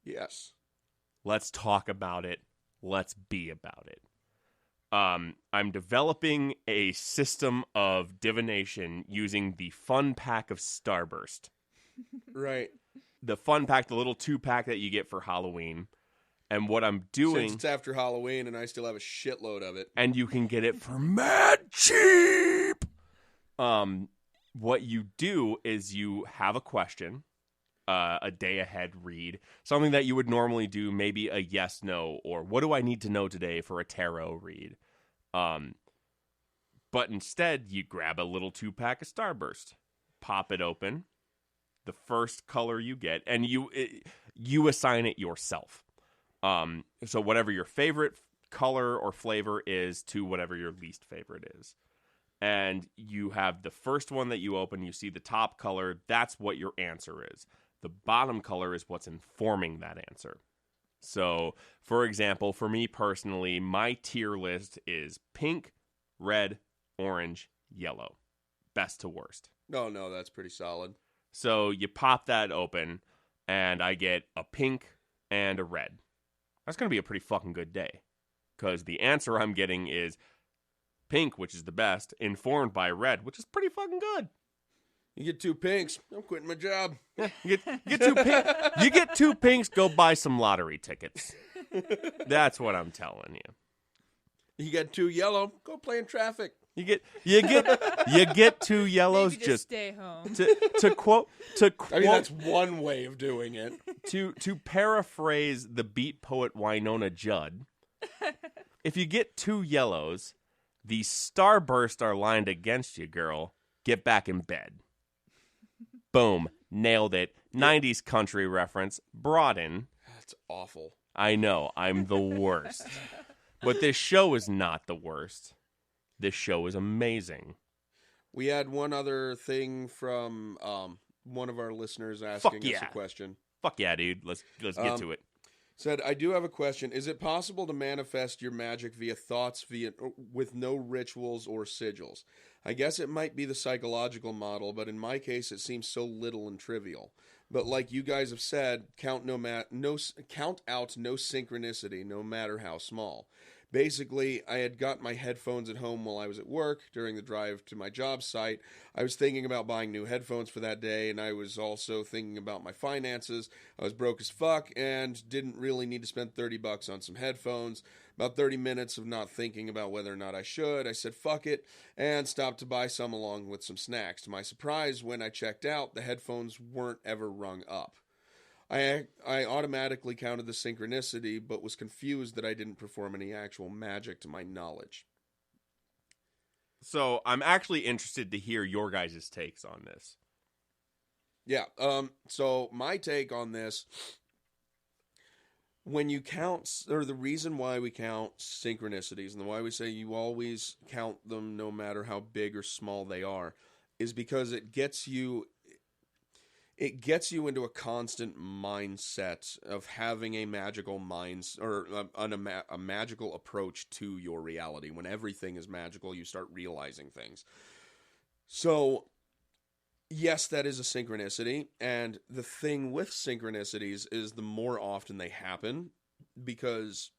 Yes. Let's talk about it. Let's be about it. I'm developing a system of divination using the fun pack of Starburst. Right. The fun pack, the little 2-pack that you get for Halloween. And what I'm doing... Since it's after Halloween and I still have a shitload of it. And you can get it for mad cheap! What you do is you have a question, a day ahead read, something that you would normally do, maybe a yes, no, or what do I need to know today for a tarot read? But instead, you grab a little 2-pack of Starburst, pop it open, the first color you get, and you assign it yourself. So whatever your favorite color or flavor is to whatever your least favorite is. And you have the first one that you open, you see the top color, that's what your answer is. The bottom color is what's informing that answer. So, for example, for me personally, my tier list is pink, red, orange, yellow. Best to worst. No, that's pretty solid. So you pop that open, and I get a pink and a red. That's going to be a pretty fucking good day. Because the answer I'm getting is pink, which is the best, informed by red, which is pretty fucking good. You get 2 pinks, I'm quitting my job. Yeah, you get 2 pinks, go buy some lottery tickets. That's what I'm telling you. You get 2 yellow, go play in traffic. You get 2 yellows. Maybe just stay home. To quote. I mean, that's one way of doing it. To paraphrase the beat poet Winona Judd, if you get 2 yellows, the starburst are lined against you, girl. Get back in bed. Boom. Nailed it. 90s country reference. Brought in. That's awful. I know. I'm the worst. But this show is not the worst. This show is amazing. We had one other thing from one of our listeners asking us a question. Fuck yeah, dude. Let's get to it. Said, I do have a question. Is it possible to manifest your magic via thoughts with no rituals or sigils? I guess it might be the psychological model, but in my case, it seems so little and trivial. But like you guys have said, count out no synchronicity, no matter how small. Basically, I had got my headphones at home while I was at work. During the drive to my job site, I was thinking about buying new headphones for that day, and I was also thinking about my finances. I was broke as fuck and didn't really need to spend $30 on some headphones. About 30 minutes of not thinking about whether or not I should, I said fuck it, and stopped to buy some along with some snacks. To my surprise, when I checked out, the headphones weren't ever rung up. I automatically counted the synchronicity, but was confused that I didn't perform any actual magic to my knowledge. So I'm actually interested to hear your guys' takes on this. Yeah, so my take on this when you count, or the reason why we count synchronicities and why we say you always count them no matter how big or small they are, is because it gets you into a constant mindset of having a magical a magical approach to your reality. When everything is magical, you start realizing things. So, yes, that is a synchronicity, and the thing with synchronicities is the more often they happen, because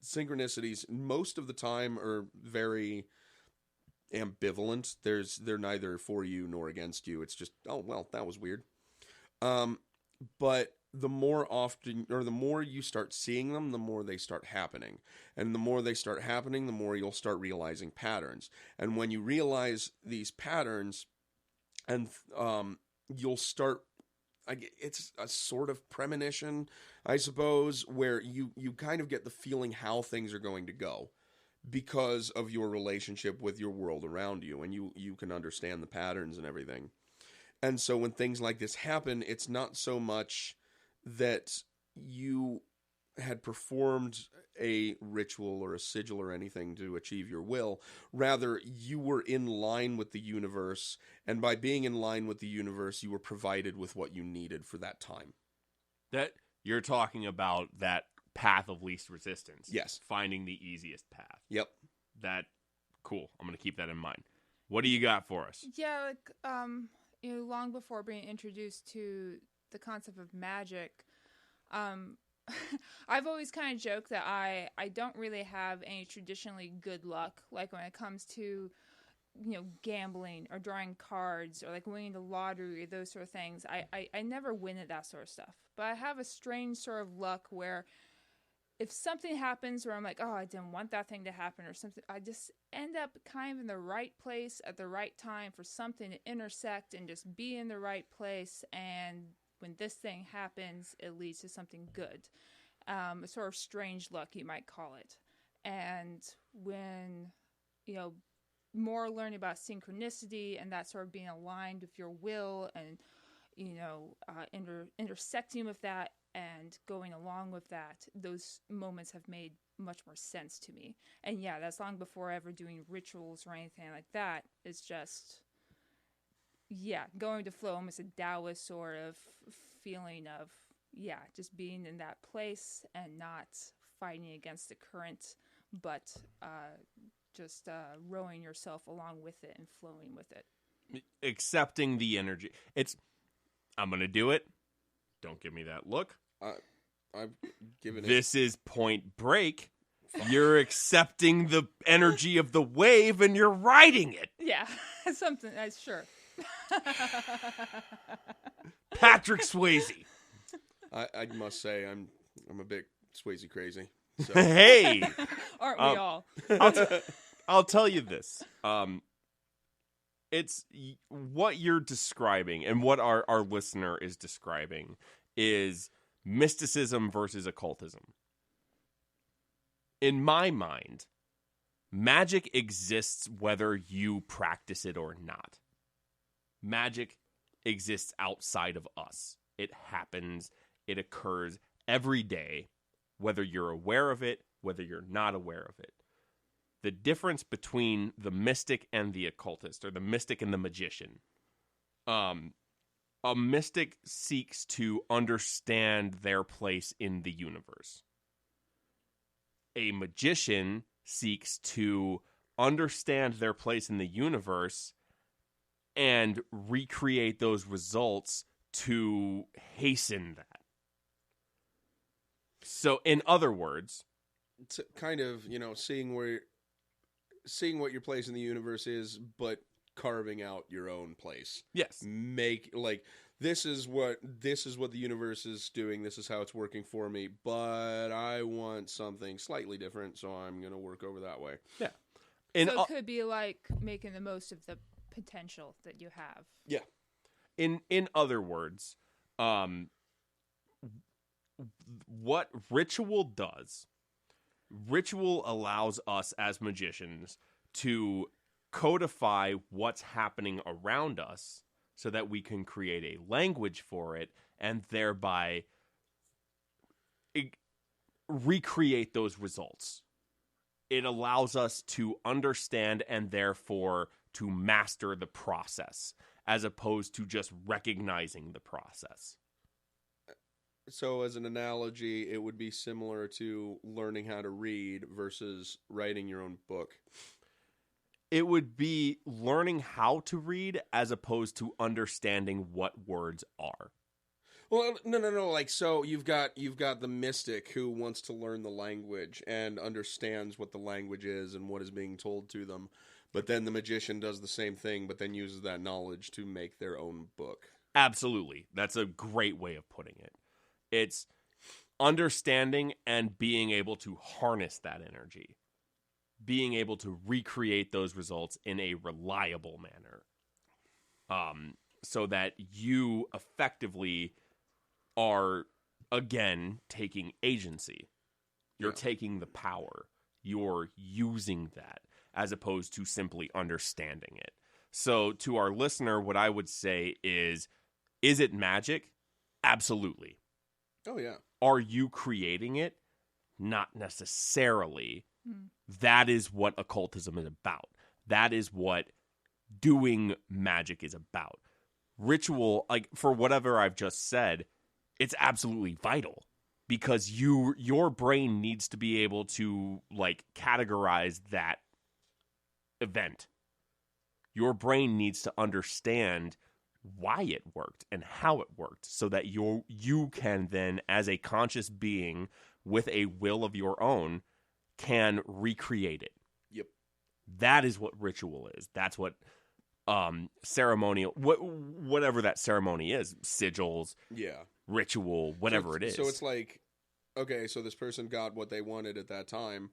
synchronicities most of the time are very ambivalent. They're neither for you nor against you. It's just, oh, well, that was weird. But the more often, or the more you start seeing them, the more they start happening. And the more they start happening, the more you'll start realizing patterns. And when you realize these patterns, and you'll start, it's a sort of premonition, I suppose, where you kind of get the feeling how things are going to go because of your relationship with your world around you, and you can understand the patterns and everything. And so when things like this happen, it's not so much that you had performed a ritual or a sigil or anything to achieve your will. Rather, you were in line with the universe, and by being in line with the universe, you were provided with what you needed for that time. That you're talking about that path of least resistance. Yes. Finding the easiest path. Yep. That, cool. I'm going to keep that in mind. What do you got for us? Yeah, like, long before being introduced to the concept of magic, I've always kind of joked that I don't really have any traditionally good luck, like when it comes to, gambling or drawing cards or like winning the lottery or those sort of things. I never win at that sort of stuff. But I have a strange sort of luck where if something happens where I'm like, oh, I didn't want that thing to happen or something, I just end up kind of in the right place at the right time for something to intersect and just be in the right place. And when this thing happens, it leads to something good. A sort of strange luck, you might call it. And when, more learning about synchronicity and that sort of being aligned with your will and, intersecting with that and going along with that, those moments have made much more sense to me. And yeah, that's long before ever doing rituals or anything like that. It's just, going to flow, almost a Taoist sort of feeling of, just being in that place and not fighting against the current, but just rowing yourself along with it and flowing with it. Accepting the energy. I'm going to do it. Don't give me that look. I've given it. This is Point Break. You're accepting the energy of the wave and you're riding it. Yeah, something. That's sure. Patrick Swayze. I must say I'm a bit Swayze crazy. So. Hey, aren't we all? I'll tell you this. It's what you're describing and what our listener is describing is mysticism versus occultism. In my mind, magic exists whether you practice it or not. Magic exists outside of us. It happens. It occurs every day, whether you're aware of it, whether you're not aware of it. The difference between the mystic and the occultist, or the mystic and the magician. A mystic seeks to understand their place in the universe. A magician seeks to understand their place in the universe and recreate those results to hasten that. So, in other words, it's kind of, seeing what your place in the universe is, but carving out your own place. Yes. This is what the universe is doing. This is how it's working for me, but I want something slightly different, so I'm going to work over that way. Yeah. So it could be like making the most of the potential that you have. Yeah. In other words, what ritual does, ritual allows us as magicians to codify what's happening around us so that we can create a language for it and thereby recreate those results. It allows us to understand and therefore to master the process, as opposed to just recognizing the process. So as an analogy, it would be similar to learning how to read versus writing your own book. It would be learning how to read as opposed to understanding what words are. Well, no. Like, so you've got the mystic who wants to learn the language and understands what the language is and what is being told to them. But then the magician does the same thing, but then uses that knowledge to make their own book. Absolutely. That's a great way of putting it. It's understanding and being able to harness that energy. Being able to recreate those results in a reliable manner. So that you effectively are, again, taking agency. You're taking the power. You're using that as opposed to simply understanding it. So to our listener, what I would say is it magic? Absolutely. Oh, yeah. Are you creating it? Not necessarily. That is what occultism is about. That is what doing magic is about. Ritual, like for whatever I've just said, it's absolutely vital because your brain needs to be able to like categorize that event. Your brain needs to understand why it worked and how it worked so that you can then, as a conscious being with a will of your own, can recreate it. Yep. That is what ritual is. That's what ceremonial, whatever that ceremony is, sigils, ritual, whatever it is. So it's like, okay, so this person got what they wanted at that time.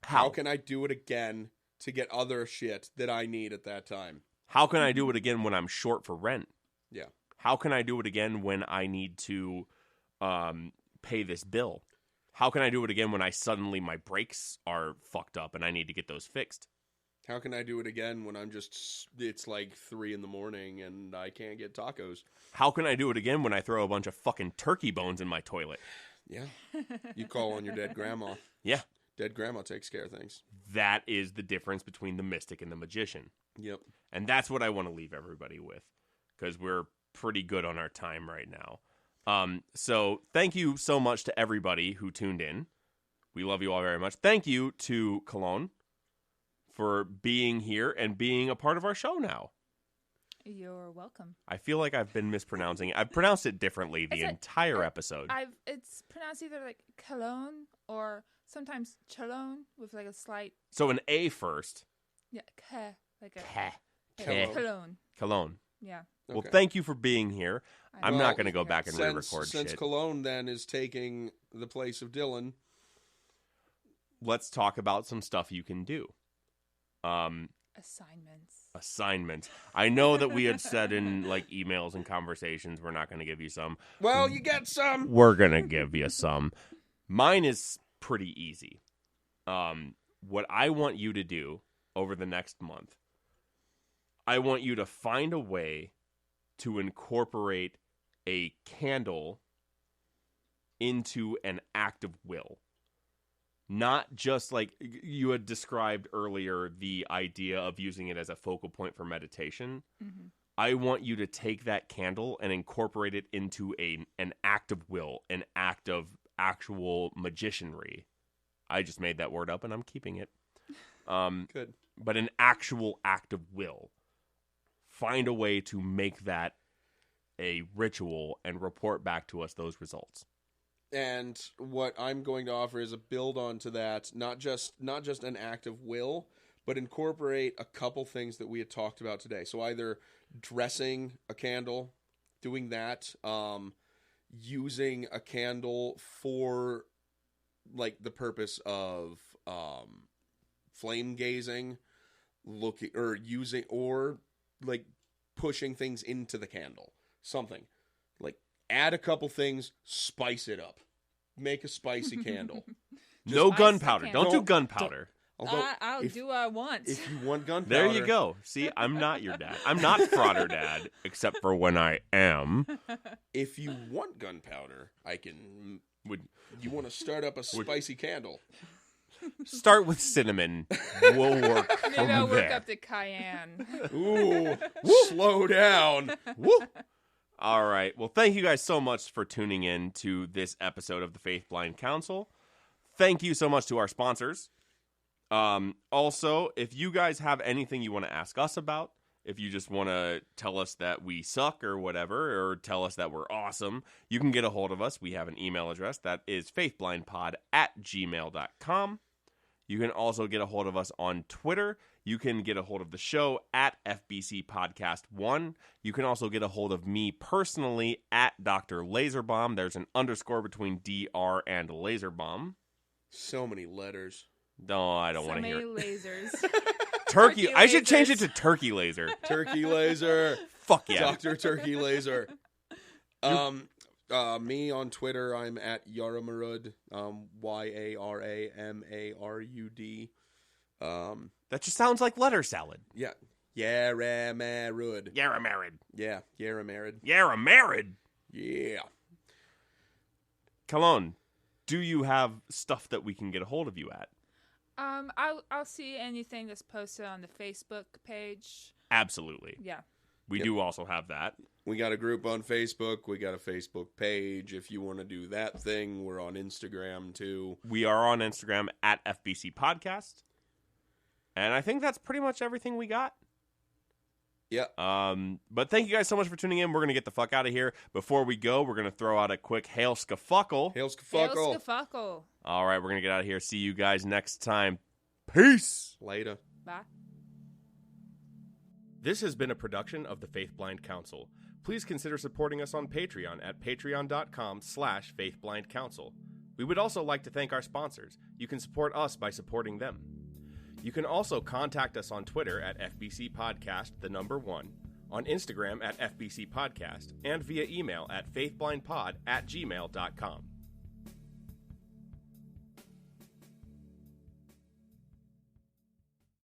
How can I do it again to get other shit that I need at that time? How can I do it again when I'm short for rent? Yeah. How can I do it again when I need to pay this bill? How can I do it again when my brakes are fucked up and I need to get those fixed? How can I do it again when it's like 3 a.m. and I can't get tacos? How can I do it again when I throw a bunch of fucking turkey bones in my toilet? Yeah. You call on your dead grandma. Yeah. Dead grandma takes care of things. That is the difference between the mystic and the magician. Yep. And that's what I want to leave everybody with because we're pretty good on our time right now. So thank you so much to everybody who tuned in. We love you all very much. Thank you to Khelone for being here and being a part of our show now. You're welcome. I feel like I've been mispronouncing it. I've pronounced it differently the entire episode. It's pronounced either like Khelone or sometimes Chelone with like a slight. So an A first. Yeah, like a Khelone. Khelone. Yeah. Well, Okay. thank you for being here. I'm not going to go back and re-record Since shit. Khelone then is taking the place of Dylan. Let's talk about some stuff you can do. Assignments. I know that we had said in like emails and conversations we're not going to give you some. Well, you get some. We're going to give you some. Mine is pretty easy. What I want you to do over the next month, I want you to find a way to incorporate a candle into an act of will. Not just like you had described earlier, the idea of using it as a focal point for meditation. Mm-hmm. I want you to take that candle and incorporate it into an act of will, an act of actual magicianry. I just made that word up and I'm keeping it. Good. But an actual act of will. Find a way to make that a ritual and report back to us those results. And what I'm going to offer is a build onto that, not just an act of will, but incorporate a couple things that we had talked about today. So either dressing a candle, doing that, using a candle for like the purpose of flame gazing, looking or using or like pushing things into the candle. Something like add a couple things, spice it up, make a spicy candle. No Spice gunpowder. the Don't do candle. gunpowder. Although I'll do what I want. if you want gunpowder, There you go. See, I'm not your dad. I'm not Frauder Dad, except for when I am. If you want gunpowder, I can You want to start up a spicy candle? Start with cinnamon. We'll work Maybe from I'll work there. up to cayenne. Ooh, slow down. Woo! All right. Well, thank you guys so much for tuning in to this episode of the Faith Blind Council. Thank you so much to our sponsors. Also, if you guys have anything you want to ask us about, if you just want to tell us that we suck or whatever, or tell us that we're awesome, you can get a hold of us. We have an email address that is faithblindpod@gmail.com. You can also get a hold of us on Twitter. You can get a hold of the show at FBC Podcast 1. You can also get a hold of me personally at Dr. Laserbomb. There's an underscore between DR and Laserbomb. So many letters. No, I don't want to hear it. So many lasers. Turkey. Turkey I should change it lasers. to Turkey Laser. Turkey laser. Fuck yeah. Dr. Turkey Laser. Me on Twitter, I'm at Yaramarud, YARAMARUD. That just sounds like letter salad. Yeah. Yaramarud. Yaramarid. Yeah, Yaramarud. Yaramarid. Yeah. Khelone, do you have stuff that we can get a hold of you at? I'll see anything that's posted on the Facebook page. Absolutely. Yeah. We do also have that. We got a group on Facebook. We got a Facebook page. If you want to do that thing, we're on Instagram too. We are on Instagram at FBC Podcast. And I think that's pretty much everything we got. Yeah. But thank you guys so much for tuning in. We're going to get the fuck out of here. Before we go, we're going to throw out a quick Hail Skafuckle. Hail Skafuckle. Hail Skafuckle. All right, we're going to get out of here. See you guys next time. Peace. Later. Bye. This has been a production of the Faith Blind Council. Please consider supporting us on Patreon at patreon.com/faithblindcouncil. We would also like to thank our sponsors. You can support us by supporting them. You can also contact us on Twitter at FBC Podcast, the number 1, on Instagram at FBC Podcast, and via email at faithblindpod@gmail.com.